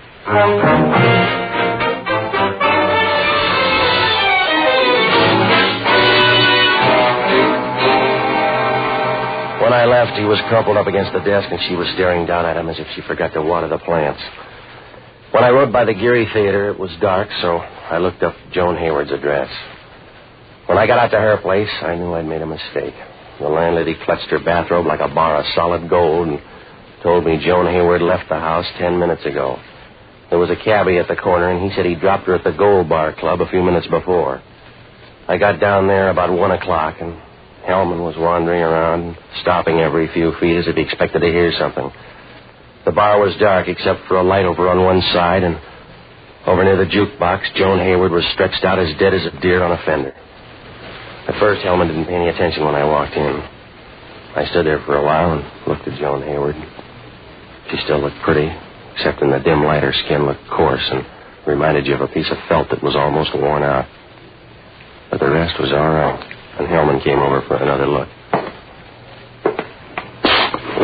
When I left, he was crumpled up against the desk, and she was staring down at him as if she forgot to water the plants. When I rode by the Geary Theater, it was dark, so I looked up Joan Hayward's address. When I got out to her place, I knew I'd made a mistake. The landlady clutched her bathrobe like a bar of solid gold and told me Joan Hayward left the house 10 minutes ago. There was a cabbie at the corner, and he said he dropped her at the Gold Bar Club a few minutes before. I got down there about 1 o'clock, and Hellman was wandering around, stopping every few feet as if he expected to hear something. The bar was dark except for a light over on one side, and over near the jukebox, Joan Hayward was stretched out as dead as a deer on a fender. At first, Hellman didn't pay any attention when I walked in. I stood there for a while and looked at Joan Hayward. She still looked pretty, except in the dim light her skin looked coarse and reminded you of a piece of felt that was almost worn out. But the rest was all right, and Hellman came over for another look.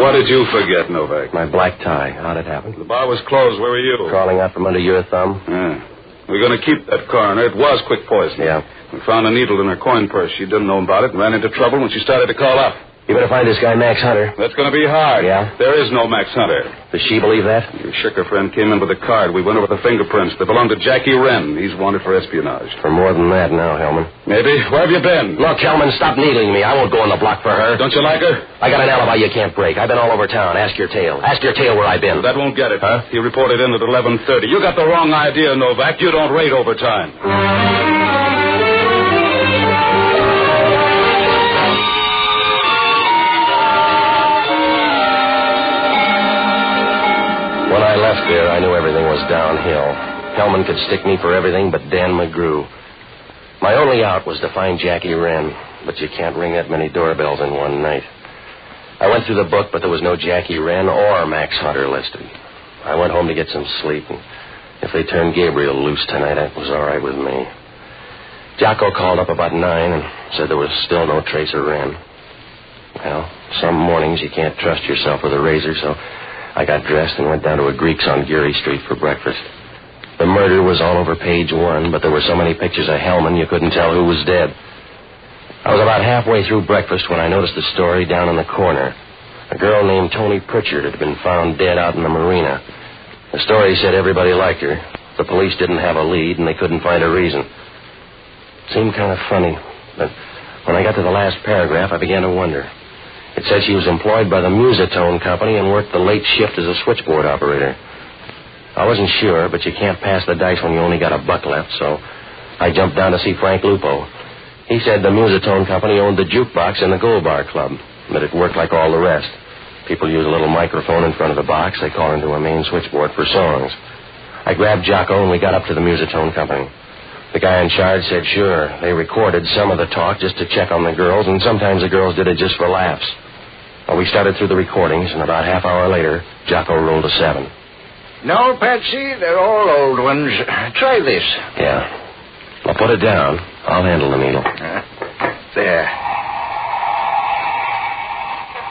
What did you forget, Novak? My black tie. How'd it happen? The bar was closed. Where were you? Crawling out from under your thumb. Yeah. We're going to keep that coroner. It was quick poison. Yeah. We found a needle in her coin purse. She didn't know about it and ran into trouble when she started to call up. You better find this guy, Max Hunter. That's going to be hard. Yeah? There is no Max Hunter. Does she believe that? Your Schicker friend came in with a card. We went over the fingerprints. They belong to Jackie Wren. He's wanted for espionage. For more than that now, Hellman. Maybe. Where have you been? Look, Hellman, stop needling me. I won't go on the block for her. Don't you like her? I got an alibi you can't break. I've been all over town. Ask your tail. Ask your tail where I've been. That won't get it. Huh? He reported in at 11:30. You got the wrong idea, Novak. You don't rate overtime. When I left there, I knew everything was downhill. Hellman could stick me for everything but Dan McGrew. My only out was to find Jackie Wren, but you can't ring that many doorbells in one night. I went through the book, but there was no Jackie Wren or Max Hunter listed. I went home to get some sleep, and if they turned Gabriel loose tonight, that was all right with me. Jocko called up about 9 and said there was still no trace of Wren. Well, some mornings you can't trust yourself with a razor, so I got dressed and went down to a Greek's on Geary Street for breakfast. The murder was all over page 1, but there were so many pictures of Hellman you couldn't tell who was dead. I was about halfway through breakfast when I noticed a story down in the corner. A girl named Toni Pritchard had been found dead out in the marina. The story said everybody liked her. The police didn't have a lead, and they couldn't find a reason. It seemed kind of funny, but when I got to the last paragraph, I began to wonder. It said she was employed by the Musitone Company and worked the late shift as a switchboard operator. I wasn't sure, but you can't pass the dice when you only got $1 left, so I jumped down to see Frank Lupo. He said the Musitone Company owned the jukebox and the Gold Bar Club, but it worked like all the rest. People use a little microphone in front of the box. They call into a main switchboard for songs. I grabbed Jocko, and we got up to the Musitone Company. The guy in charge said, sure, they recorded some of the talk just to check on the girls, and sometimes the girls did it just for laughs. Well, we started through the recordings, and about half hour later, Jocko rolled a 7. No, Patsy, they're all old ones. Try this. Yeah. I'll put it down. I'll handle the needle. There.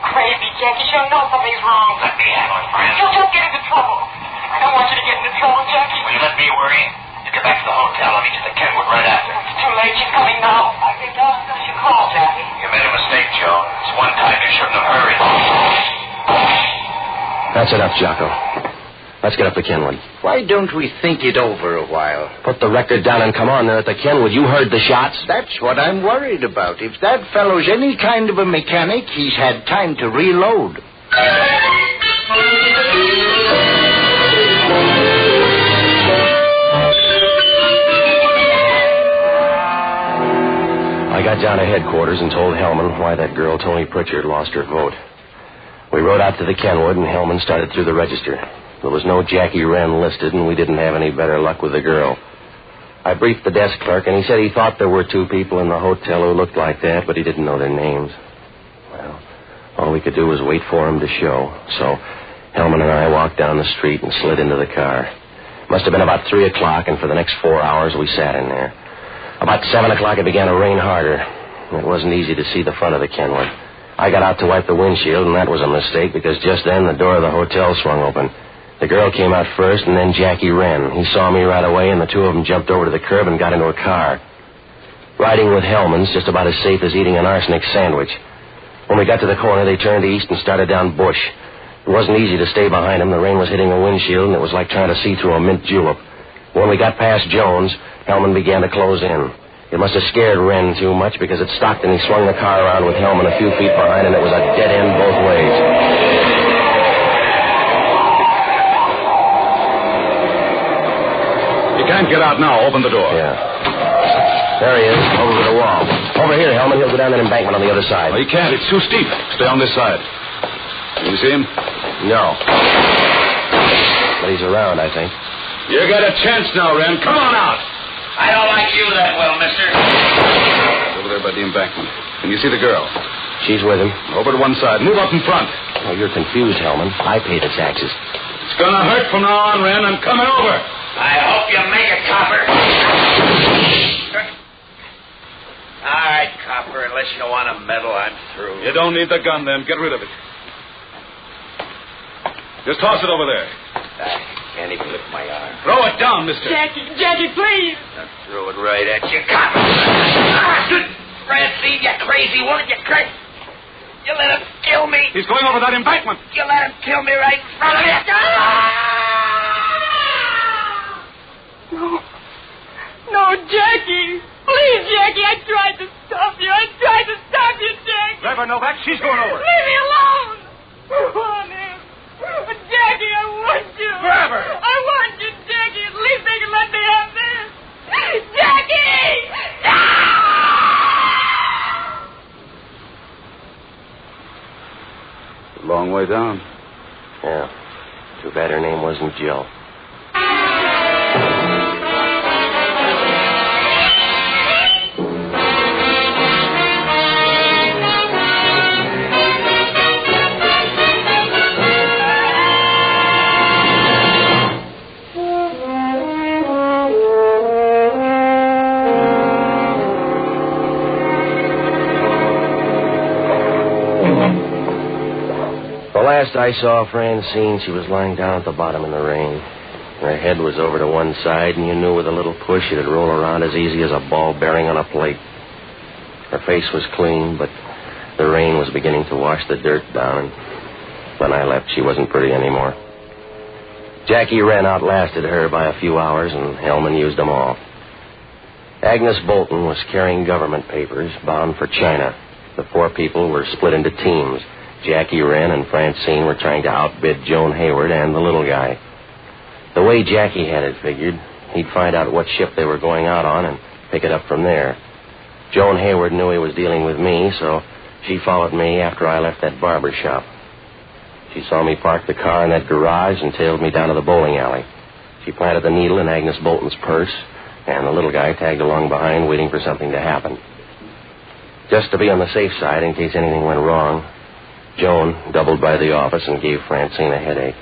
Crazy, Jackie. You know something's wrong. Let me handle it, friend. You don't get into trouble. I don't want you to get into trouble, Jackie. Will you let me worry? You get back to the hotel. I'll meet you at the Kenwood right after. It's too late. She's coming now. I think you should call, Jackie. You made a mistake, Joe. It's one time you shouldn't have hurried. That's enough, Jocko. Let's get up to Kenwood. Why don't we think it over a while? Put the record down and come on. They're at the Kenwood. You heard the shots. That's what I'm worried about. If that fellow's any kind of a mechanic, he's had time to reload. I got down to headquarters and told Hellman why that girl, Tony Pritchard, lost her vote. We rode out to the Kenwood, and Hellman started through the register. There was no Jackie Wren listed, and we didn't have any better luck with the girl. I briefed the desk clerk, and he said he thought there were 2 people in the hotel who looked like that, but he didn't know their names. Well, all we could do was wait for him to show. So Hellman and I walked down the street and slid into the car. It must have been about 3 o'clock, and for the next 4 hours we sat in there. About 7 o'clock it began to rain harder. It wasn't easy to see the front of the Kenwood. I got out to wipe the windshield, and that was a mistake because just then the door of the hotel swung open. The girl came out first, and then Jackie Wren. He saw me right away, and the 2 of them jumped over to the curb and got into a car. Riding with Hellman's just about as safe as eating an arsenic sandwich. When we got to the corner, they turned east and started down Bush. It wasn't easy to stay behind them. The rain was hitting the windshield, and it was like trying to see through a mint julep. When we got past Jones, Hellman began to close in. It must have scared Wren too much because it stopped and he swung the car around with Hellman a few feet behind, and it was a dead end both ways. You can't get out now. Open the door. Yeah. There he is, over to the wall. Over here, Hellman. He'll go down that embankment on the other side. Oh, he can't. It's too steep. Stay on this side. Can you see him? No. But he's around, I think. You got a chance now, Wren. Come on out. I don't like you that well, mister. Over there by the embankment. Can you see the girl? She's with him. Over to one side. Move up in front. Oh, you're confused, Hellman. I pay the taxes. It's gonna hurt from now on, Wren. I'm coming over. I hope you make it, Copper. All right, Copper. Unless you don't want a medal, I'm through. You don't need the gun, then. Get rid of it. Just toss it over there. Can't even lift my arm. Throw it down, mister. Jackie, please. I threw it right at you, Copper. Francine, you crazy woman, you crazy. You let him kill me. He's going over that embankment. You let him kill me right in front of you. No, Jackie. Please, Jackie, I tried to stop you. Jackie. Grab her, Novak. She's going over. Leave me alone. Oh, no. Jackie, I want you. Grab her. I want you, Jackie. At least they can let me have this. Jackie! A long way down. Yeah. Too bad her name wasn't Jill. Last I saw Francine, she was lying down at the bottom in the rain. Her head was over to one side, and you knew with a little push it'd roll around as easy as a ball bearing on a plate. Her face was clean, but the rain was beginning to wash the dirt down, and when I left, she wasn't pretty anymore. Jackie Wren outlasted her by a few hours, and Hellman used them all. Agnes Bolton was carrying government papers bound for China. The 4 people were split into teams. Jackie Wren and Francine were trying to outbid Joan Hayward and the little guy. The way Jackie had it figured, he'd find out what ship they were going out on and pick it up from there. Joan Hayward knew he was dealing with me, so she followed me after I left that barber shop. She saw me park the car in that garage and tailed me down to the bowling alley. She planted the needle in Agnes Bolton's purse, and the little guy tagged along behind waiting for something to happen. Just to be on the safe side in case anything went wrong, Joan doubled by the office and gave Francine a headache.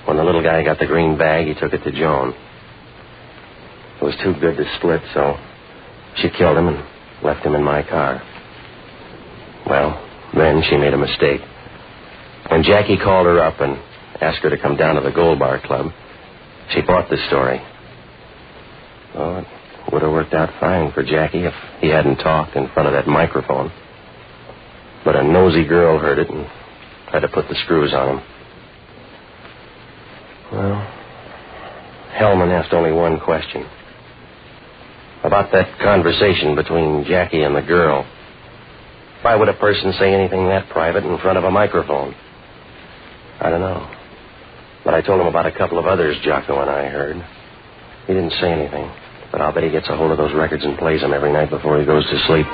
When the little guy got the green bag, he took it to Joan. It was too good to split, so she killed him and left him in my car. Well, then she made a mistake. When Jackie called her up and asked her to come down to the Gold Bar Club, she bought the story. Oh, it would have worked out fine for Jackie if he hadn't talked in front of that microphone. But a nosy girl heard it and had to put the screws on him. Well, Hellman asked only one question. About that conversation between Jackie and the girl. Why would a person say anything that private in front of a microphone? I don't know. But I told him about a couple of others Jocko and I heard. He didn't say anything, but I'll bet he gets a hold of those records and plays them every night before he goes to sleep.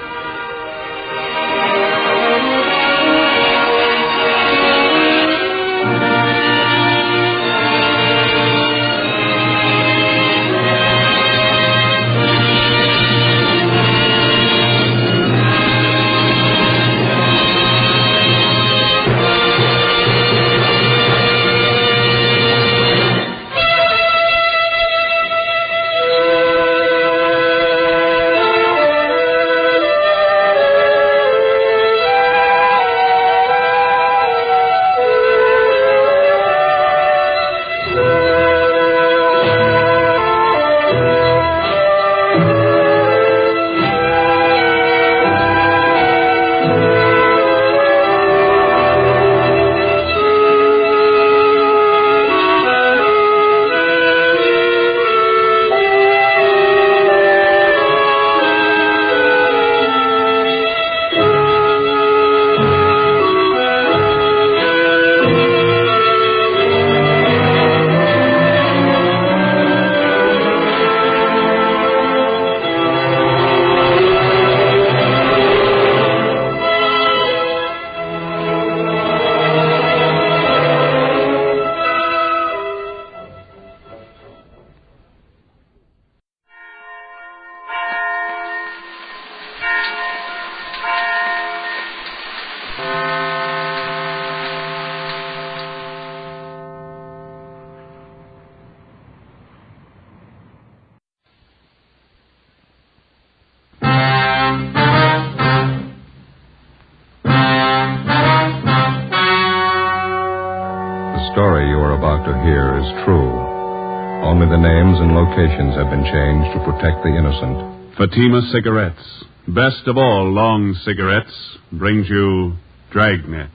Only the names and locations have been changed to protect the innocent. Fatima Cigarettes, best of all long cigarettes, brings you Dragnet.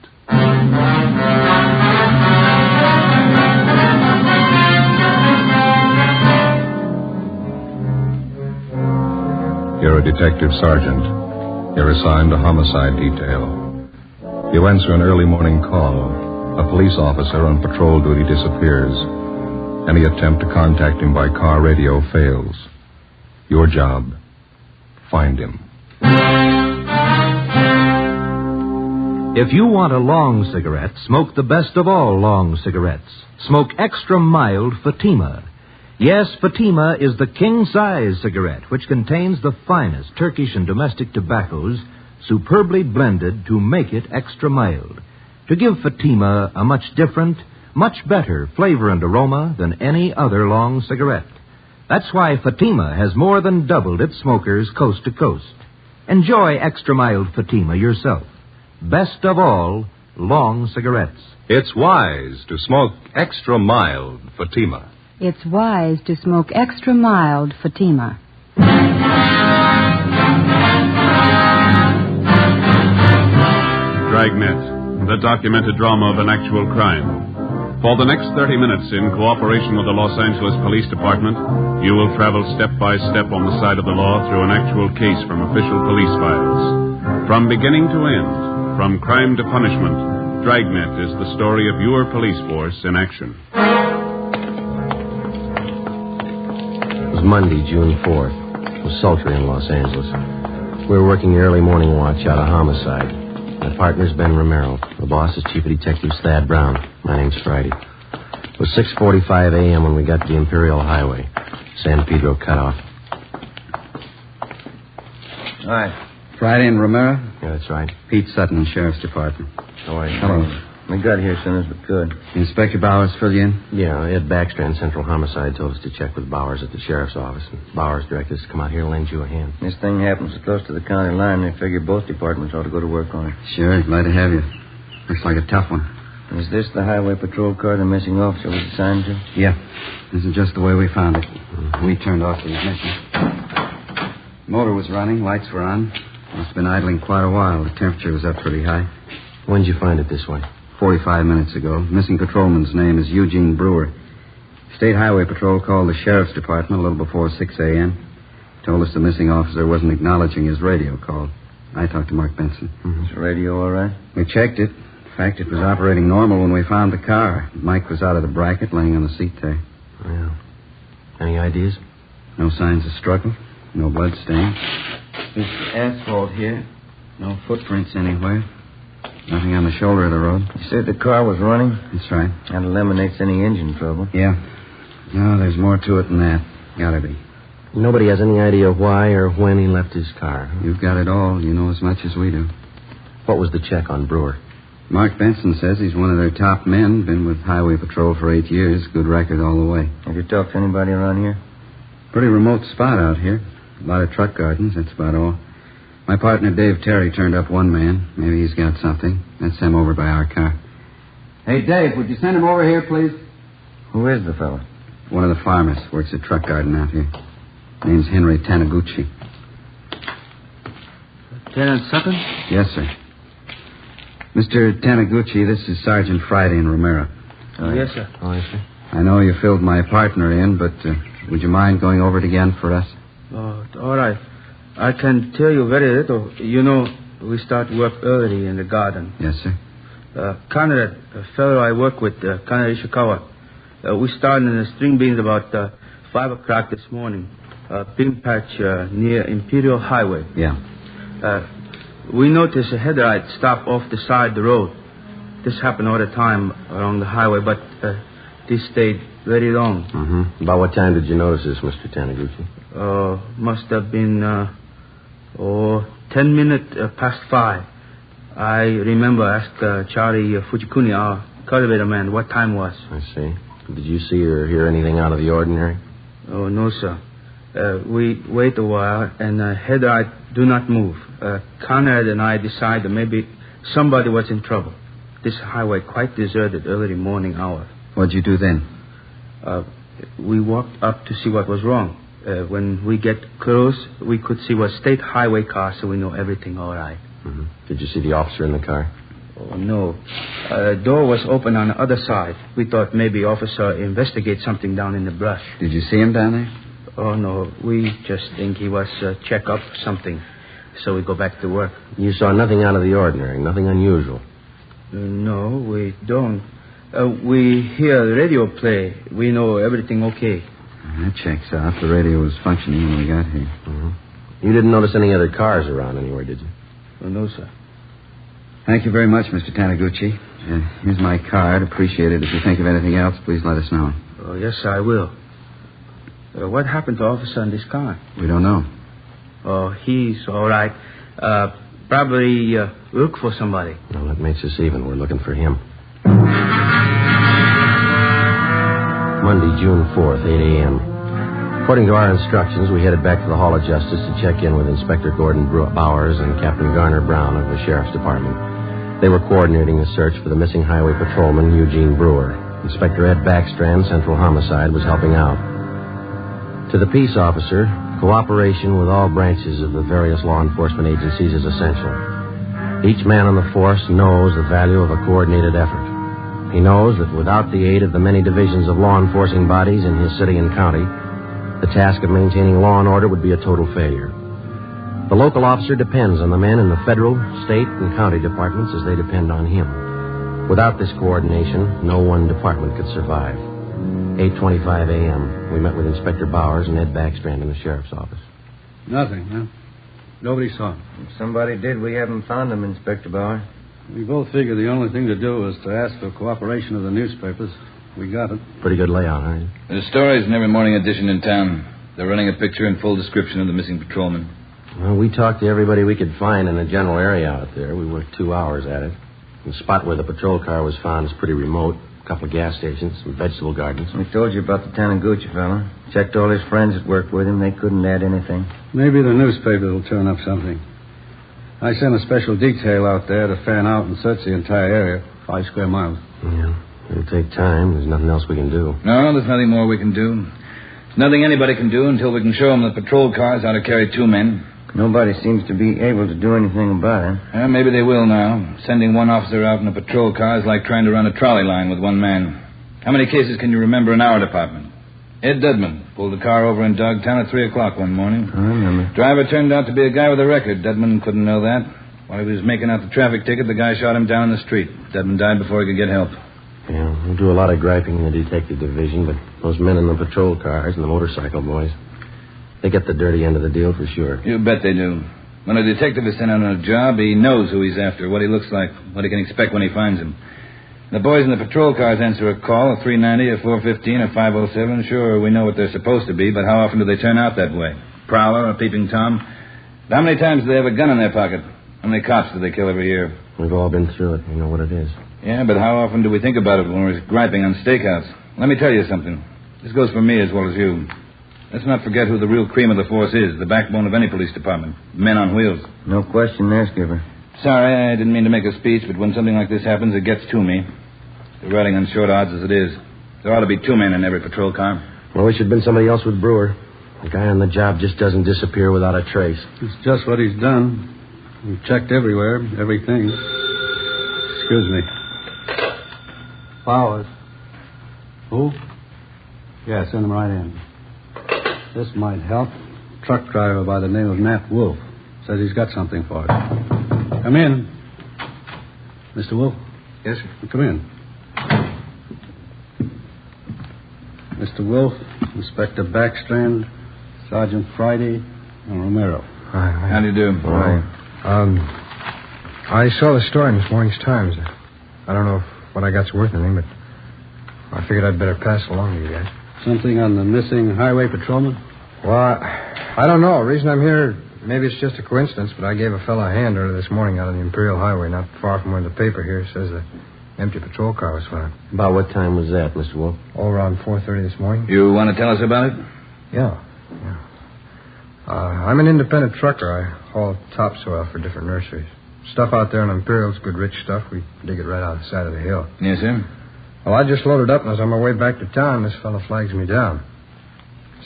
You're a detective sergeant. You're assigned to homicide detail. You answer an early morning call. A police officer on patrol duty disappears. Any attempt to contact him by car radio fails. Your job, find him. If you want a long cigarette, smoke the best of all long cigarettes. Smoke extra mild Fatima. Yes, Fatima is the king-size cigarette, which contains the finest Turkish and domestic tobaccos, superbly blended to make it extra mild, to give Fatima a much different, much better flavor and aroma than any other long cigarette. That's why Fatima has more than doubled its smokers coast to coast. Enjoy extra mild Fatima yourself. Best of all, long cigarettes. It's wise to smoke extra mild Fatima. It's wise to smoke extra mild Fatima. Dragnet, the documented drama of an actual crime. For the next 30 minutes, in cooperation with the Los Angeles Police Department, you will travel step by step on the side of the law through an actual case from official police files. From beginning to end, from crime to punishment, Dragnet is the story of your police force in action. It was Monday, June 4th. It was sultry in Los Angeles. We were working the early morning watch out of homicide. My partner's Ben Romero. The boss is Chief of Detectives Thad Brown. My name's Friday. It was 6:45 a.m. when we got to the Imperial Highway. San Pedro cut off. Hi. Friday and Romero? Yeah, that's right. Pete Sutton, Sheriff's Department. How are you? Hello. We got here as soon as we could. Inspector Bowers fill you in? Yeah, Ed Backstrand, Central Homicide, told us to check with Bowers at the sheriff's office. And Bowers directed us to come out here and lend you a hand. This thing happens so close to the county line, they figure both departments ought to go to work on it. Sure, glad to have you. Looks like a tough one. Is this the highway patrol car the missing officer was assigned to? Yeah. This is just the way we found it. We turned off the ignition. Motor was running, lights were on. Must have been idling quite a while. The temperature was up pretty high. When did you find it this way? 45 minutes ago. Missing patrolman's name is Eugene Brewer. State Highway Patrol called the sheriff's department a little before 6 a.m. Told us the missing officer wasn't acknowledging his radio call. I talked to Mark Benson. Is the radio all right? We checked it. In fact, it was operating normal when we found the car. Mike was out of the bracket, laying on the seat there. Yeah. Any ideas? No signs of struggle. No blood stains. There's asphalt here. No footprints anywhere. Nothing on the shoulder of the road. You said the car was running? That's right. That eliminates any engine trouble. Yeah. No, there's more to it than that. Gotta be. Nobody has any idea why or when he left his car. You've got it all. You know as much as we do. What was the check on Brewer? Mark Benson says he's one of their top men. Been with Highway Patrol for 8 years. Good record all the way. Have you talked to anybody around here? Pretty remote spot out here. A lot of truck gardens, that's about all. My partner, Dave Terry, turned up one man. Maybe he's got something. That's him over by our car. Hey, Dave, would you send him over here, please? Who is the fellow? One of the farmers. Works at truck garden out here. Name's Henry Taniguchi. Lieutenant Sutton? Yes, sir. Mr. Taniguchi, this is Sergeant Friday in Romero. Yes, sir. Oh, yes, sir. I know you filled my partner in, but would you mind going over it again for us? Oh, all right. I can tell you very little. You know, we start work early in the garden. Yes, sir. Conrad, a fellow I work with, Conrad Ishikawa, we started in the string beans about 5 o'clock this morning. Bean patch near Imperial Highway. Yeah. We noticed a headlight stop off the side of the road. This happened all the time along the highway, but this stayed very long. Mm-hmm. About what time did you notice this, Mr. Taniguchi? Must have been 10 minutes past 5. I remember asked Charlie Fujikuni, our cultivator man, what time was. I see. Did you see or hear anything out of the ordinary? Oh, no, sir. We wait a while, and headlight do not move. Conrad and I decided maybe somebody was in trouble. This highway quite deserted early morning hour. What'd you do then? We walked up to see what was wrong. When we get close, we could see was state highway car, so we know everything all right. Mm-hmm. Did you see the officer in the car? Oh, no. Door was open on the other side. We thought maybe officer investigate something down in the brush. Did you see him down there? Oh, no. We just think he was check up something. So we go back to work. You saw nothing out of the ordinary, nothing unusual? No, we don't. We hear the radio play. We know everything okay. That checks out. The radio was functioning when we got here. Mm-hmm. You didn't notice any other cars around anywhere, did you? Oh, no, sir. Thank you very much, Mr. Taniguchi. Here's my card. Appreciate it. If you think of anything else, please let us know. Oh, yes, I will. What happened to officer in this car? We don't know. Oh, he's all right. Probably look for somebody. Well, that makes us even. We're looking for him. Monday, June 4th, 8 a.m. According to our instructions, we headed back to the Hall of Justice to check in with Inspector Gordon Bowers and Captain Garner Brown of the Sheriff's Department. They were coordinating the search for the missing highway patrolman, Eugene Brewer. Inspector Ed Backstrand, Central Homicide, was helping out. To the peace officer, cooperation with all branches of the various law enforcement agencies is essential. Each man on the force knows the value of a coordinated effort. He knows that without the aid of the many divisions of law enforcing bodies in his city and county, the task of maintaining law and order would be a total failure. The local officer depends on the men in the federal, state, and county departments as they depend on him. Without this coordination, no one department could survive. 8:25 a.m., we met with Inspector Bowers and Ed Backstrand in the sheriff's office. Nothing, huh? Nobody saw him. If somebody did, we haven't found him, Inspector Bauer. We both figured the only thing to do was to ask for cooperation of the newspapers. We got it. Pretty good layout, huh? There's stories in every morning edition in town. They're running a picture and full description of the missing patrolman. Well, we talked to everybody we could find in the general area out there. We worked 2 hours at it. The spot where the patrol car was found is pretty remote. A couple of gas stations, some vegetable gardens. We told you about the Taniguchi fella. Checked all his friends that worked with him. They couldn't add anything. Maybe the newspaper will turn up something. I sent a special detail out there to fan out and search the entire area, 5 square miles. Yeah, it'll take time. There's nothing else we can do. No, there's nothing more we can do. There's nothing anybody can do until we can show them the patrol cars how to carry 2 men. Nobody seems to be able to do anything about it. Maybe they will now. Sending one officer out in a patrol car is like trying to run a trolley line with one man. How many cases can you remember in our department? Ed Dudman pulled the car over in Dogtown at 3 o'clock one morning. I remember. Driver turned out to be a guy with a record. Dudman couldn't know that. While he was making out the traffic ticket, the guy shot him down in the street. Dudman died before he could get help. Yeah, we do a lot of griping in the detective division, but those men in the patrol cars and the motorcycle boys, they get the dirty end of the deal for sure. You bet they do. When a detective is sent out on a job, he knows who he's after, what he looks like, what he can expect when he finds him. The boys in the patrol cars answer a call, a 390, a 415, a 507. Sure, we know what they're supposed to be, but how often do they turn out that way? Prowler, a peeping Tom? How many times do they have a gun in their pocket? How many cops do they kill every year? We've all been through it. We know what it is. Yeah, but how often do we think about it when we're griping on stakeouts? Let me tell you something. This goes for me as well as you. Let's not forget who the real cream of the force is, the backbone of any police department. Men on wheels. No question there, Skipper. Sorry, I didn't mean to make a speech, but when something like this happens, it gets to me. The riding on short odds as it is. There ought to be 2 men in every patrol car. Well, we should have been somebody else with Brewer. The guy on the job just doesn't disappear without a trace. It's just what he's done. We've checked everywhere, everything. Excuse me. Powers. Who? Yeah, send him right in. This might help. Truck driver by the name of Nat Wolf. Says he's got something for us. Come in. Mr. Wolf? Yes, sir. Come in. Mr. Wolf, Inspector Backstrand, Sergeant Friday, and Romero. Hi. How do you do? Hi. I saw the story in this morning's Times. I don't know if what I got's worth anything, but I figured I'd better pass it along to you guys. Something on the missing highway patrolman? Well, I don't know. The reason I'm here, maybe it's just a coincidence, but I gave a fellow a hand earlier this morning out on the Imperial Highway, not far from where the paper here says the empty patrol car was found. About what time was that, Mr. Wolf? Oh, around 4:30 this morning. You want to tell us about it? Yeah. I'm an independent trucker. I haul topsoil for different nurseries. Stuff out there on Imperial's good rich stuff. We dig it right out the side of the hill. Yes, sir. Well, I just loaded up, and as on my way back to town, this fellow flags me down.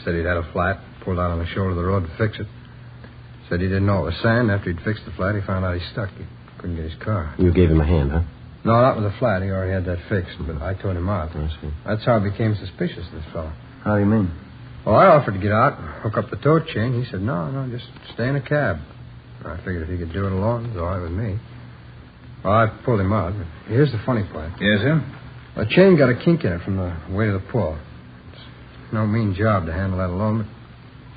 Said he'd had a flat, pulled out on the shoulder of the road to fix it. Said he didn't know it was sand. After he'd fixed the flat, he found out he stuck. He couldn't get his car. You gave him a hand, huh? No, not with the flat. He already had that fixed, but I towed him out. I see. That's how I became suspicious of this fellow. How do you mean? Well, I offered to get out and hook up the tow chain. He said, no, just stay in a cab. I figured if he could do it alone, it was all right with me. Well, I pulled him out, but here's the funny part. Yes, sir? The chain got a kink in it from the weight of the pull. It's no mean job to handle that alone, but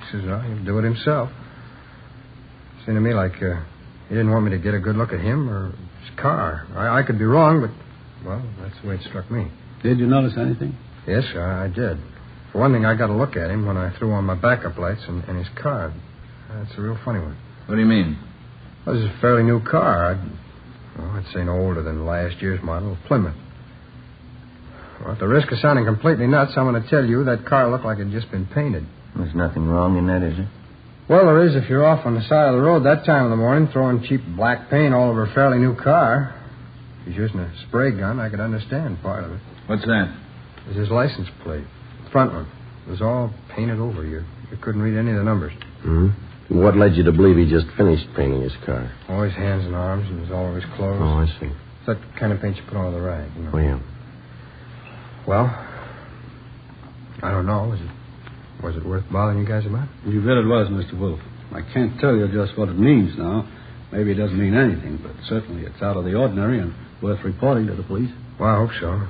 he says, well, he'll do it himself. It seemed to me like he didn't want me to get a good look at him or his car. I could be wrong, but, well, that's the way it struck me. Did you notice anything? Yes, I did. For one thing, I got a look at him when I threw on my backup lights and his car. That's a real funny one. What do you mean? Well, this is a fairly new car. I'd say no older than last year's model, a Plymouth. Well, at the risk of sounding completely nuts, I'm going to tell you that car looked like it had just been painted. There's nothing wrong in that, is there? Well, there is if you're off on the side of the road that time of the morning throwing cheap black paint all over a fairly new car. If he's using a spray gun, I could understand part of it. What's that? It was his license plate. The front one. It was all painted over. You couldn't read any of the numbers. Mm-hmm. What led you to believe he just finished painting his car? Oh, his hands and arms and all of his clothes. Oh, I see. It's that kind of paint you put on the rag, you know. Oh, yeah. Well, I don't know. Was it worth bothering you guys about? You bet it was, Mr. Wolf. I can't tell you just what it means now. Maybe it doesn't mean anything, but certainly it's out of the ordinary and worth reporting to the police. Well, I hope so.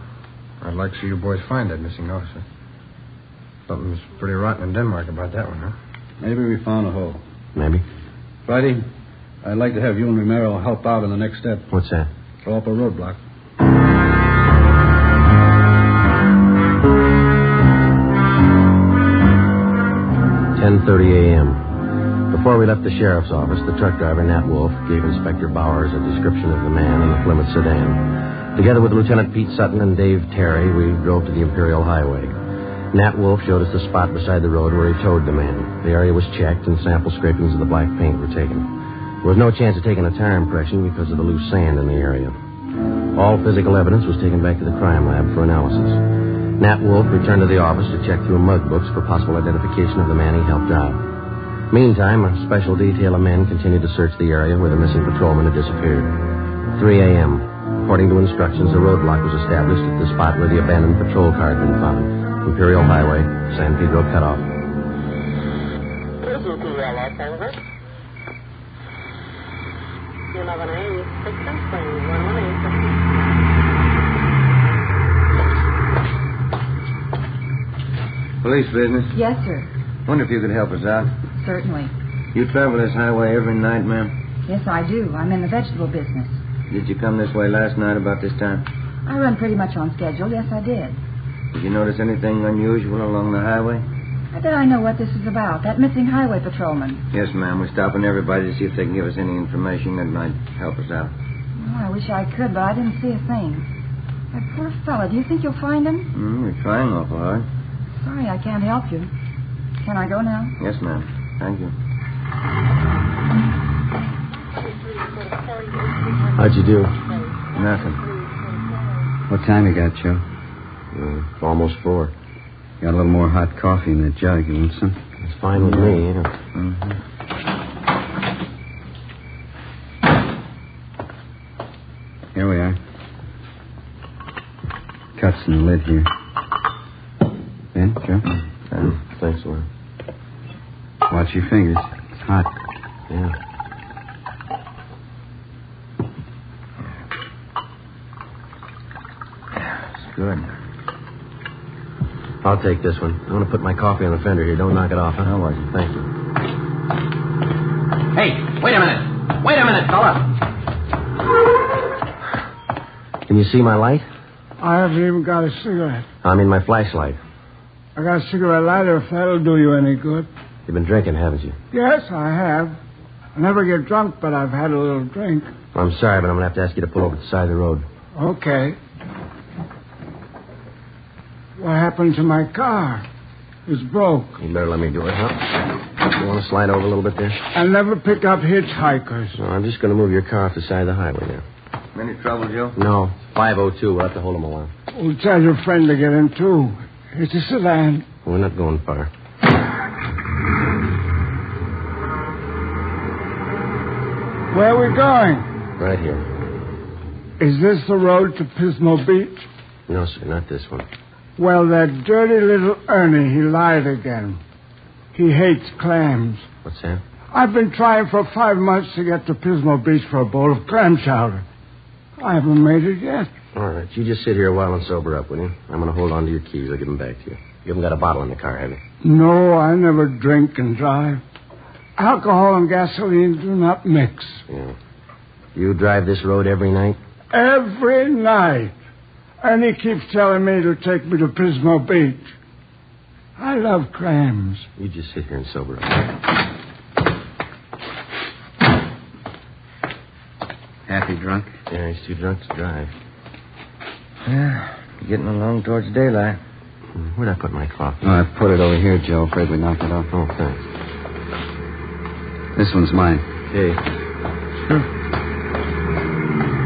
I'd like to see you boys find that missing officer. Something's pretty rotten in Denmark about that one, huh? Maybe we found a hole. Maybe. Friday, I'd like to have you and Romero help out in the next step. What's that? Throw up a roadblock. 10:30 a.m. Before we left the sheriff's office, the truck driver, Nat Wolf, gave Inspector Bowers a description of the man in the Plymouth sedan. Together with Lieutenant Pete Sutton and Dave Terry, we drove to the Imperial Highway. Nat Wolf showed us the spot beside the road where he towed the man. The area was checked, and sample scrapings of the black paint were taken. There was no chance of taking a tire impression because of the loose sand in the area. All physical evidence was taken back to the crime lab for analysis. Nat Wolf returned to the office to check through mug books for possible identification of the man he helped out. Meantime, a special detail of men continued to search the area where the missing patrolman had disappeared. 3 a.m. According to instructions, a roadblock was established at the spot where the abandoned patrol car had been found. Imperial Highway, San Pedro cutoff. Police business? Yes, sir. Wonder if you could help us out. Certainly. You travel this highway every night, ma'am? Yes, I do. I'm in the vegetable business. Did you come this way last night about this time? I run pretty much on schedule. Yes, I did. Did you notice anything unusual along the highway? I bet I know what this is about. That missing highway patrolman. Yes, ma'am. We're stopping everybody to see if they can give us any information that might help us out. Oh, I wish I could, but I didn't see a thing. That poor fella. Do you think you'll find him? We're trying awful hard. Sorry, I can't help you. Can I go now? Yes, ma'am. Thank you. How'd you do? Nothing. What time you got, Joe? Almost 4. Got a little more hot coffee in that jug. You want some? It's fine with me, yeah. Mm-hmm. Here we are. Cuts in the lid here. Ben, Joe? Thanks, Lord. Watch your fingers. It's hot. Yeah. It's good. I'll take this one. I'm going to put my coffee on the fender here. Don't knock it off, huh? No worries. Thank you. Hey, wait a minute. Wait a minute, fella. Can you see my light? I haven't even got a cigarette. I mean my flashlight. I got a cigarette lighter if that'll do you any good. You've been drinking, haven't you? Yes, I have. I never get drunk, but I've had a little drink. I'm sorry, but I'm going to have to ask you to pull over to the side of the road. Okay. What happened to my car? It's broke. You better let me do it, huh? You want to slide over a little bit there? I never pick up hitchhikers. No, I'm just going to move your car off the side of the highway now. Any trouble, Joe? No. 502. We'll have to hold him a while. Well, tell your friend to get in, too. It's a sedan. We're not going far. Where are we going? Right here. Is this the road to Pismo Beach? No, sir, not this one. Well, that dirty little Ernie, he lied again. He hates clams. What's that? I've been trying for 5 months to get to Pismo Beach for a bowl of clam chowder. I haven't made it yet. All right, you just sit here a while and sober up, will you? I'm going to hold on to your keys. I'll give them back to you. You haven't got a bottle in the car, have you? No, I never drink and drive. Alcohol and gasoline do not mix. Yeah. You drive this road every night? Every night. And he keeps telling me to take me to Pismo Beach. I love clams. You just sit here and sober up. Happy drunk? Yeah, he's too drunk to drive. Yeah, getting along towards daylight. Where'd I put my coffee? Oh, I put it over here, Joe. Afraid we knocked it off. Oh, thanks. This one's mine. Hey. Sure.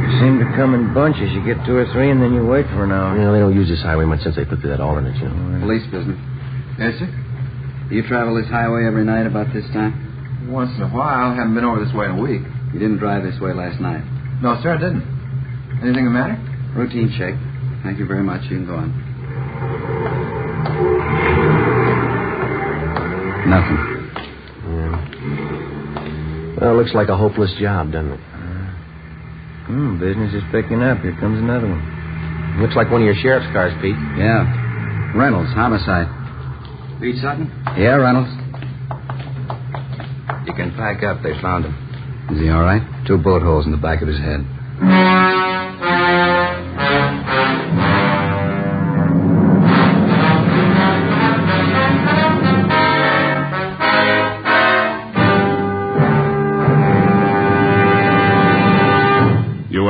You seem to come in bunches. You get 2 or 3, and then you wait for an hour. You know, they don't use this highway much since they put through that alternate, you know. Police business. Yes, sir? You travel this highway every night about this time? Once in a while. Haven't been over this way in a week. You didn't drive this way last night? No, sir, I didn't. Anything the matter? Routine check. Thank you very much. You can go on. Nothing. Yeah. Well, looks like a hopeless job, doesn't it? Business is picking up. Here comes another one. Looks like one of your sheriff's cars, Pete. Yeah. Reynolds, homicide. Pete Sutton? Yeah, Reynolds. You can pack up. They found him. Is he all right? 2 bullet holes in the back of his head.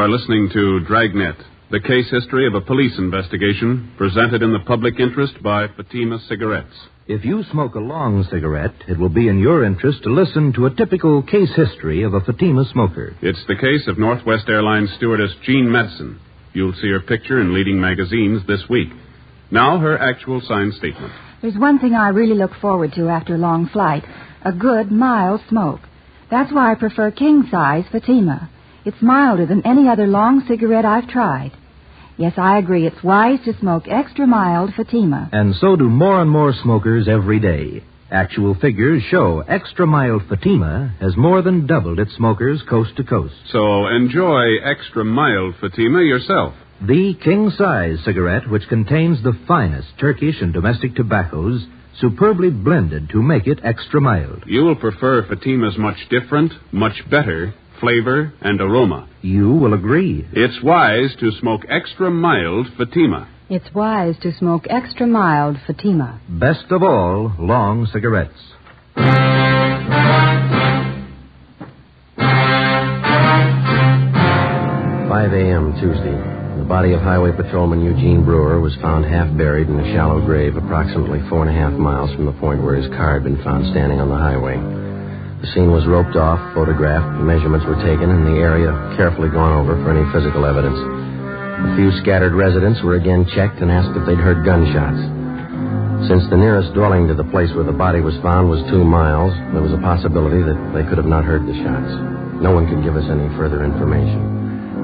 are listening to Dragnet, the case history of a police investigation presented in the public interest by Fatima Cigarettes. If you smoke a long cigarette, it will be in your interest to listen to a typical case history of a Fatima smoker. It's the case of Northwest Airlines stewardess Jean Madsen. You'll see her picture in leading magazines this week. Now, her actual signed statement. There's one thing I really look forward to after a long flight, a good, mild smoke. That's why I prefer king-size Fatima. It's milder than any other long cigarette I've tried. Yes, I agree. It's wise to smoke extra mild Fatima. And so do more and more smokers every day. Actual figures show extra mild Fatima has more than doubled its smokers coast to coast. So enjoy extra mild Fatima yourself. The king-size cigarette, which contains the finest Turkish and domestic tobaccos, superbly blended to make it extra mild. You will prefer Fatima's much different, much better flavor and aroma. You will agree. It's wise to smoke extra mild Fatima. It's wise to smoke extra mild Fatima. Best of all, long cigarettes. 5 a.m. Tuesday. The body of Highway Patrolman Eugene Brewer was found half buried in a shallow grave approximately 4.5 miles from the point where his car had been found standing on the highway. The scene was roped off, photographed, measurements were taken, and the area carefully gone over for any physical evidence. A few scattered residents were again checked and asked if they'd heard gunshots. Since the nearest dwelling to the place where the body was found was 2 miles, there was a possibility that they could have not heard the shots. No one could give us any further information.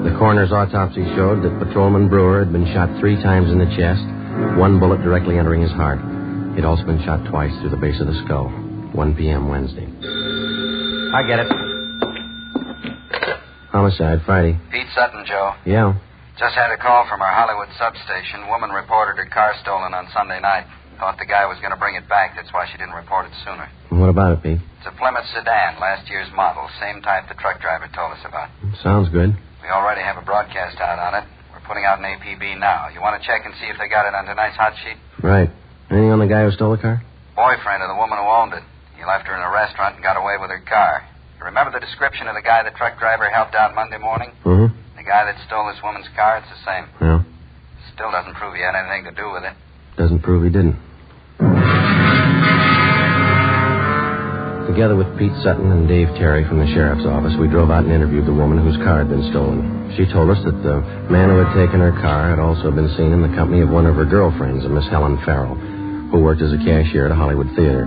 The coroner's autopsy showed that Patrolman Brewer had been shot 3 times in the chest, 1 bullet directly entering his heart. He'd also been shot twice through the base of the skull. 1 p.m. Wednesday. I get it. Homicide, Friday. Pete Sutton, Joe. Yeah. Just had a call from our Hollywood substation. Woman reported her car stolen on Sunday night. Thought the guy was going to bring it back. That's why she didn't report it sooner. What about it, Pete? It's a Plymouth sedan, last year's model. Same type the truck driver told us about. Sounds good. We already have a broadcast out on it. We're putting out an APB now. You want to check and see if they got it on tonight's hot sheet? Right. Anything on the guy who stole the car? Boyfriend of the woman who owned it. He left her in a restaurant and got away with her car. You remember the description of the guy the truck driver helped out Monday morning? Mm-hmm. The guy that stole this woman's car, it's the same. Yeah. Still doesn't prove he had anything to do with it. Doesn't prove he didn't. Together with Pete Sutton and Dave Terry from the sheriff's office, we drove out and interviewed the woman whose car had been stolen. She told us that the man who had taken her car had also been seen in the company of one of her girlfriends, a Miss Helen Farrell, who worked as a cashier at a Hollywood theater.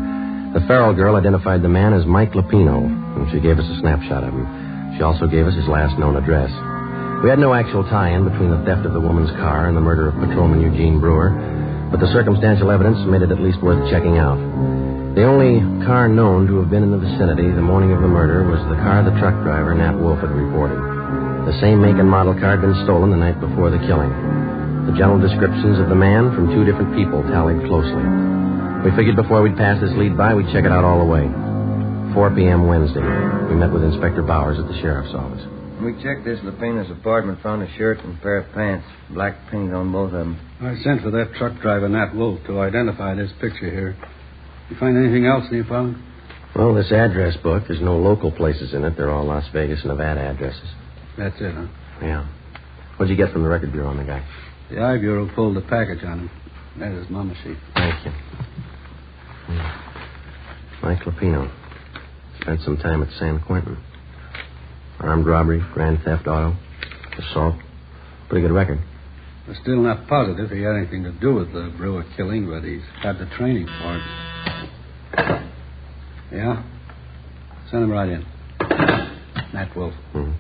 The Farrell girl identified the man as Mike Lapino, and she gave us a snapshot of him. She also gave us his last known address. We had no actual tie-in between the theft of the woman's car and the murder of Patrolman Eugene Brewer, but the circumstantial evidence made it at least worth checking out. The only car known to have been in the vicinity the morning of the murder was the car the truck driver, Nat Wolf, had reported. The same make and model car had been stolen the night before the killing. The general descriptions of the man from 2 different people tallied closely. We figured before we'd pass this lead by, we'd check it out all the way. 4 p.m. Wednesday. We met with Inspector Bowers at the sheriff's office. We checked this Lapino's apartment, found a shirt and a pair of pants. Black paint on both of them. I sent for that truck driver, Nat Wolf, to identify this picture here. You find anything else in the apartment? Well, this address book, there's no local places in it. They're all Las Vegas, Nevada addresses. That's it, huh? Yeah. What'd you get from the record bureau on the guy? The I Bureau pulled the package on him. That is mama sheet. Thank you. Mike Lapino. Spent some time at San Quentin. Armed robbery, grand theft auto, assault. Pretty good record. We're still not positive he had anything to do with the Brewer killing, but he's got the training for it. Yeah? Send him right in. Nat Wolf. Mm-hmm.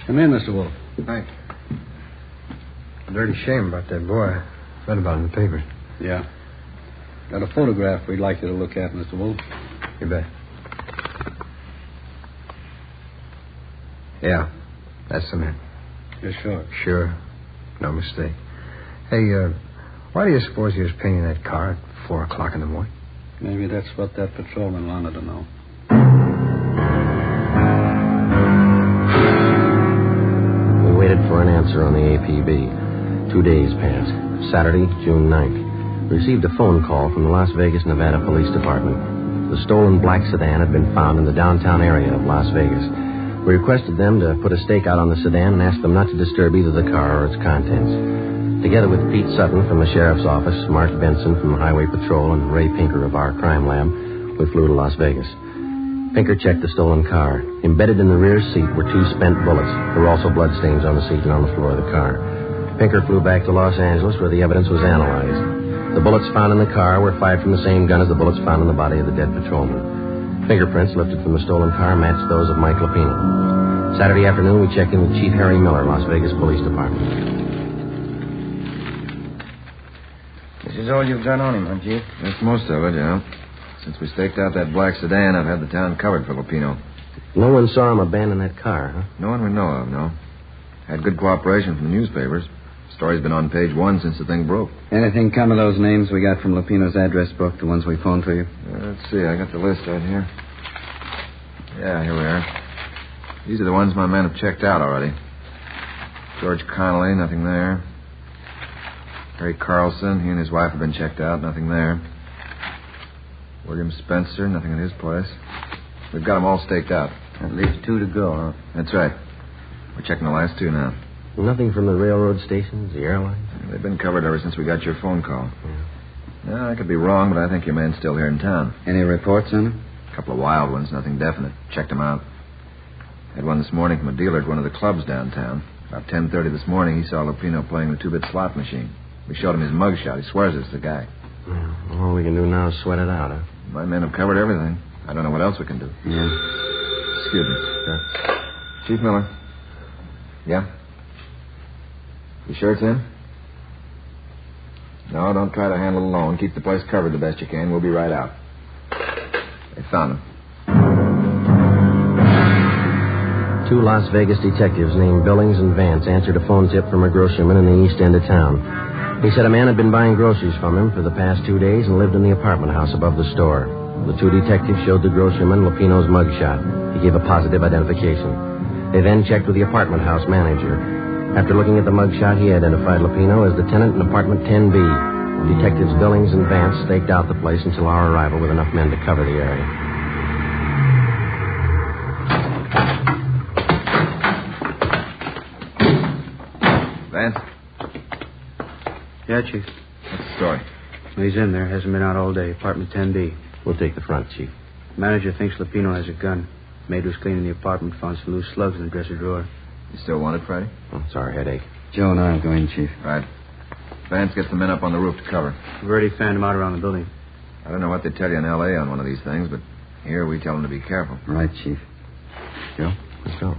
Come in, Mr. Wolf. Thanks. A dirty shame about that boy. I read about it in the papers. Yeah. Got a photograph we'd like you to look at, Mr. Wolf. You bet. Yeah, that's the man. You're sure? Sure. No mistake. Hey, why do you suppose he was painting that car at 4 o'clock in the morning? Maybe that's what that patrolman wanted to know. We waited for an answer on the APB. 2 days passed. Saturday, June 9th. We received a phone call from the Las Vegas, Nevada Police Department. The stolen black sedan had been found in the downtown area of Las Vegas. We requested them to put a stake out on the sedan and asked them not to disturb either the car or its contents. Together with Pete Sutton from the sheriff's office, Mark Benson from the Highway Patrol, and Ray Pinker of our crime lab, we flew to Las Vegas. Pinker checked the stolen car. Embedded in the rear seat were 2 spent bullets. There were also bloodstains on the seat and on the floor of the car. Pinker flew back to Los Angeles, where the evidence was analyzed. The bullets found in the car were fired from the same gun as the bullets found in the body of the dead patrolman. Fingerprints lifted from the stolen car matched those of Mike Lapino. Saturday afternoon, we checked in with Chief Harry Miller, Las Vegas Police Department. This is all you've done on him, huh, Chief? That's most of it, yeah. Since we staked out that black sedan, I've had the town covered for Lapino. No one saw him abandon that car, huh? No one we know of, no. Had good cooperation from the newspapers. Story's been on page 1 since the thing broke. Anything come of those names we got from Lapino's address book, the ones we phoned for you? Let's see, I got the list right here. Yeah, here we are. These are the ones my men have checked out already. George Connolly, nothing there. Harry Carlson, he and his wife have been checked out, nothing there. William Spencer, nothing at his place. We've got them all staked out. At least 2 to go, huh? That's right. We're checking the last 2 now. Nothing from the railroad stations, the airlines? They've been covered ever since we got your phone call. Yeah, I could be wrong, but I think your man's still here in town. Any reports on him? A couple of wild ones, nothing definite. Checked them out. Had one this morning from a dealer at one of the clubs downtown. About 10:30 this morning, he saw Lapino playing the 2-bit slot machine. We showed him his mugshot. He swears it's the guy. Well, all we can do now is sweat it out, huh? My men have covered everything. I don't know what else we can do. Yeah. Excuse me. Sure. Chief Miller. Yeah? You sure it's him? No, don't try to handle it alone. Keep the place covered the best you can. We'll be right out. They found him. 2 Las Vegas detectives named Billings and Vance answered a phone tip from a groceryman in the east end of town. He said a man had been buying groceries from him for the past 2 days and lived in the apartment house above the store. The 2 detectives showed the groceryman Lapino's mugshot. He gave a positive identification. They then checked with the apartment house manager. After looking at the mugshot, he identified Lapino as the tenant in apartment 10B. Detectives Billings and Vance staked out the place until our arrival with enough men to cover the area. Vance? Yeah, Chief. What's the story? He's in there. Hasn't been out all day. Apartment 10B. We'll take the front, Chief. Manager thinks Lapino has a gun. Maid was cleaning the apartment, found some loose slugs in the dresser drawer. You still want it, Friday? Oh, it's our headache. Joe and I will go in, Chief. Right. Vance gets the men up on the roof to cover. We've already fanned them out around the building. I don't know what they tell you in L.A. on one of these things, but here we tell them to be careful. Right, Chief. Joe, let's go.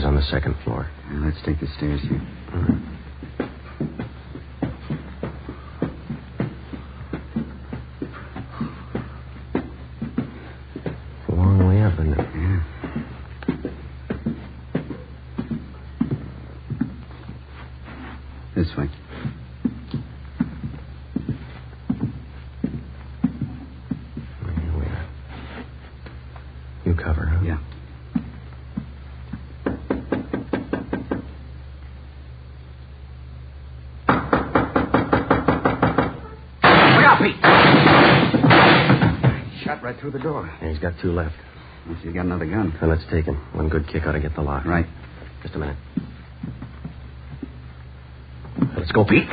On the second floor. Let's take the stairs here. All right. It's a long way up, isn't it? Yeah. This way. Here we are. You cover, huh? Yeah. Right through the door. Yeah, he's got 2 left. Unless he's got another gun. Well, let's take him. One good kick ought to get the lock. Right. Just a minute. Let's go, Pete. I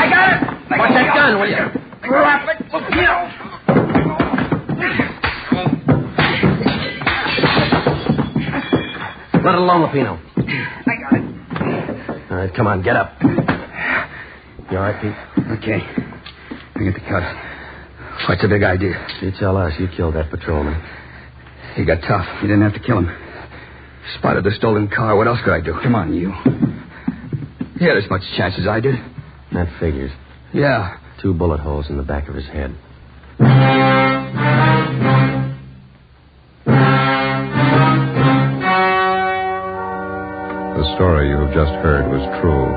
got it! What's that gun, will you? Drop it! Let it alone, Lapino. I got it. All right, come on, get up. You all right, Pete? Okay. I get the cut. What's the big idea? You tell us. You killed that patrolman. He got tough. You didn't have to kill him. Spotted the stolen car. What else could I do? Come on, you. He had as much chance as I did. That figures. Yeah. 2 bullet holes in the back of his head. The story you have just heard was true.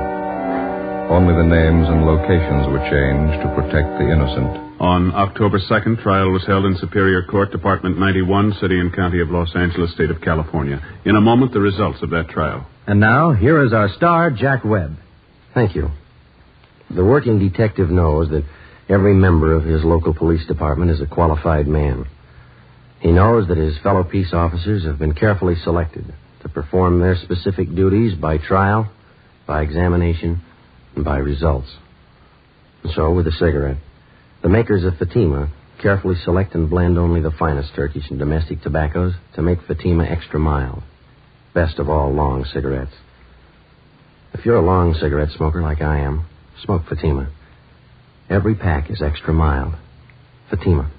Only the names and locations were changed to protect the innocent. On October 2nd, trial was held in Superior Court, Department 91, City and County of Los Angeles, State of California. In a moment, the results of that trial. And now, here is our star, Jack Webb. Thank you. The working detective knows that every member of his local police department is a qualified man. He knows that his fellow peace officers have been carefully selected to perform their specific duties by trial, by examination, and by results. And so, with a cigarette, the makers of Fatima carefully select and blend only the finest Turkish and domestic tobaccos to make Fatima extra mild. Best of all long cigarettes. If you're a long cigarette smoker like I am, smoke Fatima. Every pack is extra mild. Fatima.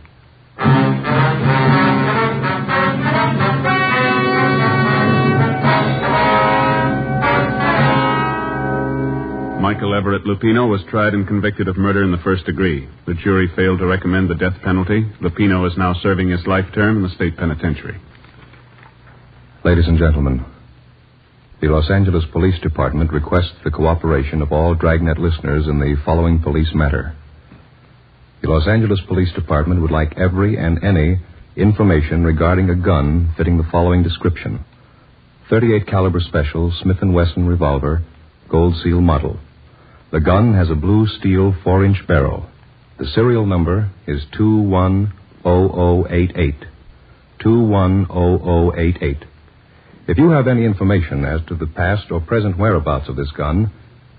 Michael Everett Lupino was tried and convicted of murder in the first degree. The jury failed to recommend the death penalty. Lupino is now serving his life term in the state penitentiary. Ladies and gentlemen, the Los Angeles Police Department requests the cooperation of all Dragnet listeners in the following police matter. The Los Angeles Police Department would like every and any information regarding a gun fitting the following description. .38 caliber special Smith & Wesson revolver, gold seal model. The gun has a blue steel 4-inch barrel. The serial number is 210088. 210088. If you have any information as to the past or present whereabouts of this gun,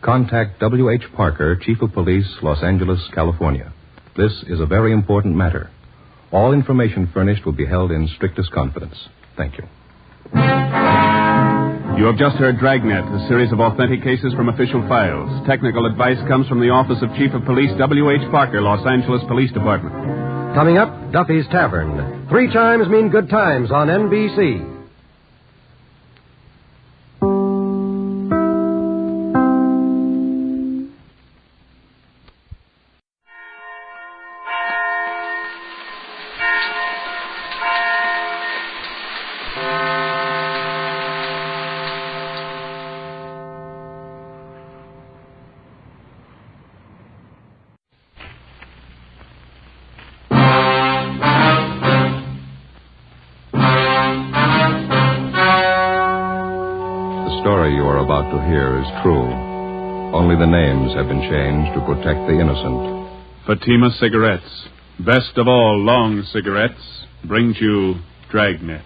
contact W.H. Parker, Chief of Police, Los Angeles, California. This is a very important matter. All information furnished will be held in strictest confidence. Thank you. You have just heard Dragnet, a series of authentic cases from official files. Technical advice comes from the Office of Chief of Police W.H. Parker, Los Angeles Police Department. Coming up, Duffy's Tavern. 3 chimes mean good times on NBC. The story you are about to hear is true. Only the names have been changed to protect the innocent. Fatima Cigarettes, best of all long cigarettes, brings you Dragnet.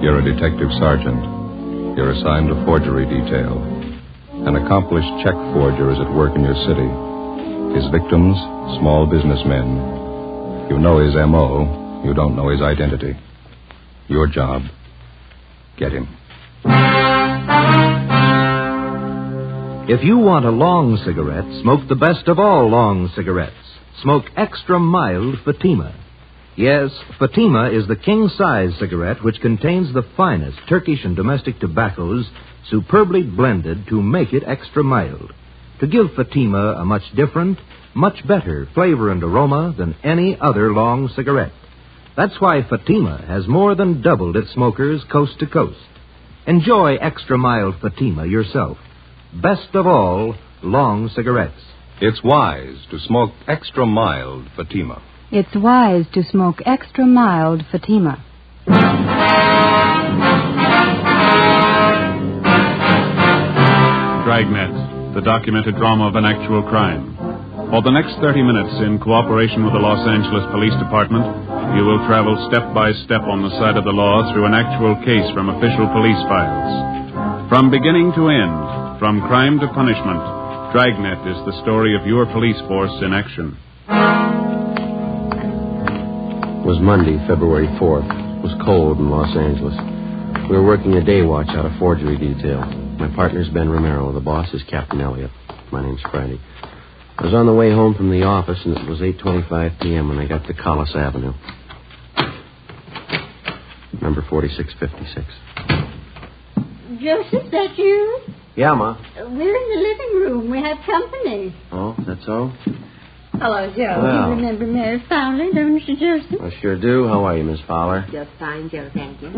You're a detective sergeant. You're assigned to forgery detail. An accomplished check forger is at work in your city. His victims, small businessmen. You know his M.O., you don't know his identity. Your job, get him. If you want a long cigarette, smoke the best of all long cigarettes. Smoke extra mild Fatima. Yes, Fatima is the king-size cigarette which contains the finest Turkish and domestic tobaccos superbly blended to make it extra mild. To give Fatima a much different, much better flavor and aroma than any other long cigarette. That's why Fatima has more than doubled its smokers coast to coast. Enjoy extra mild Fatima yourself. Best of all, long cigarettes. It's wise to smoke extra mild Fatima. It's wise to smoke extra mild Fatima. Dragnet, the documented drama of an actual crime. For the next 30 minutes, in cooperation with the Los Angeles Police Department, you will travel step by step on the side of the law through an actual case from official police files. From beginning to end, from crime to punishment, Dragnet is the story of your police force in action. It was Monday, February 4th. It was cold in Los Angeles. We were working a day watch out of forgery detail. My partner's Ben Romero. The boss is Captain Elliott. My name's Friday. I was on the way home from the office, and it was 8:25 p.m. when I got to Collis Avenue. Number 4656. Joseph, that you? Yeah, Ma. We're in the living room. We have company. Oh, that's so? Hello, Joe. Well. You remember Mary Fowler, don't you, Joseph? I sure do. How are you, Miss Fowler? Just fine, Joe, thank you.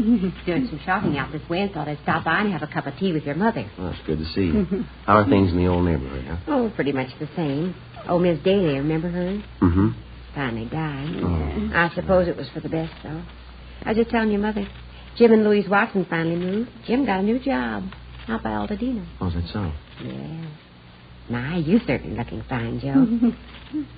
Doing some shopping out this way and thought I'd stop by and have a cup of tea with your mother. Oh, it's good to see you. How are things in the old neighborhood, huh? Oh, pretty much the same. Oh, Miss Daly, remember her? Mm-hmm. finally died. Oh. I suppose it was for the best, though. I was just telling your mother. Jim and Louise Watson finally moved. Jim got a new job out by Altadena. Oh, is that so? Yeah. My, you certainly looking fine, Joe.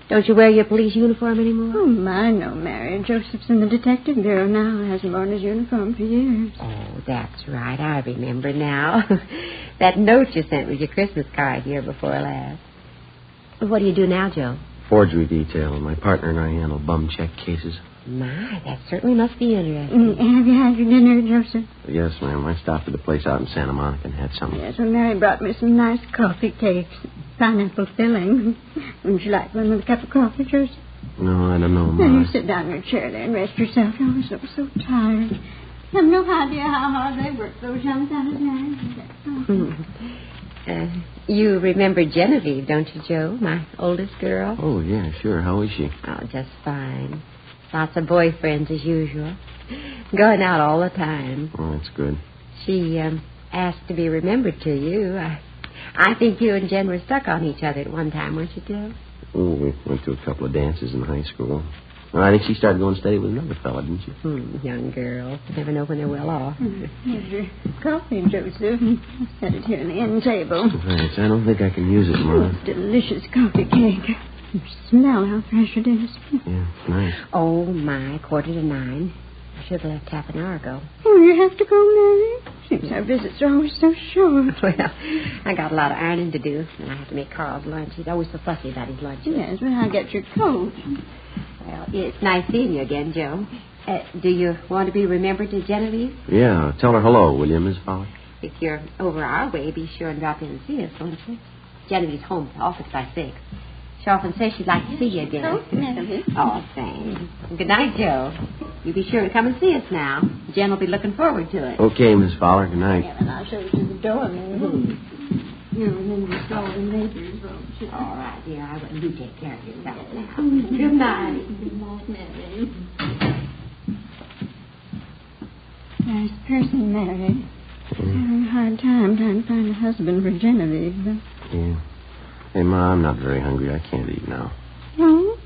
Don't you wear your police uniform anymore? Oh, my, no, Mary. Joseph's in the detective bureau now. Hasn't worn his uniform for years. Oh, that's right. I remember now. That note you sent with your Christmas card here before last. What do you do now, Joe? Forgery detail. My partner and I handle bum check cases. My, that certainly must be interesting. Have you had your dinner, Joseph? Yes, ma'am. I stopped at a place out in Santa Monica and had something. Yes, well, Mary brought me some nice coffee cakes. Pineapple filling. Wouldn't you like one with a cup of coffee, Joseph? No, I don't know, Ma. Well, you sit down in your chair there and rest yourself. You always look so tired. You have no idea how hard they work, those young fellas. You remember Genevieve, don't you, Joe? My oldest girl? Oh, yeah, sure. How is she? Oh, just fine. Lots of boyfriends, as usual. Going out all the time. Oh, that's good. She asked to be remembered to you. I think you and Jen were stuck on each other at one time, weren't you, Joe? Oh, we went to a couple of dances in high school. Well, I think she started going steady with another fella, didn't she? Young girls. Never know when they're well off. Here's your coffee, Joseph. I set it here on the end table. Thanks. I don't think I can use it, Ma. Delicious coffee cake. You smell how fresh it is. Yeah, it's nice. Oh, my, 8:45. I should have left half an hour ago. Oh, you have to go, Mary? Seems our visits are always so short. Well, I got a lot of ironing to do, and I have to make Carl's lunch. He's always so fussy about his lunch. Yes, well, I'll get your coat. Well, it's nice seeing you again, Joe. Do you want to be remembered to Genevieve? Yeah, tell her hello, will you, Miss Fowler? If you're over our way, be sure and drop in and see us, won't you? Genevieve's home at the office by 6. She often says she'd like to see you again. Oh, thanks. Good night, Joe. You be sure to come and see us now. Jen will be looking forward to it. Okay, Miss Fowler. Good night. Yeah, and I'll show you to the door, Mary. You remember to call the neighbors, won't you? All right, dear. I will. You take care of yourself now. Good night. Good night, Mary. Nice person, Mary. Having a hard time trying to find a husband for Genevieve. Yeah. Hey, Ma, I'm not very hungry. I can't eat now. No?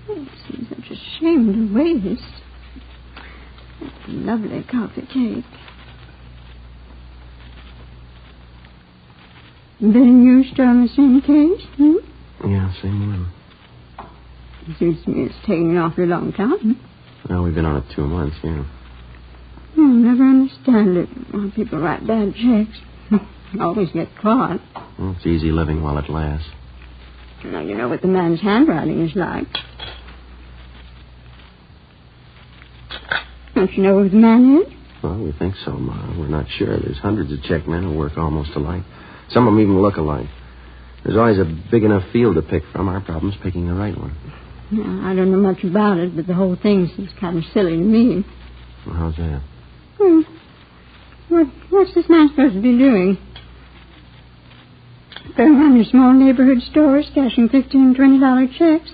It seems such a shame to waste. That's a lovely coffee cake. Then you still on the same case, Yeah, same one. It seems to me it's taken an awfully long time. Well, we've been on it 2 months, yeah. I'll never understand it. Why people write bad checks. Always get caught. Well, it's easy living while it lasts. Now, you know what the man's handwriting is like. Don't you know who the man is? Well, we think so, Ma. We're not sure. There's hundreds of check men who work almost alike. Some of them even look alike. There's always a big enough field to pick from. Our problem's picking the right one. Now, I don't know much about it, but the whole thing seems kind of silly to me. Well, how's that? What's this man supposed to be doing? Going around your small neighborhood stores, cashing $15 and $20 checks.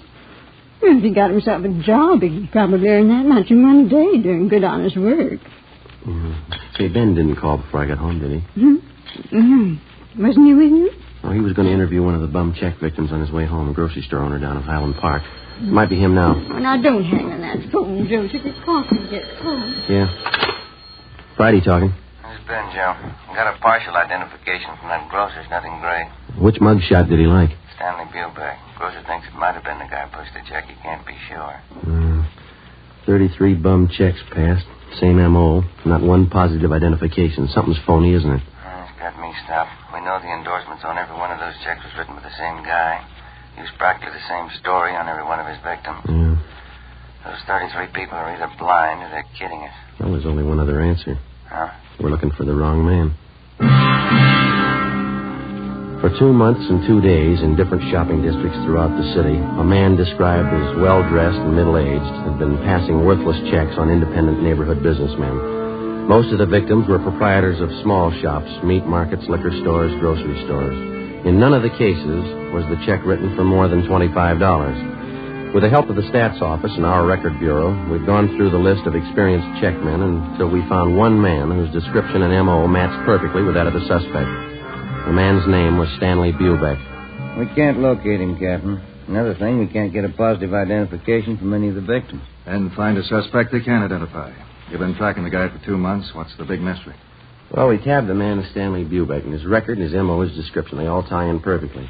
Well, if he got himself a job, he could probably earn that much in 1 day doing good, honest work. Mm-hmm. Say, Ben didn't call before I got home, did he? Mm-hmm. Wasn't he with you? Oh, he was going to interview one of the bum check victims on his way home, a grocery store owner down in Highland Park. It might be him now. Oh, now, don't hang on that phone, Joseph. It's coffee gets cold. Yeah. Friday talking. It's Ben, Joe. Got a partial identification from that grocer's, nothing great. Which mugshot did he like? Stanley Bubeck. Grocer thinks it might have been the guy who pushed the check. He can't be sure. 33 bum checks passed. Same M.O. Not one positive identification. Something's phony, isn't it? It's got me stuffed. We know the endorsements on every one of those checks was written by the same guy. Used practically the same story on every one of his victims. Yeah. Those 33 people are either blind or they're kidding us. Well, there's only one other answer. Huh? We're looking for the wrong man. For 2 months and 2 days in different shopping districts throughout the city, a man described as well-dressed and middle-aged had been passing worthless checks on independent neighborhood businessmen. Most of the victims were proprietors of small shops, meat markets, liquor stores, grocery stores. In none of the cases was the check written for more than $25. With the help of the stats office and our record bureau, we've gone through the list of experienced checkmen until we found one man whose description and M.O. matched perfectly with that of the suspect. The man's name was Stanley Bubeck. We can't locate him, Captain. Another thing, we can't get a positive identification from any of the victims. And find a suspect they can identify. You've been tracking the guy for 2 months. What's the big mystery? Well, we tabbed the man as Stanley Bubeck, and his record and his M.O., his description, they all tie in perfectly.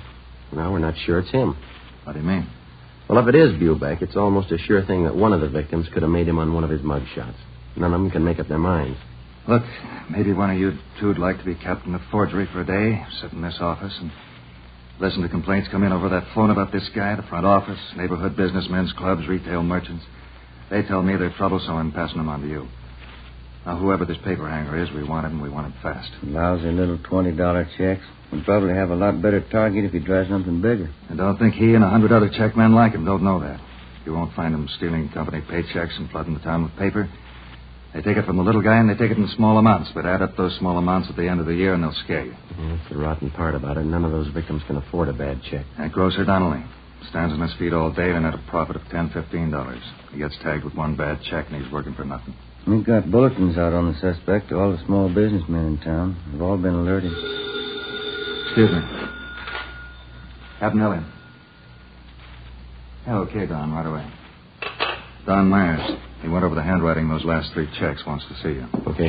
Now we're not sure it's him. What do you mean? Well, if it is Bubeck, it's almost a sure thing that one of the victims could have made him on one of his mug shots. None of them can make up their minds. Look, maybe one of you two'd like to be captain of forgery for a day, sit in this office and listen to complaints come in over that phone about this guy, the front office, neighborhood businessmen's clubs, retail merchants. They tell me they're trouble, so I'm passing them on to you. Now, whoever this paper hanger is, we want him, and we want him fast. Lousy little $20 checks. We'll probably have a lot better target if he tries something bigger. And don't think he and 100 other check men like him don't know that. You won't find them stealing company paychecks and flooding the town with paper. They take it from the little guy, and they take it in small amounts, but add up those small amounts at the end of the year, and they'll scare you. Yeah, that's the rotten part about it. None of those victims can afford a bad check. That grocer Donnelly stands on his feet all day and at a profit of $10, $15. He gets tagged with one bad check, and he's working for nothing. We've got bulletins out on the suspect to all the small businessmen in town. They've all been alerted. Excuse me. Captain Elliott. Yeah, okay, Don, right away. Don Myers. He went over the handwriting of those last 3 checks. Wants to see you. Okay.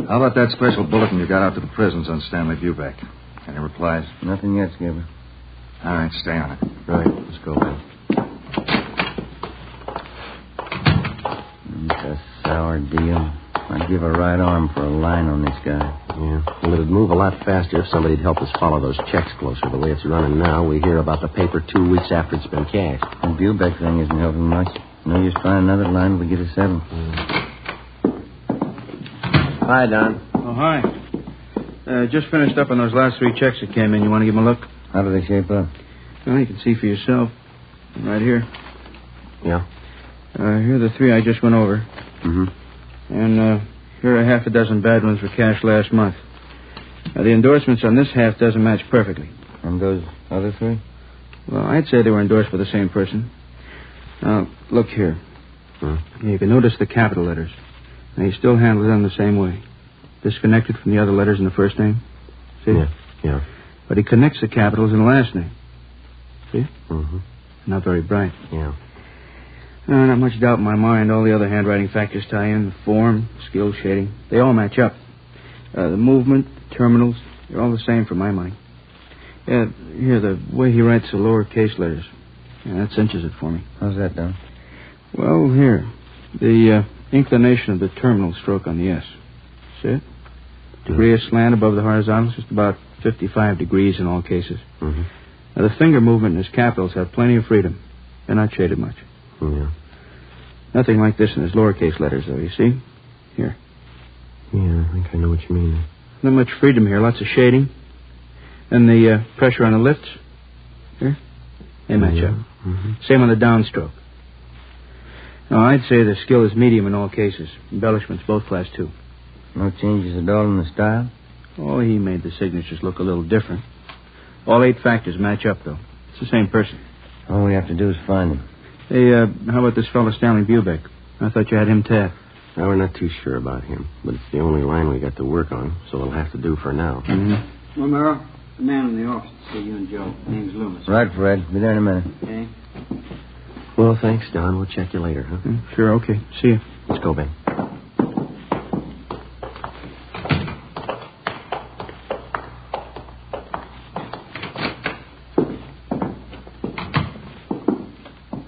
How about that special bulletin you got out to the prisons on Stanley Bubeck? Any replies? Nothing yet, Skipper. All right, stay on it. Right, let's go, man. It's a sour deal. I'd give a right arm for a line on this guy. Yeah. Well, it'd move a lot faster if somebody'd help us follow those checks closer. The way it's running now, we hear about the paper 2 weeks after it's been cashed. The Bubeck thing isn't helping much. No use find another line till we get it settled. Hi, Don. Oh, hi. Just finished up on those last 3 checks that came in. You want to give them a look? How do they shape up? Well, you can see for yourself. Right here. Yeah? Here are the 3 I just went over. Mm-hmm. And here are half a dozen bad ones for cash last month. Now, the endorsements on this half dozen match perfectly. And those other 3? Well, I'd say they were endorsed by the same person. Now, look here. Huh? You can notice the capital letters. Now, he still handles them the same way. Disconnected from the other letters in the first name. See? Yeah. But he connects the capitals in the last name. See? Mm-hmm. Not very bright. Yeah. Not much doubt in my mind. All the other handwriting factors tie in. The form, skill, shading. They all match up. The movement, the terminals, they're all the same for my money. Here, the way he writes the lowercase letters. Yeah, that cinches it for me. How's that done? Well, here. The inclination of the terminal stroke on the S. See it? Degree of slant above the horizontal is just about 55 degrees in all cases. Mm-hmm. Now, the finger movement in his capitals have plenty of freedom. They're not shaded much. Yeah. Nothing like this in his lowercase letters, though, you see? Here. Yeah, I think I know what you mean. Not much freedom here. Lots of shading. And the pressure on the lifts. Here. They match up. Mm-hmm. Same on the downstroke. Now, I'd say the skill is medium in all cases. Embellishments, both class 2. No changes at all in the style? Oh, he made the signatures look a little different. All 8 factors match up, though. It's the same person. All we have to do is find him. Hey, how about this fellow Stanley Bubeck? I thought you had him tapped. Now, we're not too sure about him, but it's the only line we got to work on, so it'll have to do for now. Mm-hmm. Romero, the man in the office to see you and Joe. Name's Loomis. Right, Fred. Be there in a minute. Okay. Well, thanks, Don. We'll check you later, huh? Sure, okay. See you. Let's go, Ben.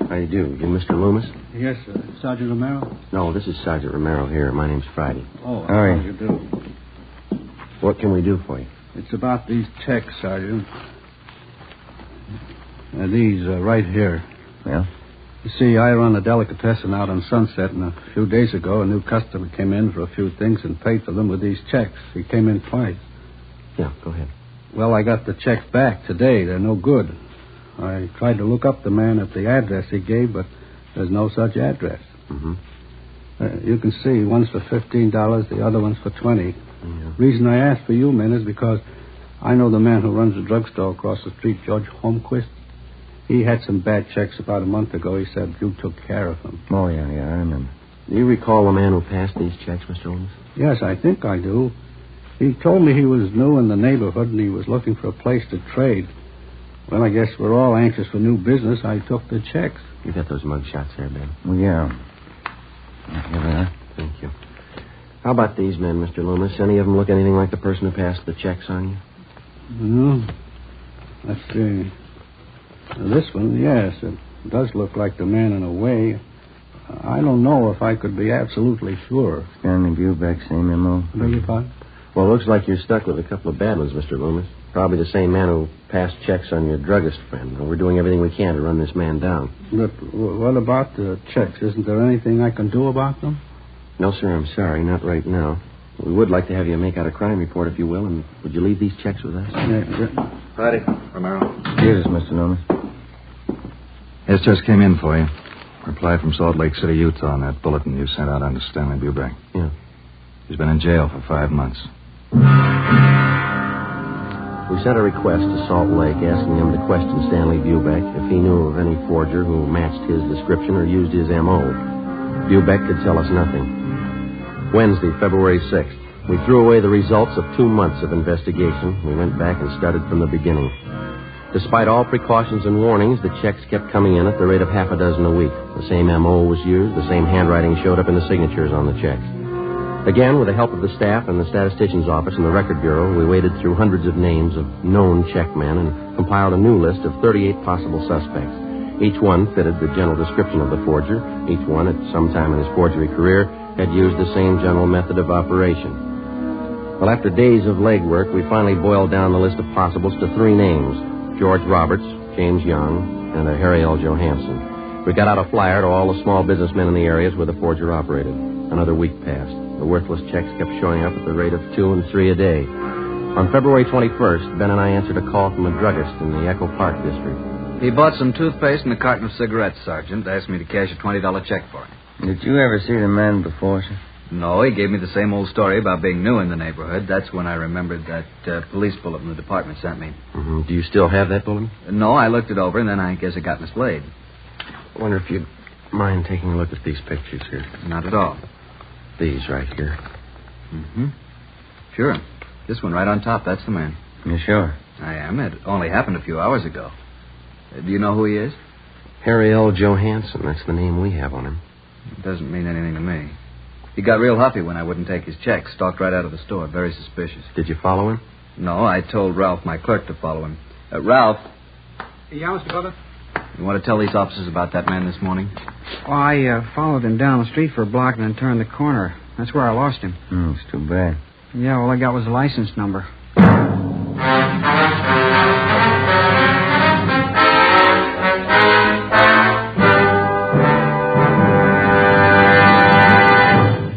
How do you do? You Mr. Loomis? Yes, sir. Sergeant Romero? No, this is Sergeant Romero here. My name's Friday. Oh, how do you do? What can we do for you? It's about these checks, Sergeant. These right here. Yeah? You see, I run a delicatessen out on Sunset, and a few days ago, a new customer came in for a few things and paid for them with these checks. He came in twice. Yeah, go ahead. Well, I got the checks back today. They're no good. I tried to look up the man at the address he gave, but there's no such address. Mm-hmm. You can see, one's for $15, the other one's for $20. Yeah. Reason I asked for you men is because I know the man who runs the drugstore across the street, George Holmquist. He had some bad checks about a month ago. He said you took care of him. Oh, yeah, I remember. Do you recall the man who passed these checks, Mr. Holmes? Yes, I think I do. He told me he was new in the neighborhood and he was looking for a place to trade. Well, I guess we're all anxious for new business. I took the checks. You got those mug shots there, Ben? Well, yeah. Here they are. Thank you. How about these men, Mr. Loomis? Any of them look anything like the person who passed the checks on you? No. Let's see. This one, yes, it does look like the man in a way. I don't know if I could be absolutely sure. Scanning view back, same MO. Beg your pardon? Well, it looks like you're stuck with a couple of bad ones, Mr. Loomis. Probably the same man who passed checks on your druggist friend. We're doing everything we can to run this man down. But what about the checks? Isn't there anything I can do about them? No, sir, I'm sorry. Not right now. We would like to have you make out a crime report, if you will, and would you leave these checks with us? Friday, Romero. Here's Mr. Loomis. Yes, just came in for you. Reply from Salt Lake City, Utah on that bulletin you sent out on to Stanley Bubeck. Yeah. He's been in jail for 5 months. We sent a request to Salt Lake asking him to question Stanley Bubeck if he knew of any forger who matched his description or used his M.O. Bubeck could tell us nothing. Wednesday, February 6th. We threw away the results of 2 months of investigation. We went back and started from the beginning. Despite all precautions and warnings, the checks kept coming in at the rate of half a dozen a week. The same M.O. was used. The same handwriting showed up in the signatures on the checks. Again, with the help of the staff and the statistician's office and the record bureau, we waded through hundreds of names of known checkmen and compiled a new list of 38 possible suspects. Each one fitted the general description of the forger. Each one, at some time in his forgery career, had used the same general method of operation. Well, after days of legwork, we finally boiled down the list of possibles to 3 names: George Roberts, James Young, and a Harry L. Johansson. We got out a flyer to all the small businessmen in the areas where the forger operated. Another week passed. The worthless checks kept showing up at the rate of 2 and 3 a day. On February 21st, Ben and I answered a call from a druggist in the Echo Park district. He bought some toothpaste and a carton of cigarettes, Sergeant. Asked me to cash a $20 check for him. Did you ever see the man before, sir? No, he gave me the same old story about being new in the neighborhood. That's when I remembered that police bulletin the department sent me. Mm-hmm. Do you still have that bulletin? No, I looked it over, and then I guess it got mislaid. I wonder if you'd mind taking a look at these pictures here. Not at all. These right here. Mm-hmm. Sure. This one right on top, that's the man. You sure? I am. It only happened a few hours ago. Do you know who he is? Harry L. Johansson. That's the name we have on him. It doesn't mean anything to me. He got real huffy when I wouldn't take his check. Stalked right out of the store. Very suspicious. Did you follow him? No, I told Ralph, my clerk, to follow him. Ralph. Yeah, Mr. Butler? You want to tell these officers about that man this morning? Well, I followed him down the street for a block and then turned the corner. That's where I lost him. It's too bad. Yeah, all I got was a license number.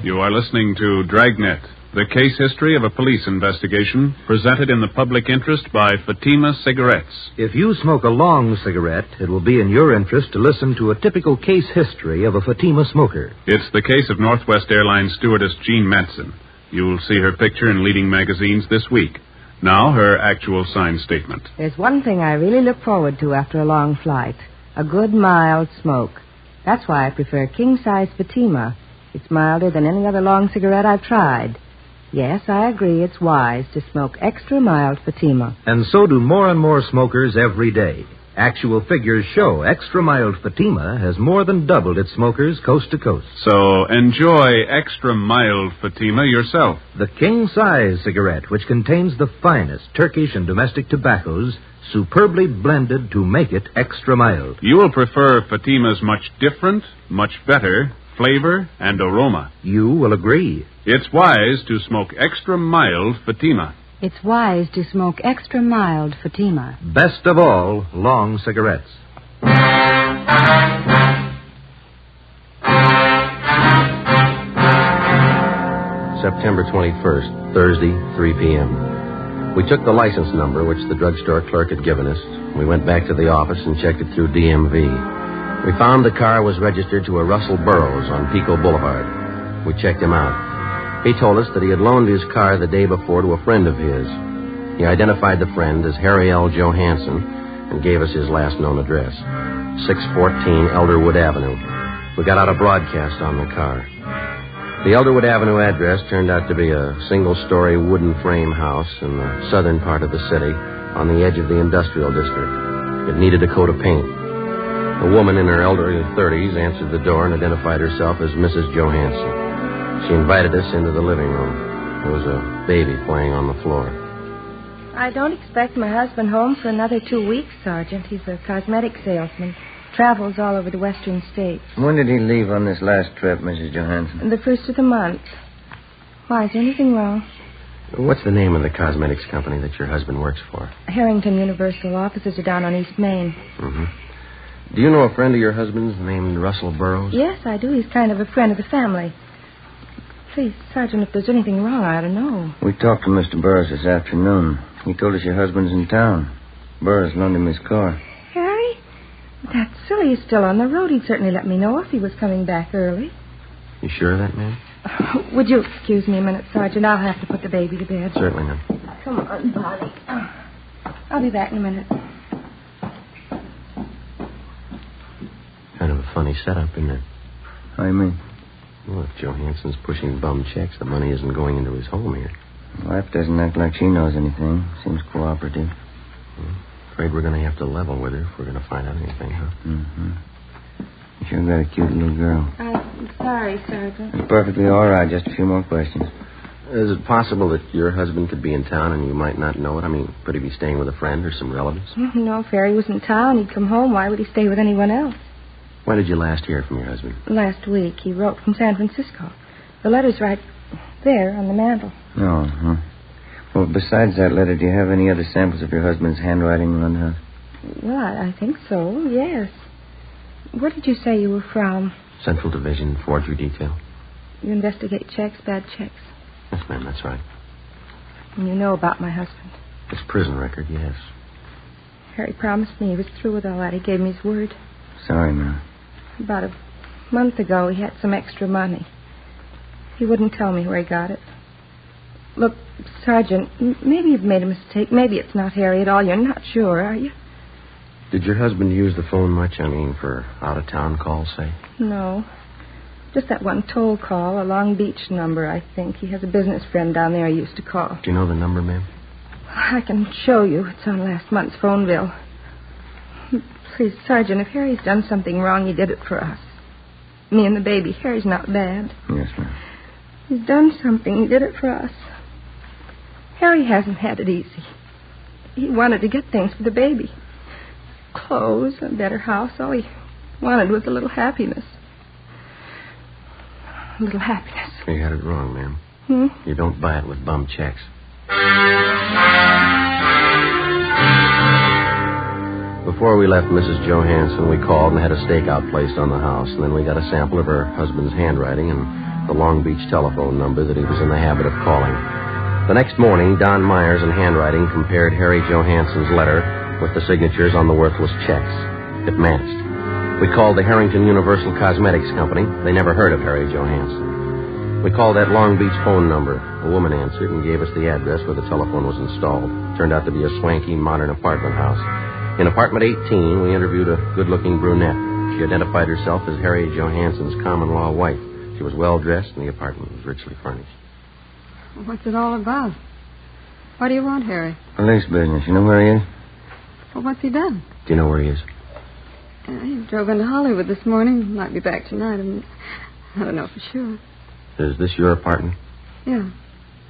You are listening to Dragnet, the case history of a police investigation presented in the public interest by Fatima Cigarettes. If you smoke a long cigarette, it will be in your interest to listen to a typical case history of a Fatima smoker. It's the case of Northwest Airlines stewardess Jean Matson. You'll see her picture in leading magazines this week. Now, her actual signed statement. There's one thing I really look forward to after a long flight: a good, mild smoke. That's why I prefer king-size Fatima. It's milder than any other long cigarette I've tried. Yes, I agree it's wise to smoke extra mild Fatima. And so do more and more smokers every day. Actual figures show extra mild Fatima has more than doubled its smokers coast to coast. So enjoy extra mild Fatima yourself. The king-size cigarette, which contains the finest Turkish and domestic tobaccos, superbly blended to make it extra mild. You will prefer Fatima's much different, much better flavor and aroma. You will agree. It's wise to smoke extra mild Fatima. It's wise to smoke extra mild Fatima. Best of all, long cigarettes. September 21st, Thursday, 3 p.m. We took the license number, which the drugstore clerk had given us. We went back to the office and checked it through DMV. We found the car was registered to a Russell Burroughs on Pico Boulevard. We checked him out. He told us that he had loaned his car the day before to a friend of his. He identified the friend as Harry L. Johansson and gave us his last known address, 614 Elderwood Avenue. We got out a broadcast on the car. The Elderwood Avenue address turned out to be a single-story wooden frame house in the southern part of the city on the edge of the industrial district. It needed a coat of paint. A woman in her elderly 30s answered the door and identified herself as Mrs. Johansson. She invited us into the living room. There was a baby playing on the floor. I don't expect my husband home for another 2 weeks, Sergeant. He's a cosmetic salesman. Travels all over the western states. When did he leave on this last trip, Mrs. Johansson? The first of the month. Why, is there anything wrong? What's the name of the cosmetics company that your husband works for? Harrington Universal. Offices are down on East Main. Mm-hmm. Do you know a friend of your husband's named Russell Burroughs? Yes, I do. He's kind of a friend of the family. Please, Sergeant, if there's anything wrong, I ought to know. We talked to Mr. Burroughs this afternoon. He told us your husband's in town. Burroughs loaned him his car. Harry? That's silly. He's still on the road. He'd certainly let me know if he was coming back early. You sure of that, ma'am? Would you excuse me a minute, Sergeant? I'll have to put the baby to bed. Certainly, ma'am. Come on, Bonnie. I'll be back in a minute. Kind of a funny setup, isn't it? How do you mean? Well, if Johansson's pushing bum checks, the money isn't going into his home here. Wife doesn't act like she knows anything. Seems cooperative. Afraid we're going to have to level with her if we're going to find out anything, huh? Mm-hmm. You sure got a cute little girl. I'm sorry, Sergeant. It's perfectly all right. Just a few more questions. Is it possible that your husband could be in town and you might not know it? I mean, could he be staying with a friend or some relatives? No, if Harry was in town, he'd come home. Why would he stay with anyone else? When did you last hear from your husband? Last week. He wrote from San Francisco. The letter's right there on the mantel. Oh, huh. Well, besides that letter, do you have any other samples of your husband's handwriting around the house? Well, I think so, yes. Where did you say you were from? Central Division, Forgery Detail. You investigate checks, bad checks. Yes, ma'am, that's right. And you know about my husband? His prison record, yes. Harry promised me he was through with all that. He gave me his word. Sorry, ma'am. About a month ago, he had some extra money. He wouldn't tell me where he got it. Look, Sergeant, maybe you've made a mistake. Maybe it's not Harry at all. You're not sure, are you? Did your husband use the phone much? I mean, for out-of-town calls, say? No. Just that one toll call, a Long Beach number, I think. He has a business friend down there he used to call. Do you know the number, ma'am? I can show you. It's on last month's phone bill. Please, Sergeant, if Harry's done something wrong, he did it for us. Me and the baby. Harry's not bad. Yes, ma'am. He's done something. He did it for us. Harry hasn't had it easy. He wanted to get things for the baby. Clothes, a better house. All he wanted was a little happiness. A little happiness. You had it wrong, ma'am. Hmm? You don't buy it with bum checks. Before we left Mrs. Johansson, we called and had a stakeout placed on the house. And then we got a sample of her husband's handwriting and the Long Beach telephone number that he was in the habit of calling. The next morning, Don Myers in handwriting compared Harry Johansson's letter with the signatures on the worthless checks. It matched. We called the Harrington Universal Cosmetics Company. They never heard of Harry Johansson. We called that Long Beach phone number. A woman answered and gave us the address where the telephone was installed. Turned out to be a swanky, modern apartment house. In apartment 18, we interviewed a good-looking brunette. She identified herself as Harry Johansson's common-law wife. She was well-dressed, and the apartment was richly furnished. What's it all about? What do you want, Harry? Police business. You know where he is? Well, what's he done? Do you know where he is? He drove into Hollywood this morning. Might be back tonight. I don't know for sure. Is this your apartment? Yeah.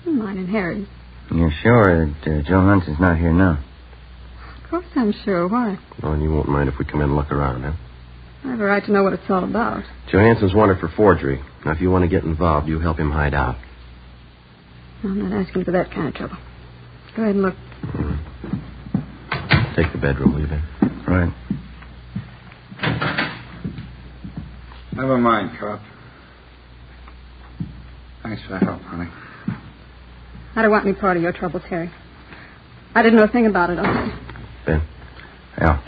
Mine and Harry's. You're sure that Johansson's not here now? Of course I'm sure. Why? Oh, and you won't mind if we come in and look around, huh? I have a right to know what it's all about. Johansson's wanted for forgery. Now, if you want to get involved, you help him hide out. I'm not asking for that kind of trouble. Go ahead and look. Take the bedroom, will you, Ben? Right. Never mind, Cop. Thanks for the help, honey. I don't want any part of your troubles, Harry. I didn't know a thing about it, honestly. Ben? Yeah.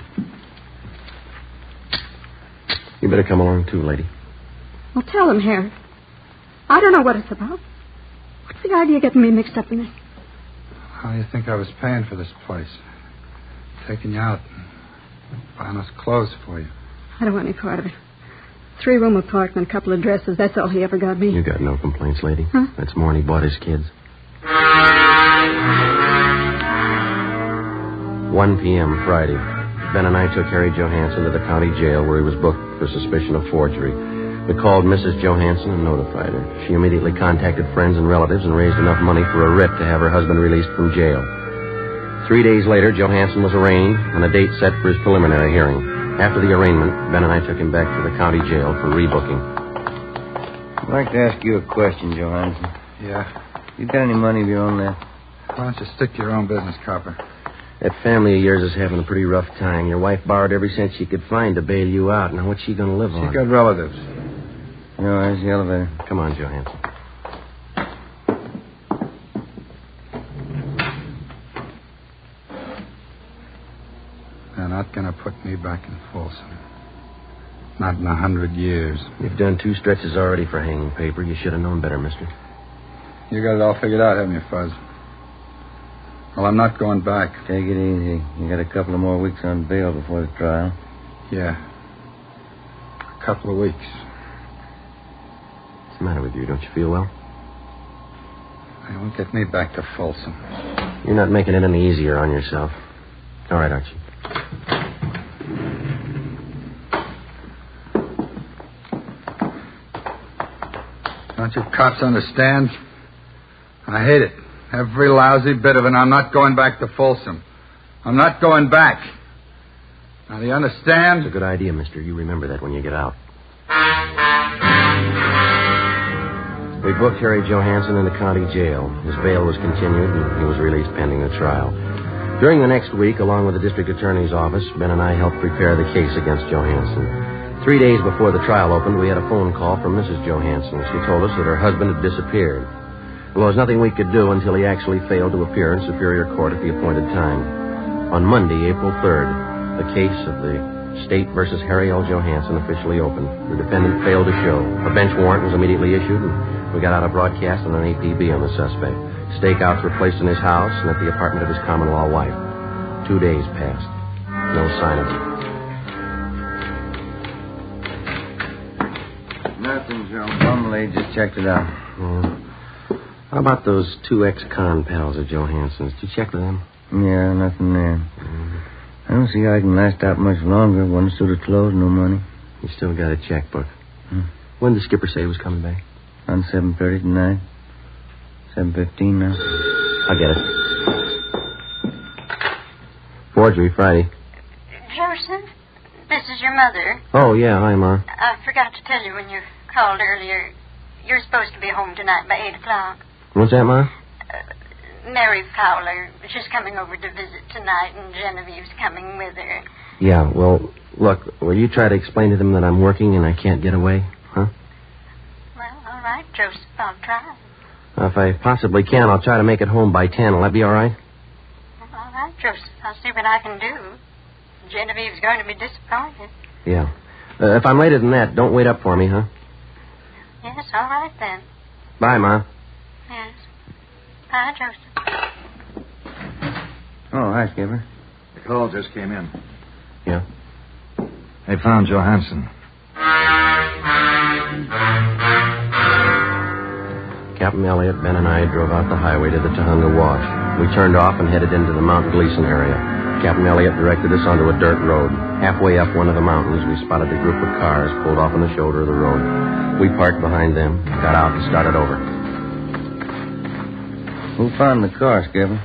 You better come along, too, lady. Well, tell him, Harry. I don't know what it's about. What's the idea of getting me mixed up in this? How do you think I was paying for this place? Taking you out and buying us clothes for you. I don't want any part of it. 3-room apartment, a couple of dresses. That's all he ever got me. You got no complaints, lady. Huh? That's more than he bought his kids. 1 p.m. Friday. Ben and I took Harry Johansson to the county jail where he was booked for suspicion of forgery. We called Mrs. Johansson and notified her. She immediately contacted friends and relatives and raised enough money for a writ to have her husband released from jail. 3 days later, Johansson was arraigned and a date set for his preliminary hearing. After the arraignment, Ben and I took him back to the county jail for rebooking. I'd like to ask you a question, Johansson. Yeah? You got any money of your own left? Why don't you stick to your own business, Copper? That family of yours is having a pretty rough time. Your wife borrowed every cent she could find to bail you out. Now, what's she going to live on? She got relatives. No, there's the elevator. Come on, Johansson. They're not going to put me back in Folsom. Not in 100 years. You've done 2 stretches already for hanging paper. You should have known better, mister. You got it all figured out, haven't you, Fuzz? Well, I'm not going back. Take it easy. You got a couple of more weeks on bail before the trial. Yeah. A couple of weeks. What's the matter with you? Don't you feel well? They won't get me back to Folsom. You're not making it any easier on yourself. All right, Archie. Don't you cops understand? I hate it. Every lousy bit of it. I'm not going back to Folsom. I'm not going back. Now, do you understand? It's a good idea, mister. You remember that when you get out. We booked Harry Johansson in the county jail. His bail was continued, and he was released pending the trial. During the next week, along with the district attorney's office, Ben and I helped prepare the case against Johansson. 3 days before the trial opened, we had a phone call from Mrs. Johansson. She told us that her husband had disappeared. Well, there was nothing we could do until he actually failed to appear in Superior Court at the appointed time. On Monday, April 3rd, the case of the State versus Harry L. Johansson officially opened. The defendant failed to show. A bench warrant was immediately issued, and we got out a broadcast and an APB on the suspect. Stakeouts were placed in his house and at the apartment of his common-law wife. 2 days passed. No sign of him. Nothing, Joe. Bumley just checked it out. How about those 2 ex-con pals of Johansson's? Did you check with them? Yeah, nothing there. I don't see how I can last out much longer. One suit of clothes, no money. You still got a checkbook. When did the skipper say he was coming back? On 7:30 tonight. 7:15 now. I'll get it. Forgery, Friday. Joseph, this is your mother. Oh, yeah. Hi, Ma. I forgot to tell you when you called earlier. You're supposed to be home tonight by 8 o'clock. What's that, Ma? Mary Fowler. She's coming over to visit tonight, and Genevieve's coming with her. Yeah, well, look, will you try to explain to them that I'm working and I can't get away, huh? Well, all right, Joseph, I'll try. If I possibly can, I'll try to make it home by 10. Will that be all right? Well, all right, Joseph. I'll see what I can do. Genevieve's going to be disappointed. Yeah. If I'm later than that, don't wait up for me, huh? Yes, all right then. Bye, Ma. Yes. Bye, Joseph. Oh, hi, Skipper. The call just came in. Yeah? They found Johansson. Captain Elliott, Ben, and I drove out the highway to the Tahunga Wash. We turned off and headed into the Mount Gleason area. Captain Elliott directed us onto a dirt road. Halfway up one of the mountains, we spotted a group of cars pulled off on the shoulder of the road. We parked behind them, got out, and started over. Who found the car, Skipper?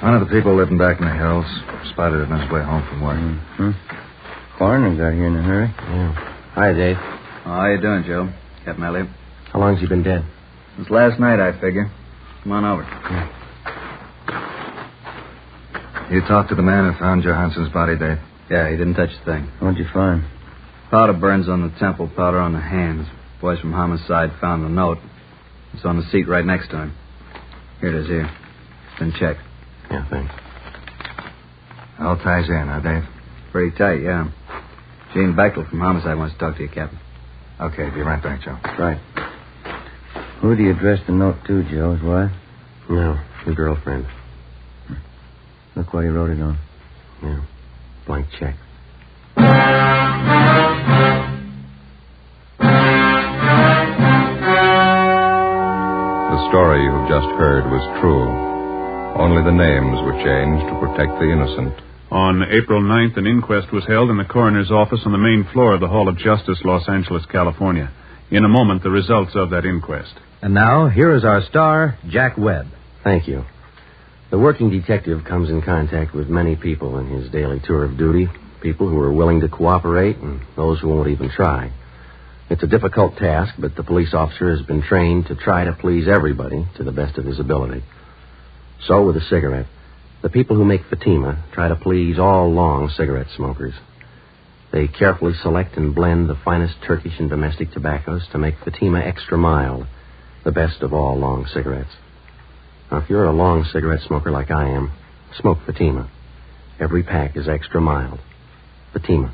One of the people living back in the hills. Spotted it on his way home from work. Coroner got here in a hurry. Yeah. Hi, Dave. How you doing, Joe? Captain Elliott. How long's he been dead? Since last night, I figure. Come on over. Yeah. You talked to the man who found Johansson's body, Dave? Yeah, he didn't touch a thing. What'd you find? Powder burns on the temple, powder on the hands. Boys from homicide found the note. It's on the seat right next to him. Here it is, here. It's been checked. Yeah, thanks. All ties in, huh, Dave? Pretty tight, yeah. Gene Bechtel from homicide wants to talk to you, Captain. Okay, be right back, Joe. Right. Who do you address the note to, Joe? His wife? No, his girlfriend. Look what he wrote it on. Yeah. Blank check. The story you've just heard was true. Only the names were changed to protect the innocent. On April 9th, an inquest was held in the coroner's office on the main floor of the Hall of Justice, Los Angeles, California. In a moment, the results of that inquest. And now, here is our star, Jack Webb. Thank you. The working detective comes in contact with many people in his daily tour of duty, people who are willing to cooperate and those who won't even try. It's a difficult task, but the police officer has been trained to try to please everybody to the best of his ability. So with a cigarette, the people who make Fatima try to please all long cigarette smokers. They carefully select and blend the finest Turkish and domestic tobaccos to make Fatima extra mild, the best of all long cigarettes. Now, if you're a long cigarette smoker like I am, smoke Fatima. Every pack is extra mild. Fatima.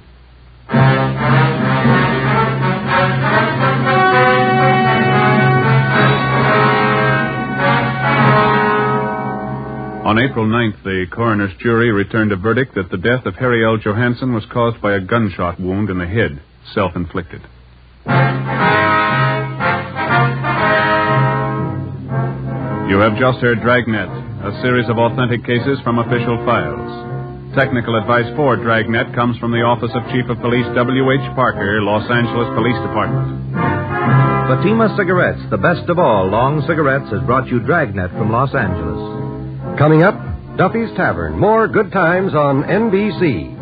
On April 9th, the coroner's jury returned a verdict that the death of Harry L. Johansson was caused by a gunshot wound in the head, self-inflicted. You have just heard Dragnet, a series of authentic cases from official files. Technical advice for Dragnet comes from the Office of Chief of Police W.H. Parker, Los Angeles Police Department. Fatima Cigarettes, the best of all long cigarettes, has brought you Dragnet from Los Angeles. Coming up, Duffy's Tavern. More good times on NBC.